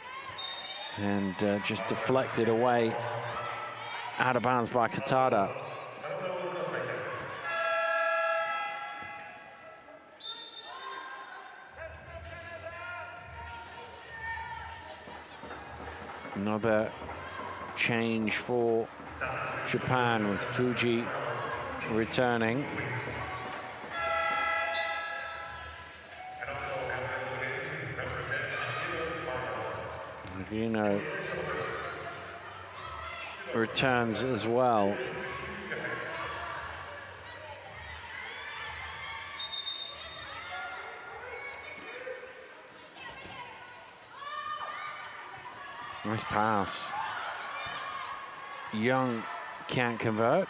and just deflected away out of bounds by Katada. Another change for Japan with Fuji returning. Hagino returns as well. Nice pass. Young can't convert.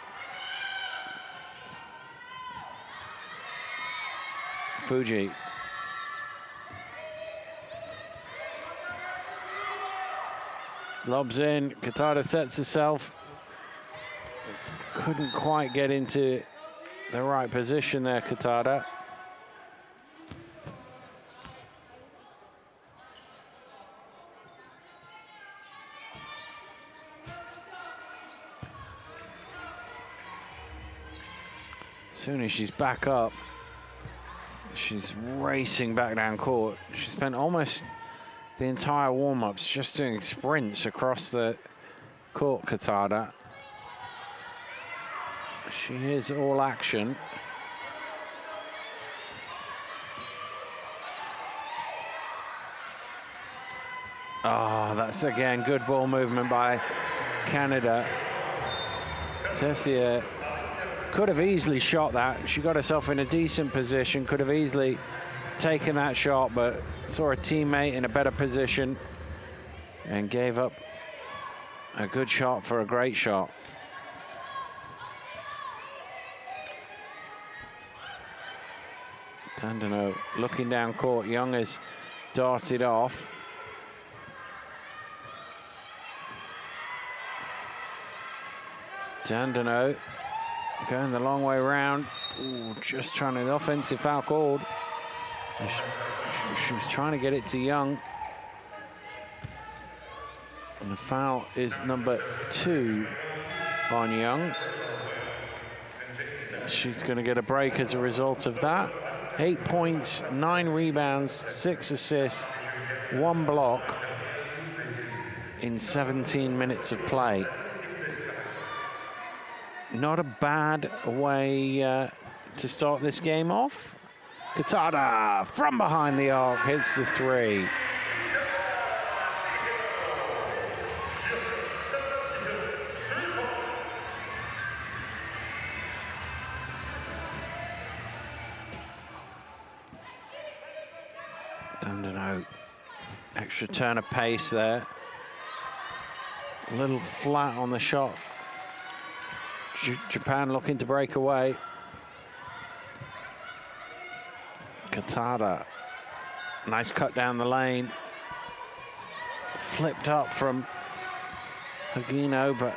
Fuji. Lobs in, Katada sets herself. Couldn't quite get into the right position there, Katada. As soon as she's back up, she's racing back down court. She spent almost the entire warm-ups just doing sprints across the court, Katada. She is all action. Oh, that's again good ball movement by Canada. Tessia could have easily shot that. She got herself in a decent position, could have easily taken that shot, but saw a teammate in a better position and gave up a good shot for a great shot. Dandino looking down court. Young has darted off. Dandino going the long way around. Ooh, just trying to, offensive foul called. She was trying to get it to Young. And the foul is number 2 on Young. She's going to get a break as a result of that. 8 points, 9 rebounds, 6 assists, 1 block in 17 minutes of play. Not a bad way to start this game off. Katada from behind the arc hits the 3. Dandino, extra turn of pace there. A little flat on the shot. Japan looking to break away. Katada, nice cut down the lane. Flipped up from Hagino, but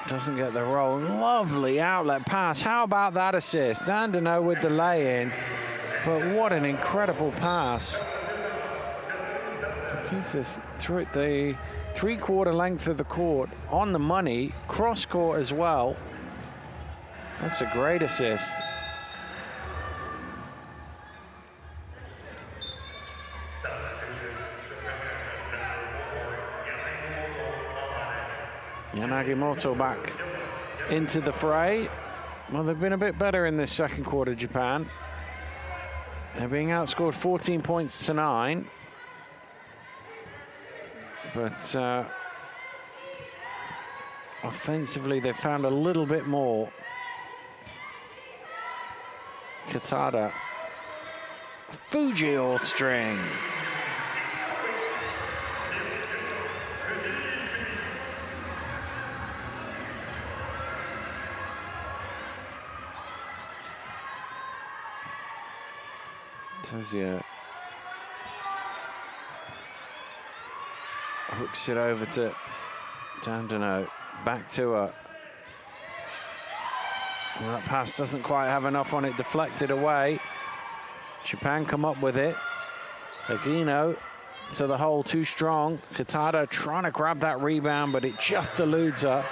doesn't get the roll. Lovely outlet pass. How about that assist? Dandino with the lay-in, but what an incredible pass. He's just through it the 3/4 length of the court, on the money, cross court as well. That's a great assist. Yanagimoto back into the fray. Well, they've been a bit better in this second quarter, Japan. They're being outscored 14 points to 9. But offensively, they found a little bit more. Katada. Fuji all string. Tazia hooks it over to Dandino. Back to her. Well, that pass doesn't quite have enough on it, deflected away. Japan come up with it. Hagino to the hole, too strong. Katada trying to grab that rebound, but it just eludes her.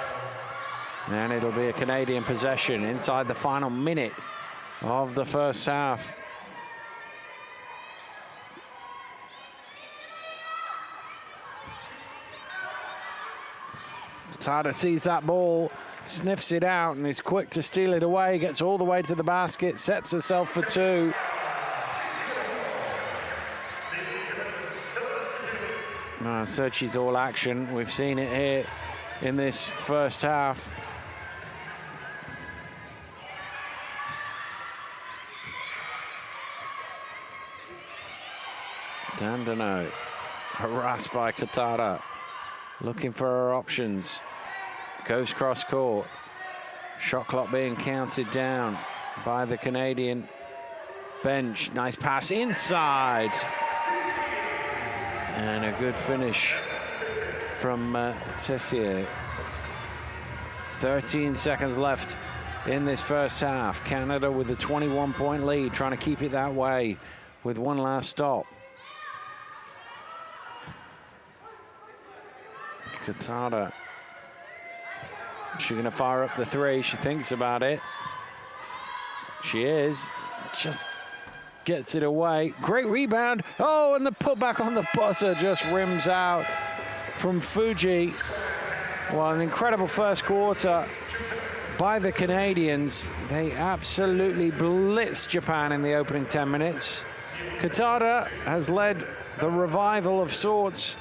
And it'll be a Canadian possession inside the final minute of the first half. Katada sees that ball, sniffs it out, and is quick to steal it away. Gets all the way to the basket, sets herself for 2. Searchy's all action. We've seen it here in this first half. Dandano, harassed by Katara, looking for her options. Goes cross court. Shot clock being counted down by the Canadian bench. Nice pass inside. And a good finish from Tessier. 13 seconds left in this first half. Canada with a 21-point lead, trying to keep it that way with one last stop. Katara. She's going to fire up the three. She thinks about it. She is. Just gets it away. Great rebound. Oh, and the putback on the buzzer just rims out from Fuji. Well, an incredible first quarter by the Canadians. They absolutely blitzed Japan in the opening 10 minutes. Katara has led the revival of sorts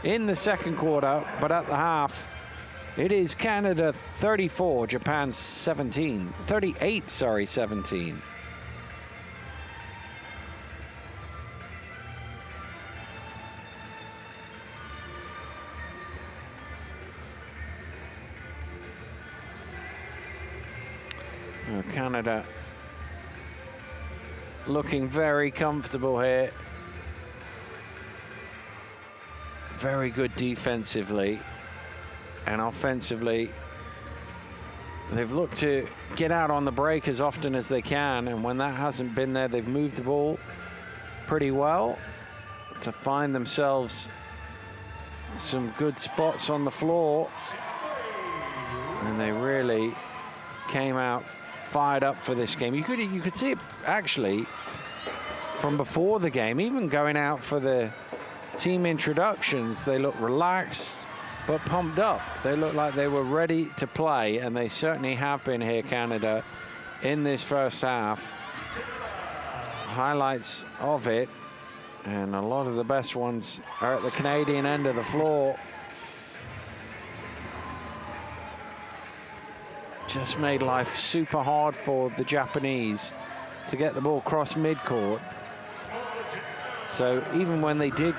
in the second quarter, but at the half, it is Canada 34, Japan 17. 38, sorry, 17. Canada looking very comfortable here. Very good defensively, and offensively they've looked to get out on the break as often as they can, and when that hasn't been there, they've moved the ball pretty well to find themselves some good spots on the floor, and they really came out fired up for this game. You could see it actually from before the game, even going out for the team introductions. They looked relaxed but pumped up. They looked like they were ready to play, and they certainly have been here, Canada, in this first half. Highlights of it, and a lot of the best ones are at the Canadian end of the floor. Just made life super hard for the Japanese to get the ball cross midcourt. So even when they did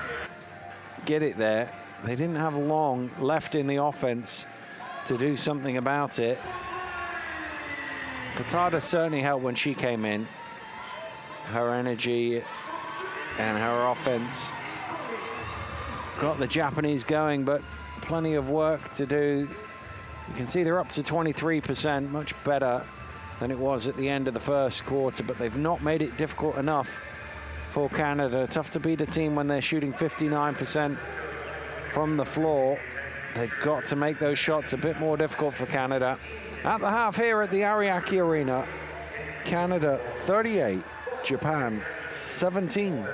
get it there, they didn't have long left in the offense to do something about it. Katada certainly helped when she came in. Her energy and her offense got the Japanese going, but plenty of work to do. You can see they're up to 23%, much better than it was at the end of the first quarter, but they've not made it difficult enough for Canada. Tough to beat a team when they're shooting 59% from the floor. They've got to make those shots a bit more difficult for Canada. At the half here at the Ariake Arena, Canada 38, Japan 17.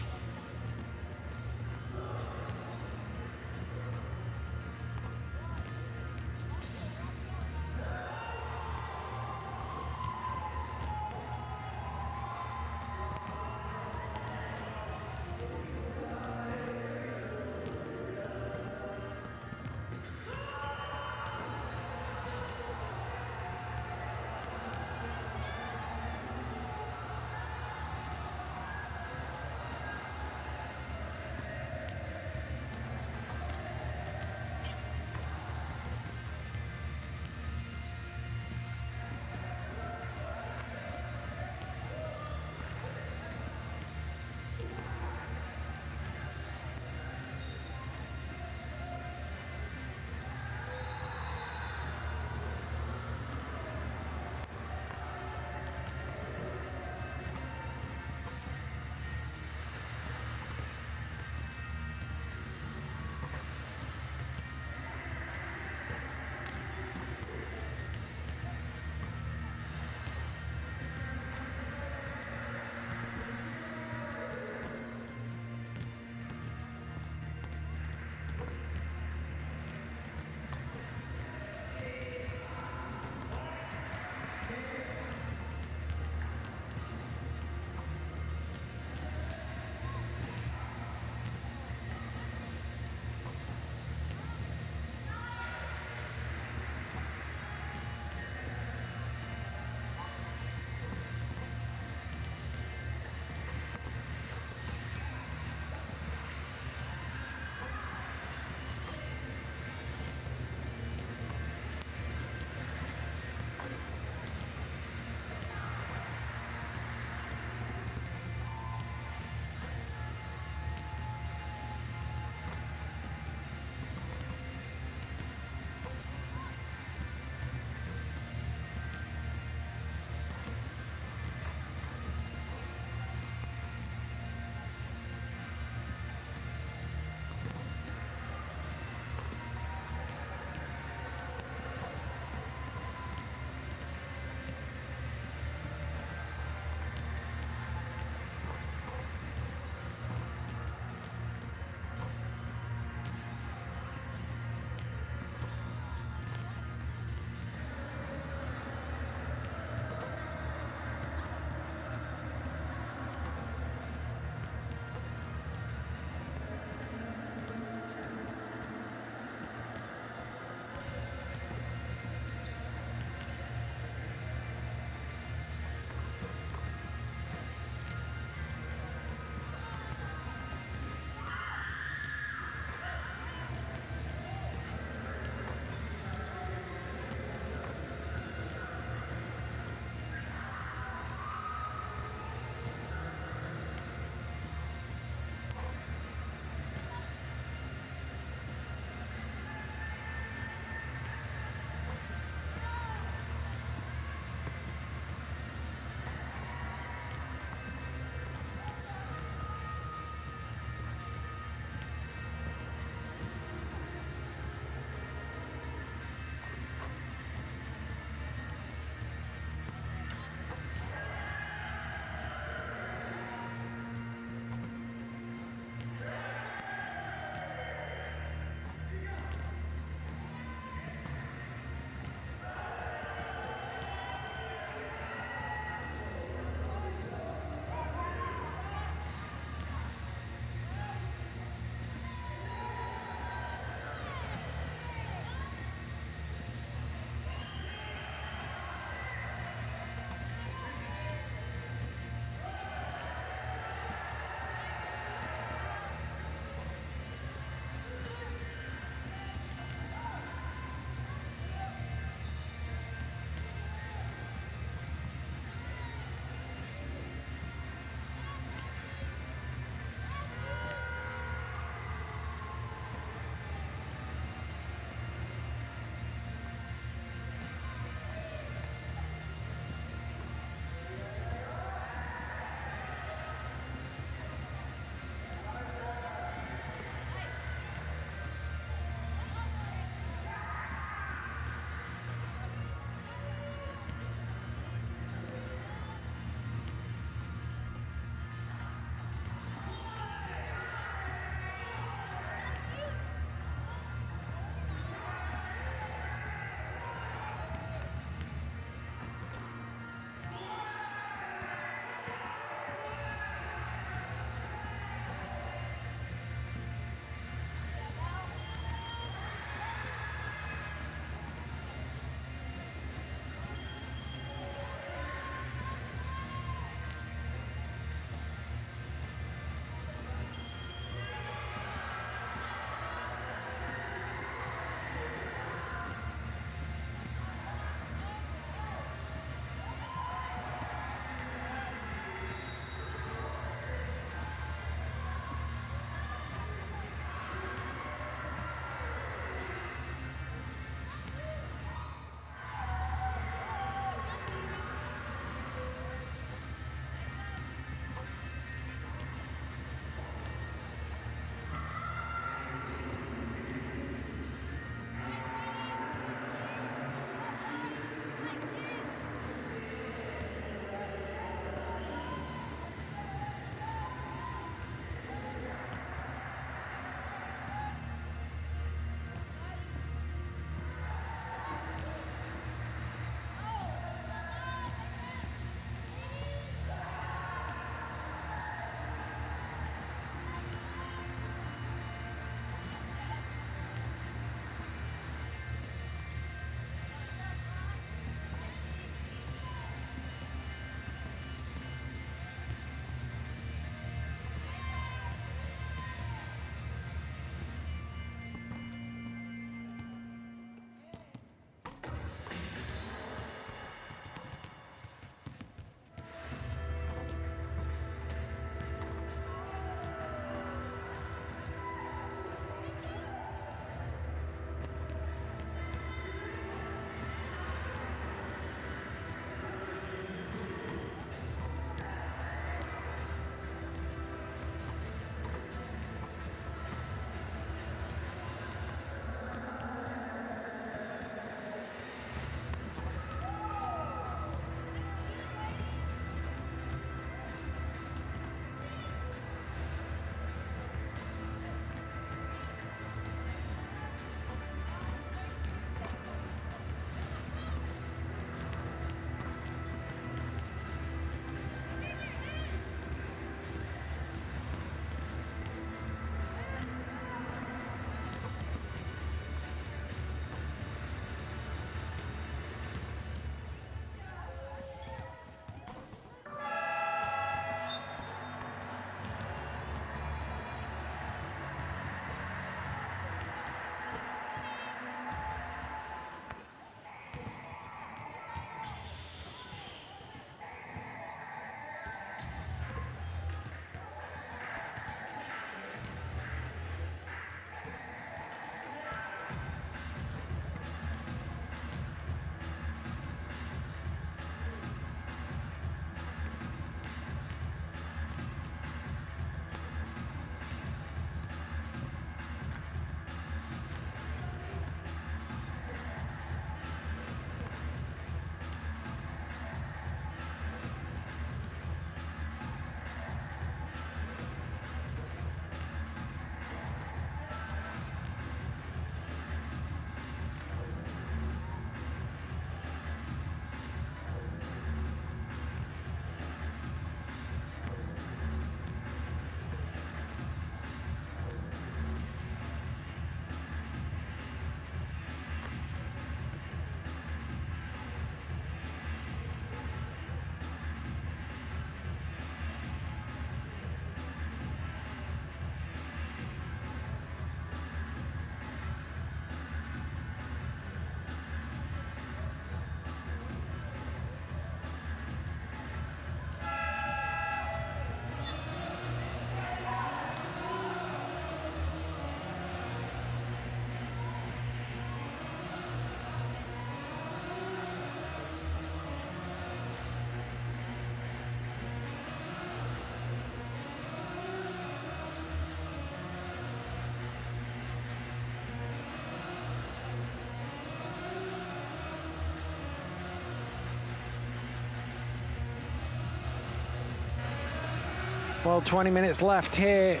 Well, 20 minutes left here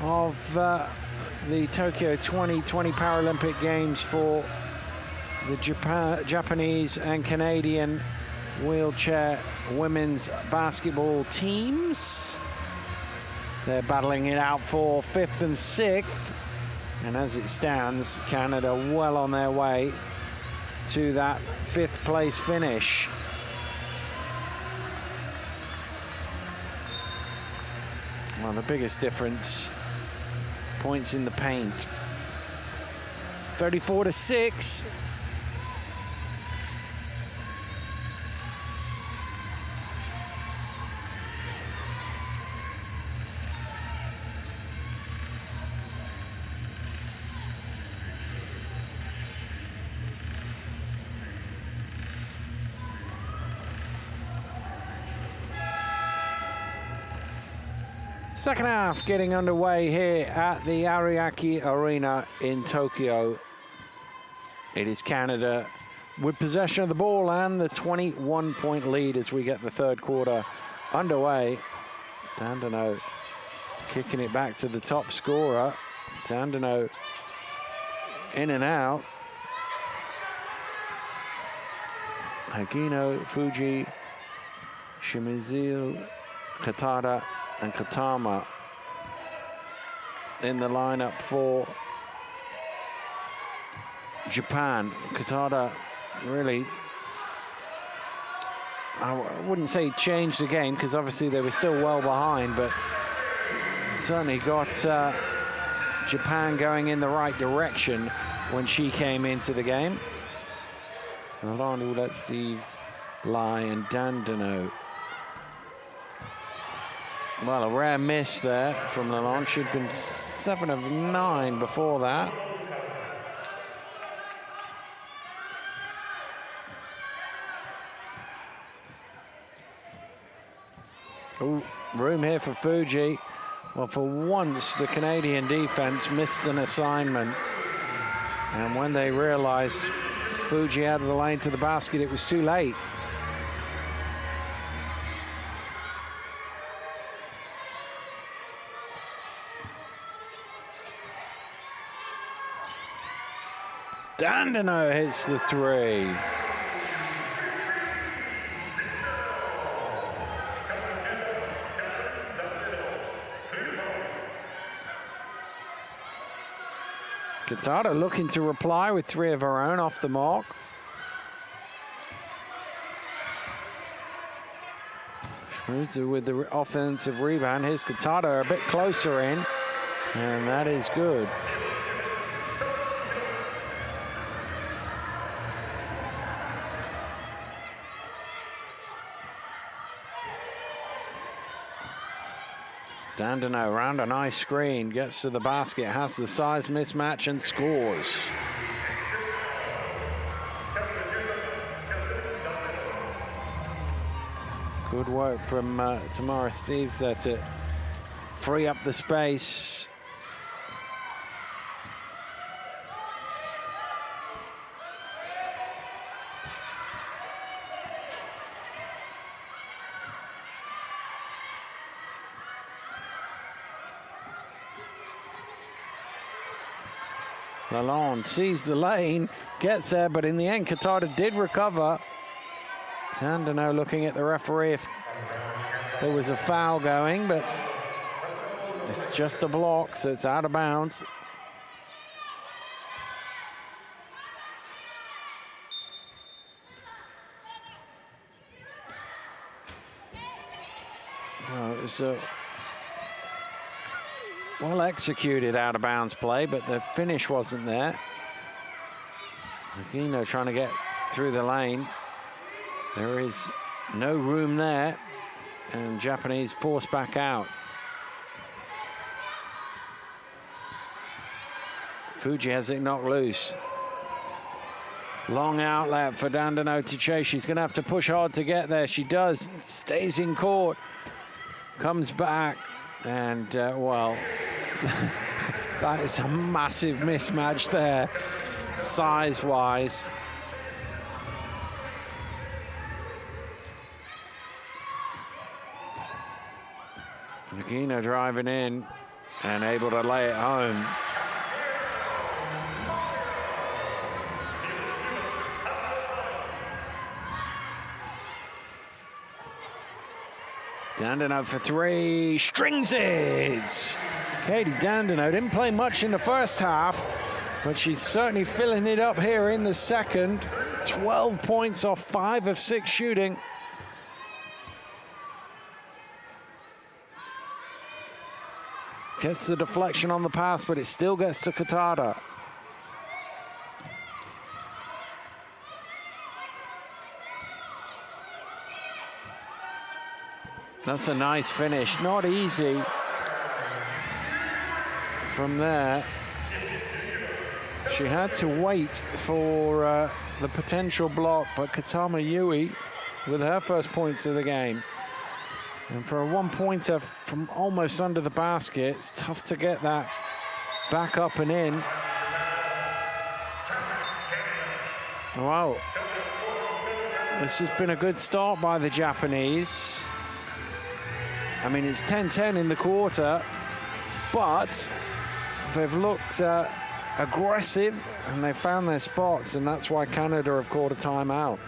of the Tokyo 2020 Paralympic Games for the Japanese and Canadian wheelchair women's basketball teams. They're battling it out for 5th and 6th. And as it stands, Canada well on their way to that 5th place finish. Well, the biggest difference, points in the paint. 34-6. Second half getting underway here at the Ariake Arena in Tokyo. It is Canada with possession of the ball and the 21-point lead as we get the third quarter underway. Dandino kicking it back to the top scorer. Dandino in and out. Hagino, Fuji, Shimizu, Katada, and Katama in the lineup for Japan. Katada really, I wouldn't say changed the game because obviously they were still well behind, but certainly got Japan going in the right direction when she came into the game. Lalonde let Steves lie and Dandino. Well, a rare miss there from Lalonde. She'd been 7 of 9 before that. Ooh, room here for Fuji. Well, for once, the Canadian defense missed an assignment. And when they realized Fuji out of the lane to the basket, it was too late. Dandino hits the three. Katada looking to reply with 3 of her own off the mark. Shimizu with the offensive rebound. Here's Katada a bit closer in, and that is good. Dandino around a nice screen, gets to the basket, has the size mismatch and scores. Good work from Tamara Steves there to free up the space. Lalonde sees the lane, gets there, but in the end, Katada did recover. Dandino looking at the referee if there was a foul going, but it's just a block, so it's out of bounds. Well, it was a well executed out of bounds play, but the finish wasn't there. Aquino trying to get through the lane. There is no room there, and Japanese forced back out. Fuji has it knocked loose. Long outlet for Dandino to chase. She's going to have to push hard to get there. She does. Stays in court. Comes back. And, well, that is a massive mismatch there, size-wise. Akina driving in and able to lay it home. Dandino for three, strings it! Katie Dandino didn't play much in the first half, but she's certainly filling it up here in the second. 12 points off 5 of 6 shooting. Gets the deflection on the pass, but it still gets to Katada. That's a nice finish, not easy from there. She had to wait for the potential block, but Katama Yui with her first points of the game. And for a one-pointer from almost under the basket, it's tough to get that back up and in. Wow. This has been a good start by the Japanese. I mean, it's 10-10 in the quarter, but they've looked aggressive and they found their spots, and that's why Canada have called a timeout.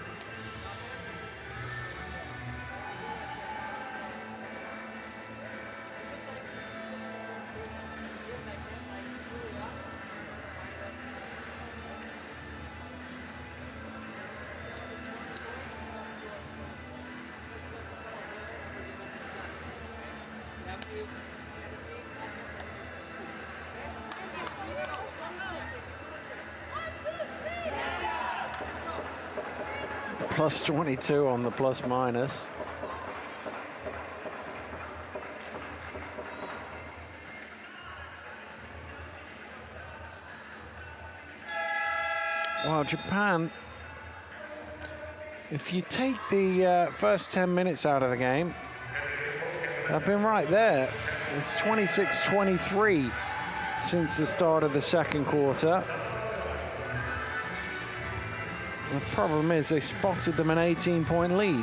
Plus 22 on the plus minus. Well, Japan, if you take the first 10 minutes out of the game, I've been right there. It's 26-23 since the start of the second quarter. The problem is they spotted them an 18-point lead.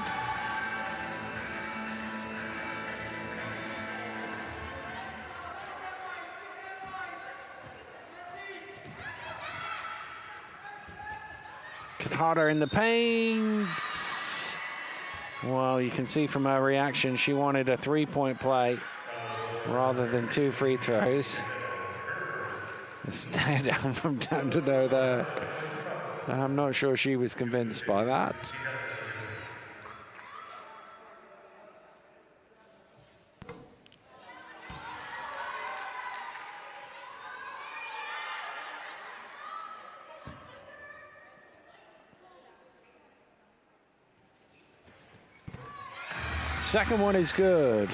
Katada in the paint. Well, you can see from her reaction, she wanted a three-point play rather than 2 free throws. A stare down from Dandino there. I'm not sure she was convinced by that. Second one is good.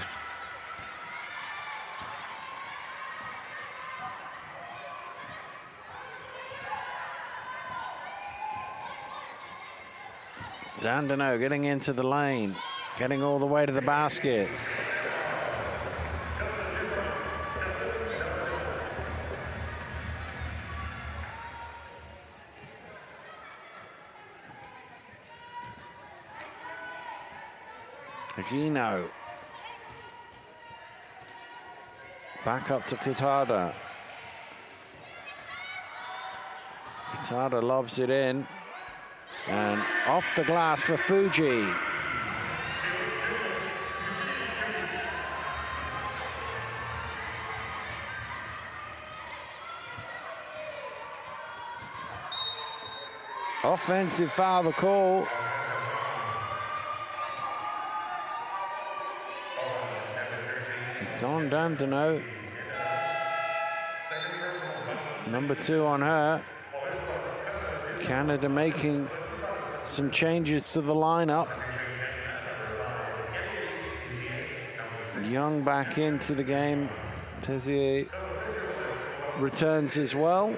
Dandino getting into the lane, getting all the way to the basket. Aquino. Back up to Katada. Katada lobs it in. And off the glass for Fuji. Offensive foul, the call. It's on Dandino. Number 2 on her. Canada making some changes to the lineup. Young back into the game. Tezier returns as well.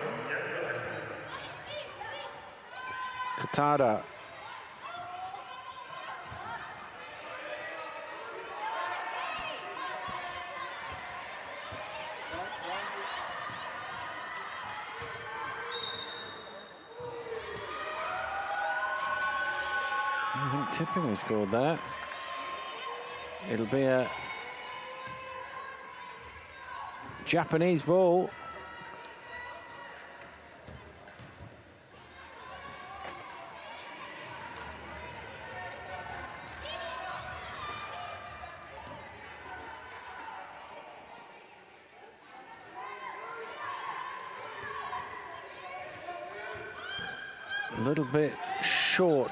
Katada. I think tipping was called there. It'll be a Japanese ball. A little bit short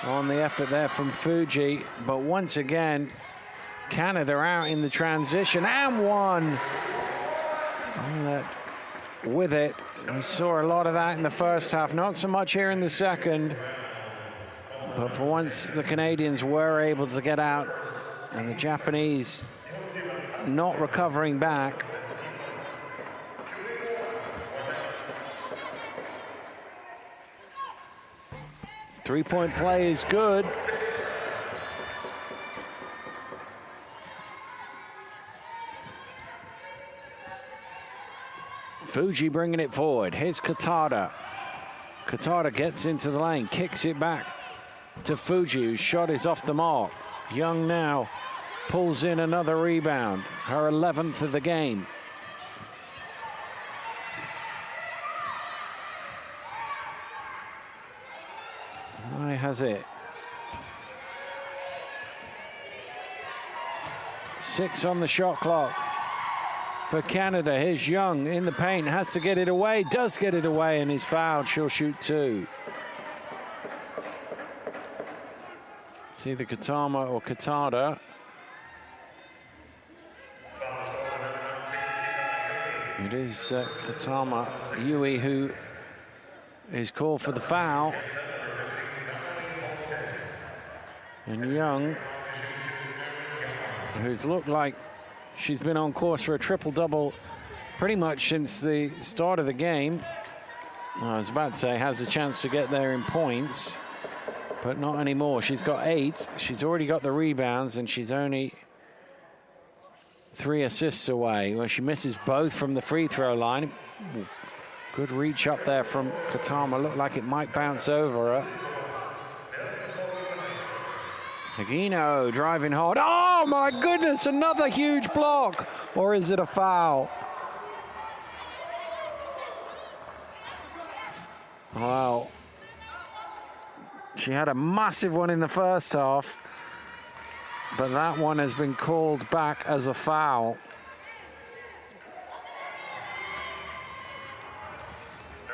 on the effort there from Fuji, but once again, Canada out in the transition and one. With it, we saw a lot of that in the first half, not so much here in the second, but for once the Canadians were able to get out, and the Japanese not recovering back. Three-point play is good. Fuji bringing it forward. Here's Katada. Katada gets into the lane, kicks it back to Fuji, whose shot is off the mark. Young now pulls in another rebound, her 11th of the game. Mai has it. 6 on the shot clock for Canada. Here's Young in the paint, has to get it away, does get it away, and is fouled. She'll shoot 2. It's either Katama or Katada. It is Katama Yui who is called for the foul. And Young, who's looked like she's been on course for a triple-double pretty much since the start of the game. I was about to say has a chance to get there in points, but not anymore. She's got 8. She's already got the rebounds, and she's only 3 assists away. Well, she misses both from the free throw line. Good reach up there from Katama. Looked like it might bounce over her. Hagino driving hard. Oh my goodness, another huge block. Or is it a foul? Wow. She had a massive one in the first half, but that one has been called back as a foul.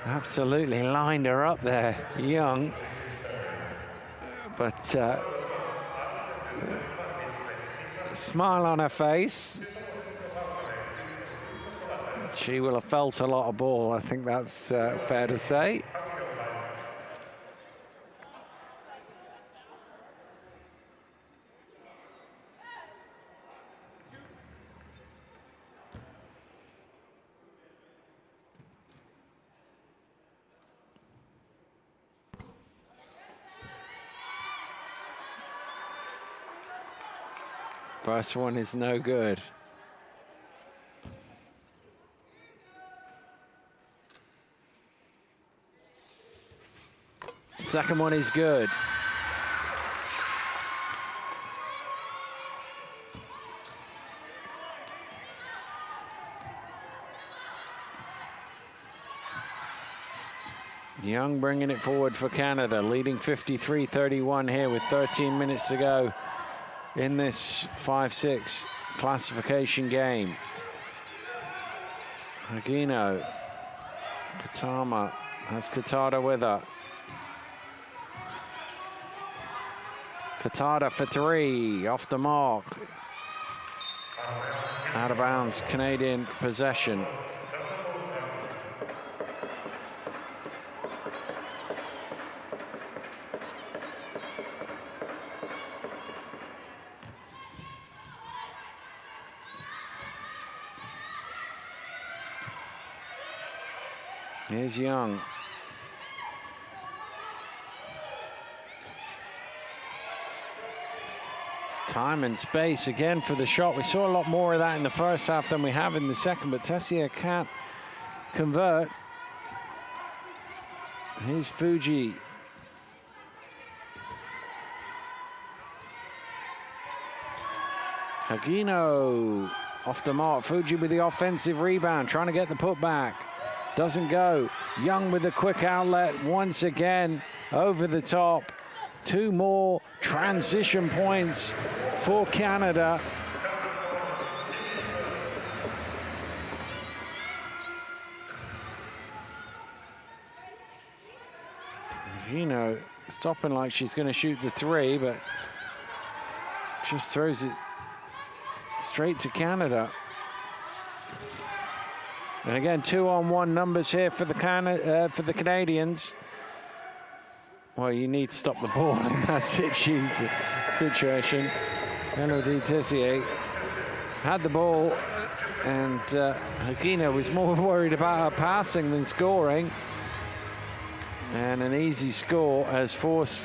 Absolutely lined her up there, Young. But smile on her face. She will have felt a lot of ball. I think that's fair to say. First one is no good. Second one is good. Young bringing it forward for Canada, leading 53-31 here with 13 minutes to go in this 5-6 classification game. Hagino, Katama has Katada with her. Katada for 3, off the mark. Out of bounds, Canadian possession. Here's Young. Time and space again for the shot. We saw a lot more of that in the first half than we have in the second, but Tessia can't convert. Here's Fuji. Hagino Off the mark, Fuji with the offensive rebound, trying to get the putback. Doesn't go. Young with the quick outlet once again over the top. 2 more transition points for Canada. Gino stopping like she's going to shoot the 3, but just throws it straight to Canada. And again, 2-on-1 numbers here for the Canadians. Well, you need to stop the ball in that situation. Elodie Tessier had the ball, and Hagino was more worried about her passing than scoring. And an easy score has forced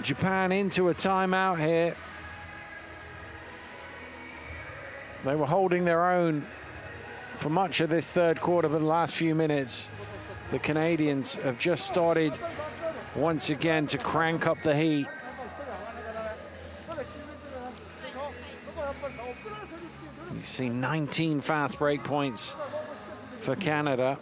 Japan into a timeout here. They were holding their own for much of this third quarter, but the last few minutes, the Canadians have just started once again to crank up the heat. You see 19 fast break points for Canada.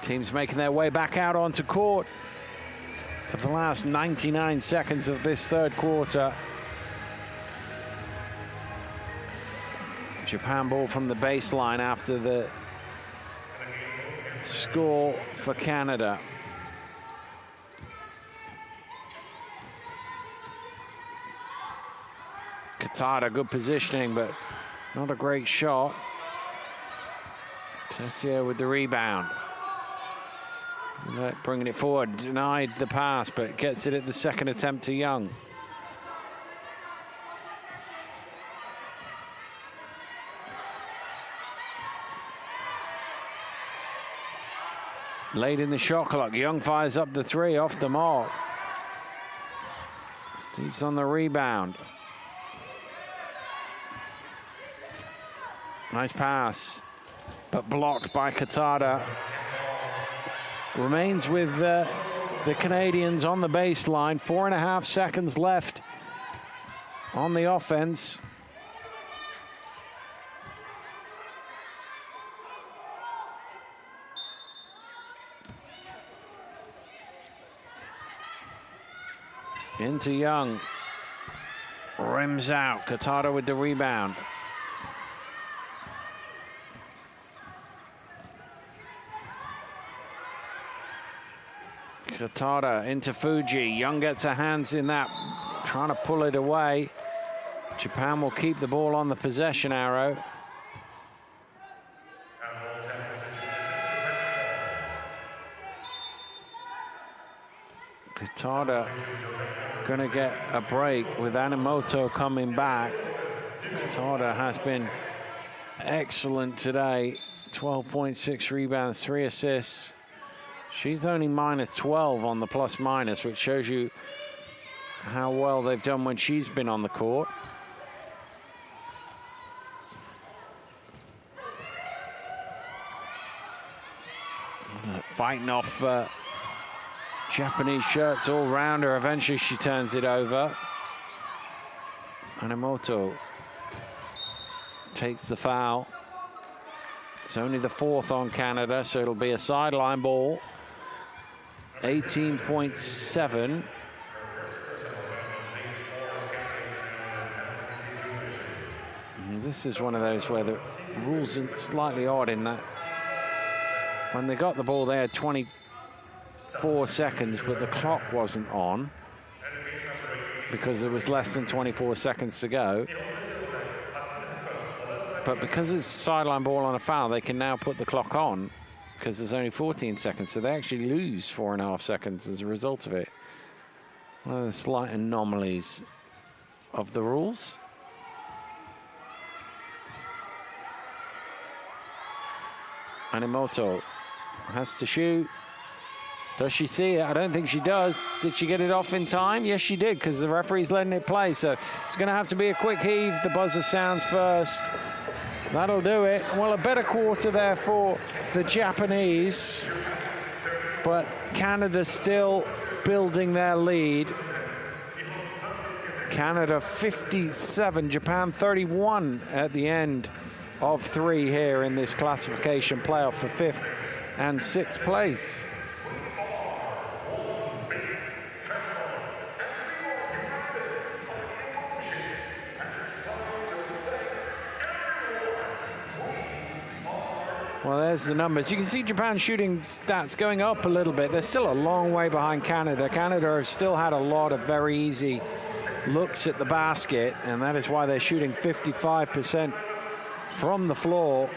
Teams making their way back out onto court for the last 99 seconds of this third quarter. Japan ball from the baseline after the score for Canada. Katada, good positioning, but not a great shot. Tessier with the rebound. Bringing it forward, denied the pass, but gets it at the second attempt to Young. Late in the shot clock, Young fires up the 3 off the mark. Steve's on the rebound. Nice pass, but blocked by Katada. Remains with the Canadians on the baseline. 4.5 seconds left on the offense. Into Young. Rims out. Katada with the rebound. Katada into Fuji. Young gets her hands in that, trying to pull it away. Japan will keep the ball on the possession arrow. Katada gonna get a break with Animoto coming back. Katada has been excellent today. 12.6 rebounds, 3 assists. She's only -12 on the plus-minus, which shows you how well they've done when she's been on the court. Fighting off Japanese shirts all round her. Eventually she turns it over. Animoto takes the foul. It's only the 4th on Canada, so it'll be a sideline ball. 18.7. This is one of those where the rules are slightly odd in that when they got the ball, they had 24 seconds, but the clock wasn't on because there was less than 24 seconds to go. But because it's sideline ball on a foul, they can now put the clock on because there's only 14 seconds, so they actually lose 4.5 seconds as a result of it. One of the slight anomalies of the rules. Animoto has to shoot. Does she see it? I don't think she does. Did she get it off in time? Yes, she did, because the referee's letting it play. So it's going to have to be a quick heave. The buzzer sounds first. That'll do it. Well, a better quarter there for the Japanese. But Canada still building their lead. Canada 57, Japan 31 at the end of 3 here in this classification playoff for 5th and 6th place. Well, there's the numbers. You can see Japan's shooting stats going up a little bit. They're still a long way behind Canada. Canada has still had a lot of very easy looks at the basket, and that is why they're shooting 55% from the floor.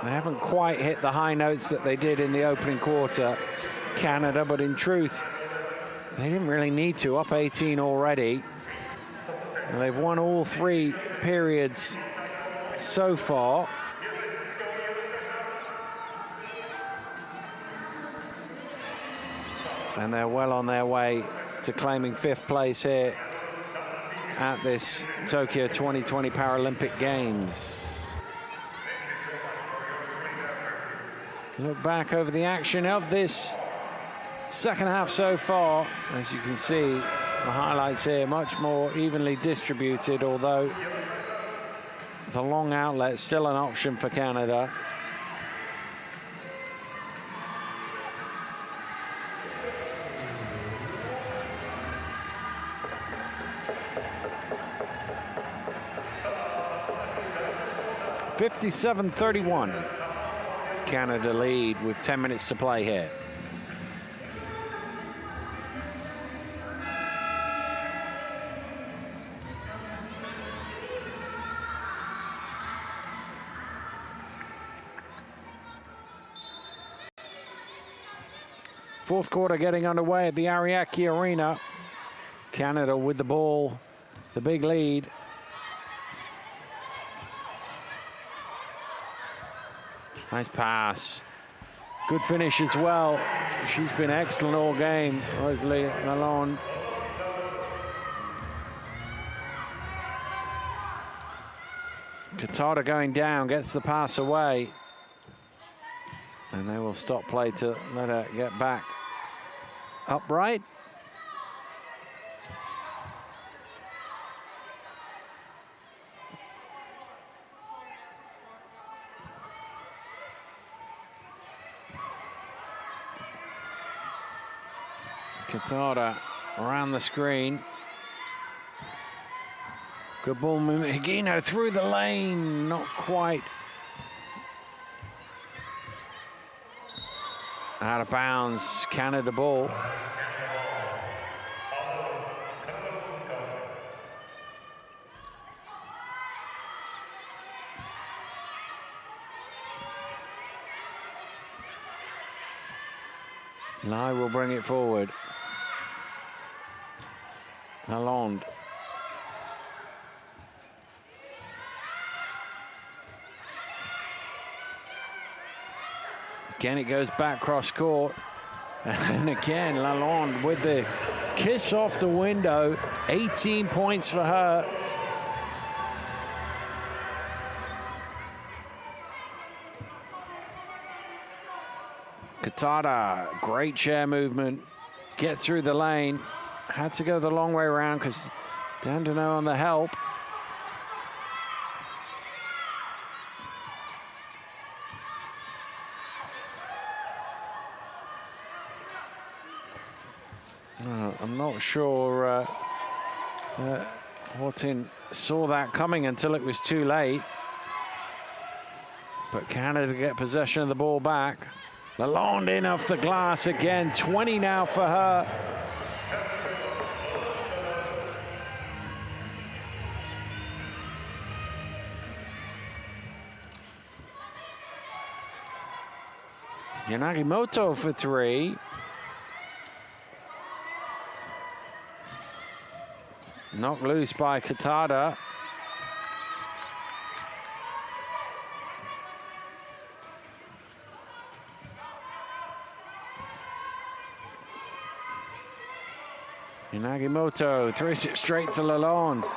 They haven't quite hit the high notes that they did in the opening quarter, Canada, but in truth, they didn't really need to, up 18 already. And they've won all 3 periods so far. And they're well on their way to claiming 5th place here at this Tokyo 2020 Paralympic Games. Look back over the action of this second half so far. As you can see, the highlights here much more evenly distributed, although the long outlet is still an option for Canada. (57-31). Canada lead with 10 minutes to play here. Fourth quarter getting underway at the Ariake Arena. Canada with the ball, the big lead. Nice pass. Good finish as well. She's been excellent all game, Rosalie Lalonde. Qatar going down, gets the pass away. And they will stop play to let her get back upright. Qatar around the screen. Good ball movement. Higino through the lane, not quite. Out of bounds, Canada ball. Lai will bring it forward. Lalonde. Again, it goes back cross court. And again, Lalonde with the kiss off the window. 18 points for her. Katada, great chair movement. Gets through the lane. Had to go the long way around because Dandino on the help. I'm not sure Hortin saw that coming until it was too late. But Canada get possession of the ball back. Lalonde in off the glass again. 20 now for her. Yanagimoto for 3. Knocked loose by Katada. Yanagimoto throws it straight to Lalonde.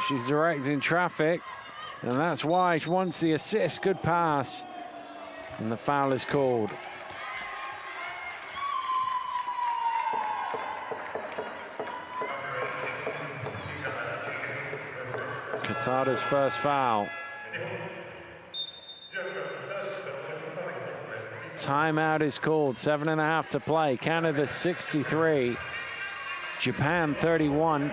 She's directing traffic, and that's why she wants the assist. Good pass, and the foul is called. Katada's first foul. Timeout is called. 7.5 to play. Canada 63, Japan 31.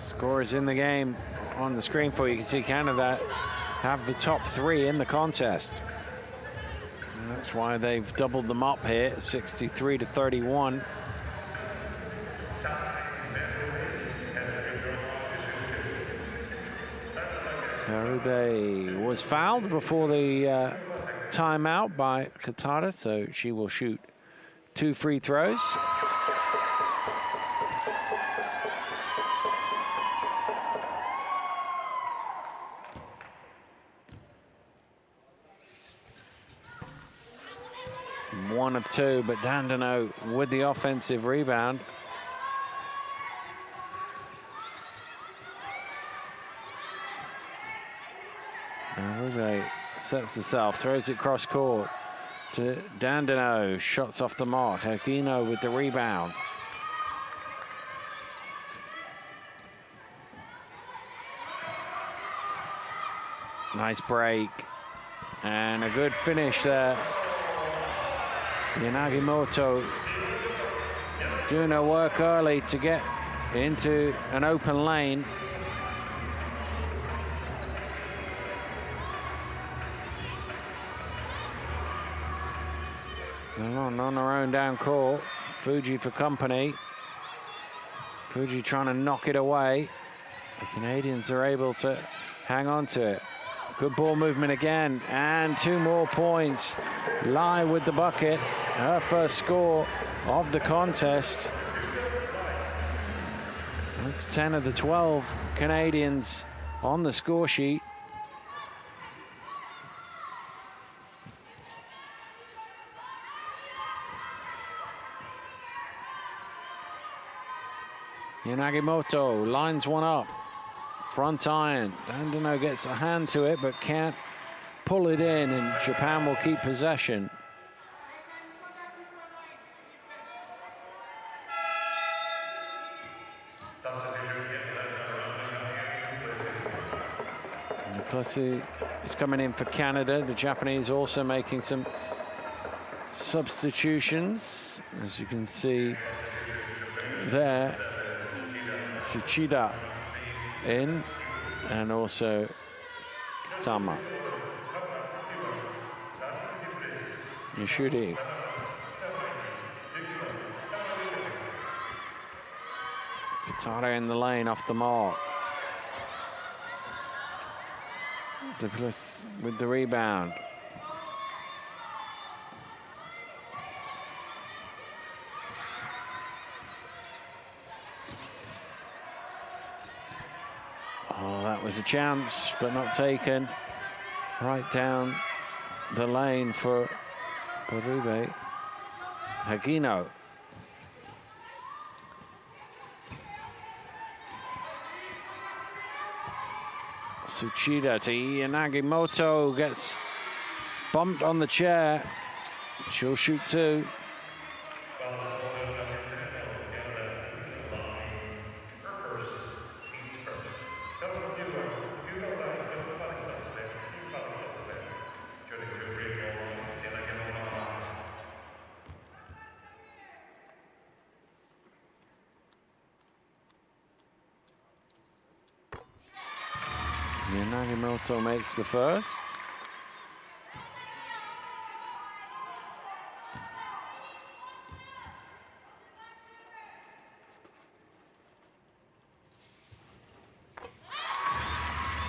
Scores in the game on the screen for you. You can see Canada have the top 3 in the contest. And that's why they've doubled them up here, 63 to 31. Karube was fouled before the timeout by Katada, so she will shoot 2 free throws. One of 2, but Dandino with the offensive rebound. Arube sets herself, throws it cross court to Dandino. Shots off the mark. Aquino with the rebound. Nice break and a good finish there. Yanagimoto doing her work early to get into an open lane. On her own down court. Fuji for company. Fuji trying to knock it away. The Canadians are able to hang on to it. Good ball movement again, and 2 more points. Lai with the bucket, her first score of the contest. That's 10 of the 12 Canadians on the score sheet. Yanagimoto lines one up. Front iron. Dandino gets a hand to it, but can't pull it in, and Japan will keep possession. Duplessis is coming in for Canada. The Japanese also making some substitutions, as you can see there. Tsuchida in, and also Kitama. Nishuri. Kitara in the lane off the mark. Duplessis with the rebound. Oh, that was a chance, but not taken. Right down the lane for Parube. Hagino. Tsuchida to Nagimoto, gets bumped on the chair. She'll shoot 2. Nagimoto makes the first.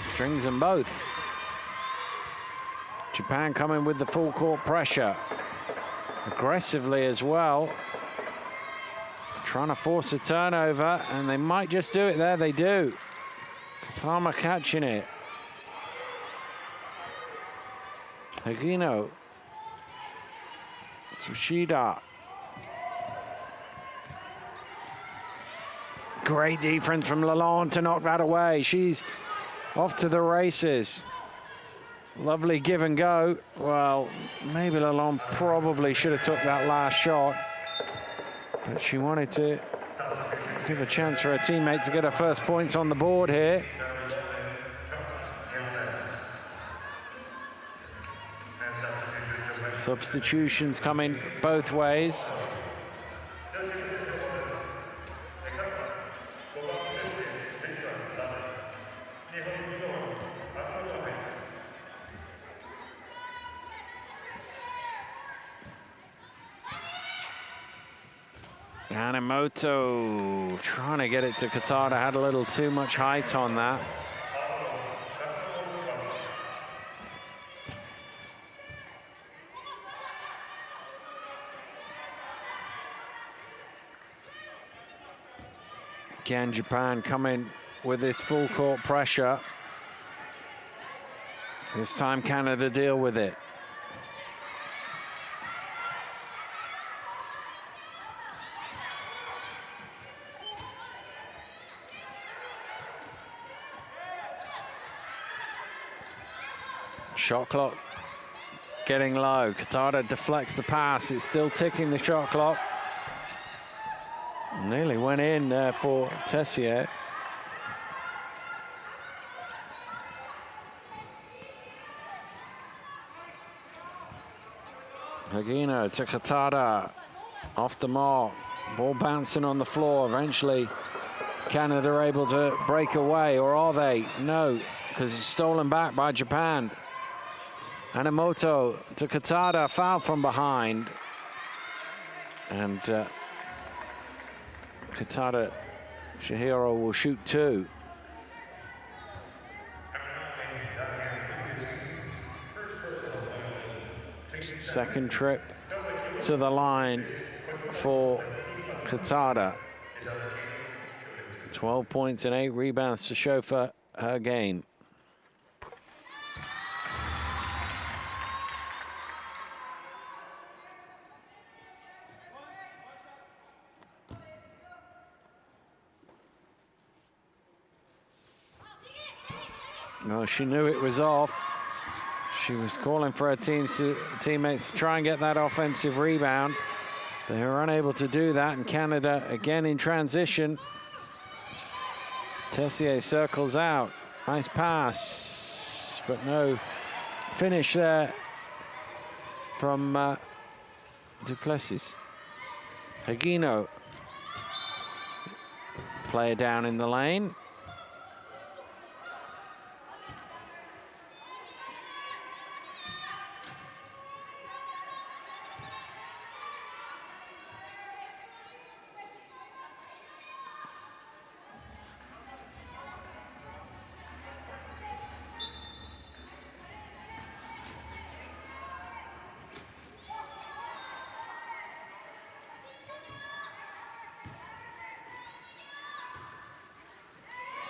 Strings them both. Japan coming with the full court pressure. Aggressively as well. Trying to force a turnover, and they might just do it there. They do. Katama catching it. Hagino. Tsuchida. Great defense from Lalonde to knock that away. She's off to the races. Lovely give and go. Well, maybe Lalonde probably should have took that last shot, but she wanted to give a chance for her teammate to get her first points on the board here. Substitutions coming both ways. Animoto trying to get it to Katada, had a little too much height on that. Again, Japan coming with this full court pressure. This time Canada deal with it. Shot clock getting low. Katada deflects the pass. It's still ticking, the shot clock. Nearly went in there for Tessier. Hagino to Katada. Off the mark. Ball bouncing on the floor. Eventually, Canada are able to break away, or are they? No, because it's stolen back by Japan. Animoto to Katada, foul from behind. And Katada, Shihiro will shoot 2. Second trip to the line for Katada. 12 points and 8 rebounds to show for her game. No, she knew it was off. She was calling for her teammates to try and get that offensive rebound. They were unable to do that, and Canada again in transition. Tessier circles out. Nice pass, but no finish there from Duplessis. Hagino. Player down in the lane.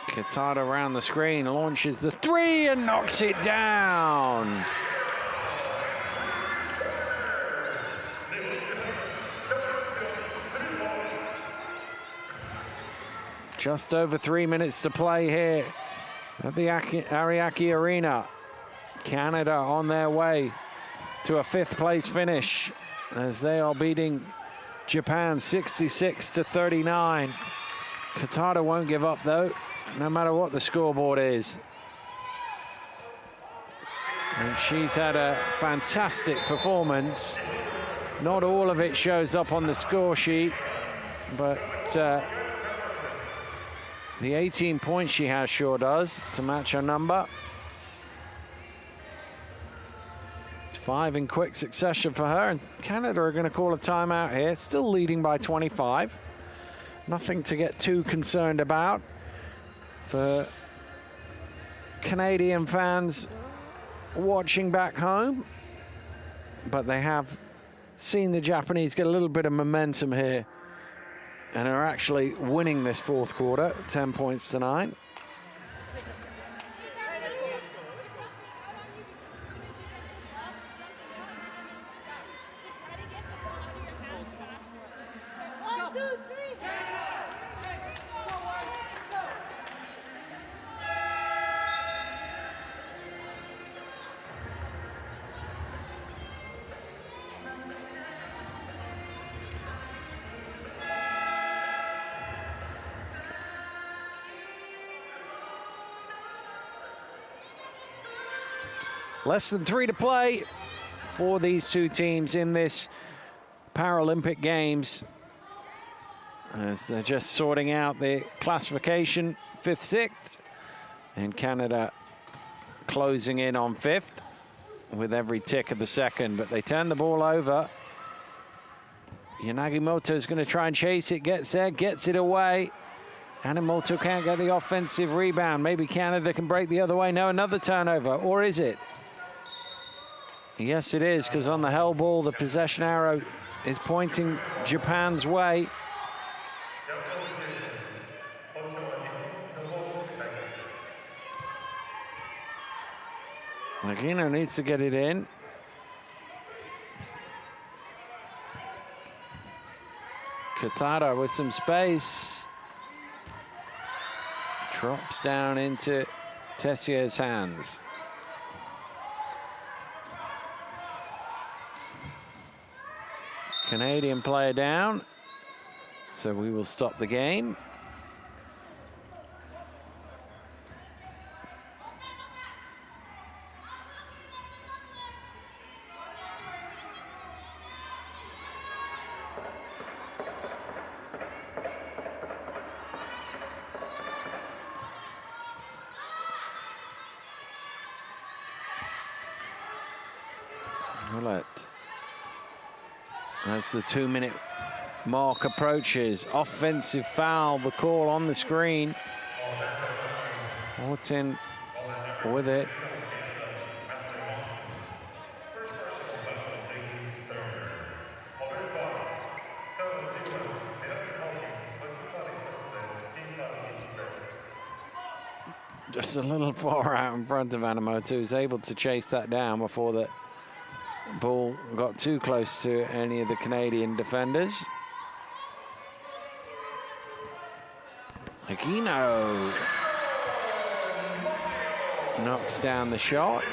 Katada around the screen, launches the 3 and knocks it down. Just over 3 minutes to play here at the Ariake Arena. Canada on their way to a 5th place finish as they are beating Japan 66-39. Katada won't give up though, no matter what the scoreboard is. And she's had a fantastic performance. Not all of it shows up on the score sheet, but the 18 points she has sure does to match her number. 5 in quick succession for her, and Canada are going to call a timeout here. Still leading by 25. Nothing to get too concerned about for Canadian fans watching back home, but they have seen the Japanese get a little bit of momentum here and are actually winning this 4th quarter, 10 points to 9. Less than 3 to play for these two teams in this Paralympic Games, as they're just sorting out the classification, 5th-6th, and Canada closing in on 5th with every tick of the second, but they turn the ball over. Yanagimoto is going to try and chase it, gets there, gets it away. Hanamoto can't get the offensive rebound. Maybe Canada can break the other way. No, another turnover, or is it? Yes, it is, because on the hell ball, the possession arrow is pointing Japan's way. Nagino needs to get it in. Katada with some space. Drops down into Tessier's hands. Canadian player down, so we will stop the game. As the 2-minute mark approaches, offensive foul, the call on the screen. Horton with it. Just a little far out in front of Hanamoto, who's able to chase that down before the ball got too close to any of the Canadian defenders. Aquino knocks down the shot.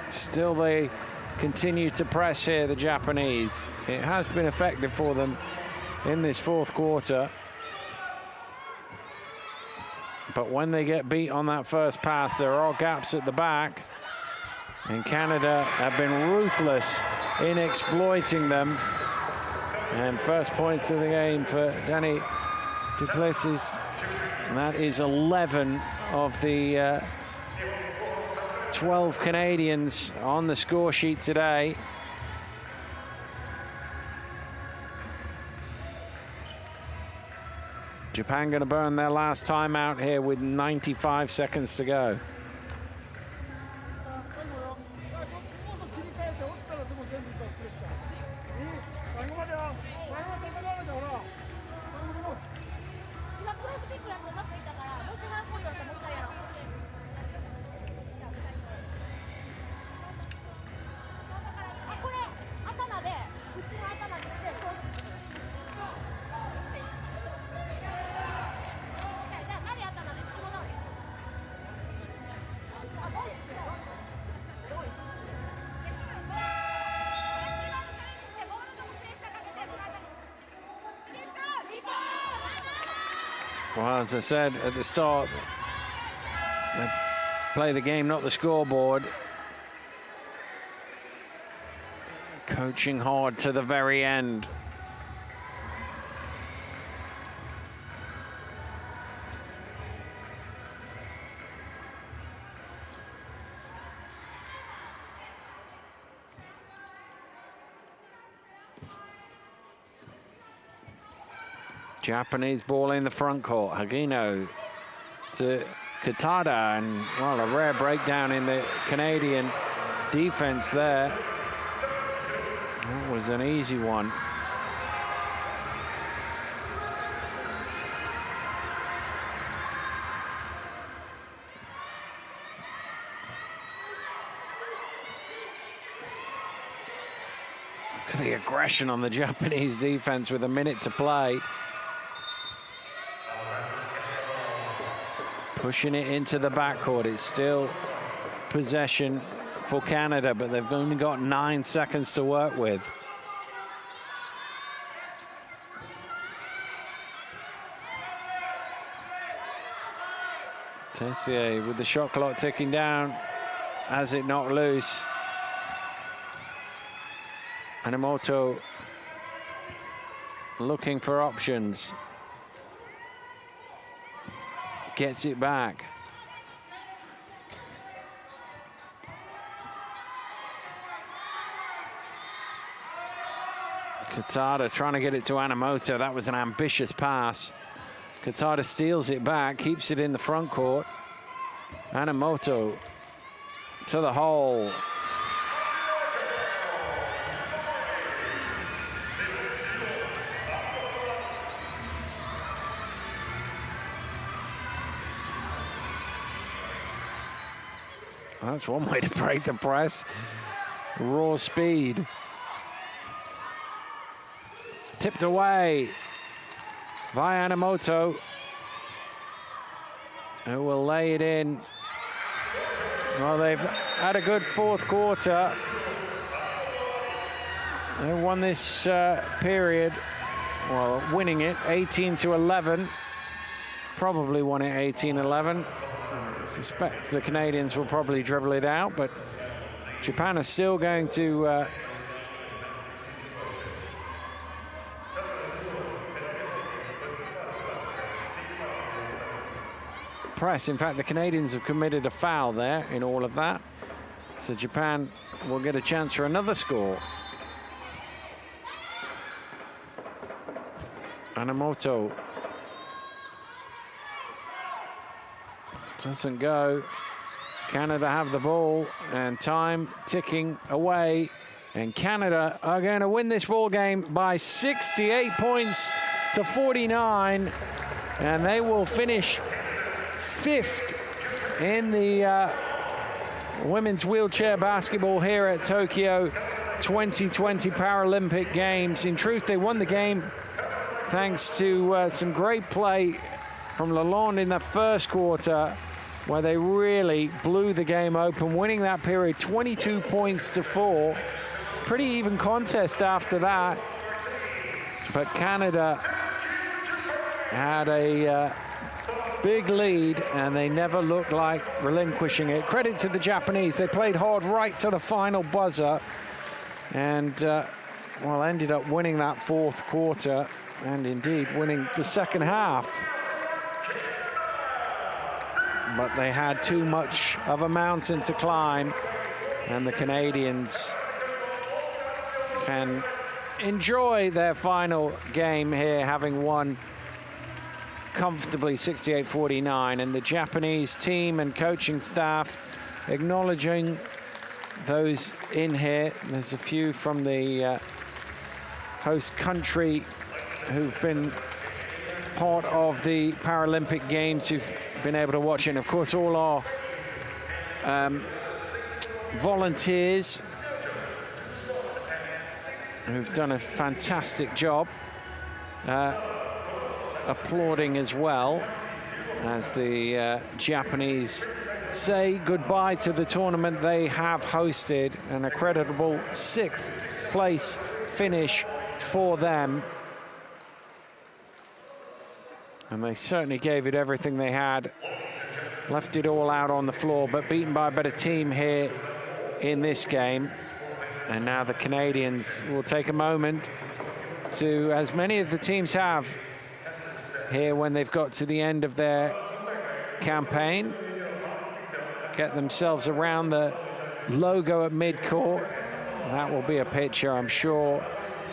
Still they continue to press here, the Japanese. It has been effective for them in this 4th quarter. But when they get beat on that first pass, there are gaps at the back. And Canada have been ruthless in exploiting them. And first points of the game for Danny Duplessis. And that is 11 of the 12 Canadians on the score sheet today. Japan going to burn their last timeout here with 95 seconds to go. Well, as I said at the start, they play the game, not the scoreboard. Coaching hard to the very end. Japanese ball in the front court. Hagino to Katada, and well, a rare breakdown in the Canadian defense there. That was an easy one. Look at the aggression on the Japanese defense with a minute to play. Pushing it into the backcourt. It's still possession for Canada, but they've only got 9 seconds to work with. Tessier with the shot clock ticking down. Has it knocked loose? Anamoto looking for options. Gets it back. Katada trying to get it to Anamoto. That was an ambitious pass. Katada steals it back, keeps it in the front court. Anamoto to the hole. That's one way to break the press. Raw speed. Tipped away by Anamoto, who will lay it in. Well, they've had a good fourth quarter. They won this period, well, winning it 18-11. Probably won it 18-11. I suspect the Canadians will probably dribble it out, but Japan is still going to press. In fact, the Canadians have committed a foul there in all of that. So Japan will get a chance for another score. Anamoto doesn't go. Canada have the ball and time ticking away, and Canada are going to win this ball game by 68 points to 49, and they will finish 5th in the women's wheelchair basketball here at Tokyo 2020 Paralympic Games. In truth, they won the game thanks to some great play from Lalonde in the first quarter, where they really blew the game open, winning that period 22 points to 4. It's a pretty even contest after that. But Canada had a big lead, and they never looked like relinquishing it. Credit to the Japanese. They played hard right to the final buzzer, and well, ended up winning that fourth quarter, and indeed winning the second half. But they had too much of a mountain to climb, and the Canadians can enjoy their final game here, having won comfortably 68-49, and the Japanese team and coaching staff acknowledging those in here. There's a few from the host country who've been part of the Paralympic Games, who've been able to watch it, and of course all our volunteers who've done a fantastic job, applauding as well as the Japanese say goodbye to the tournament they have hosted. An creditable 6th place finish for them. And they certainly gave it everything they had. Left it all out on the floor, but beaten by a better team here in this game. And now the Canadians will take a moment to, as many of the teams have here when they've got to the end of their campaign, get themselves around the logo at midcourt. That will be a picture, I'm sure,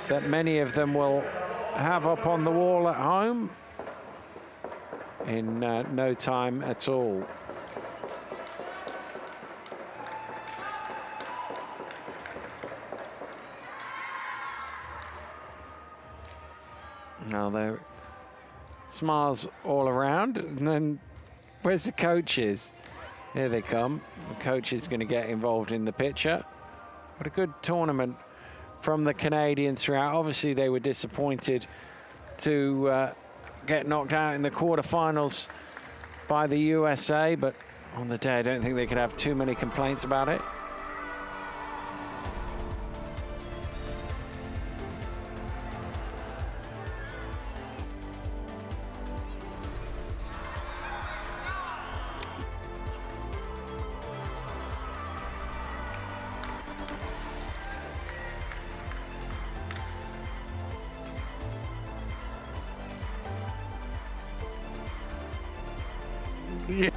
that many of them will have up on the wall at home in no time at all. Now there smiles all around, and then where's the coaches? Here they come. The coach is going to get involved in the picture. What a good tournament from the Canadians throughout. Obviously, they were disappointed to get knocked out in the quarterfinals by the USA, but on the day, I don't think they could have too many complaints about it. Yeah.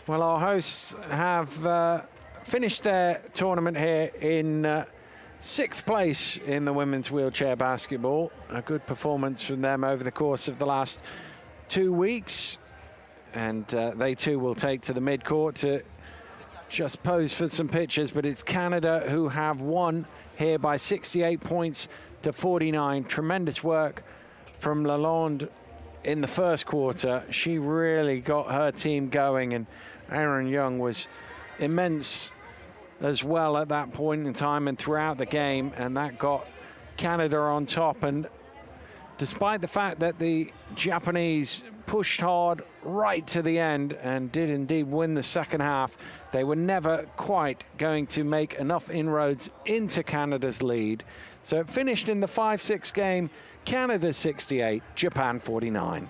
Well, our hosts have finished their tournament here in 6th place in the women's wheelchair basketball. A good performance from them over the course of the last 2 weeks. And they too will take to the midcourt to just pose for some pictures. But it's Canada who have won here by 68 points to 49. Tremendous work from Lalonde in the first quarter. She really got her team going, and Aaron Young was immense as well at that point in time and throughout the game, and that got Canada on top. And despite the fact that the Japanese pushed hard right to the end and did indeed win the second half, they were never quite going to make enough inroads into Canada's lead. So it finished in the 5-6 game, Canada 68, Japan 49.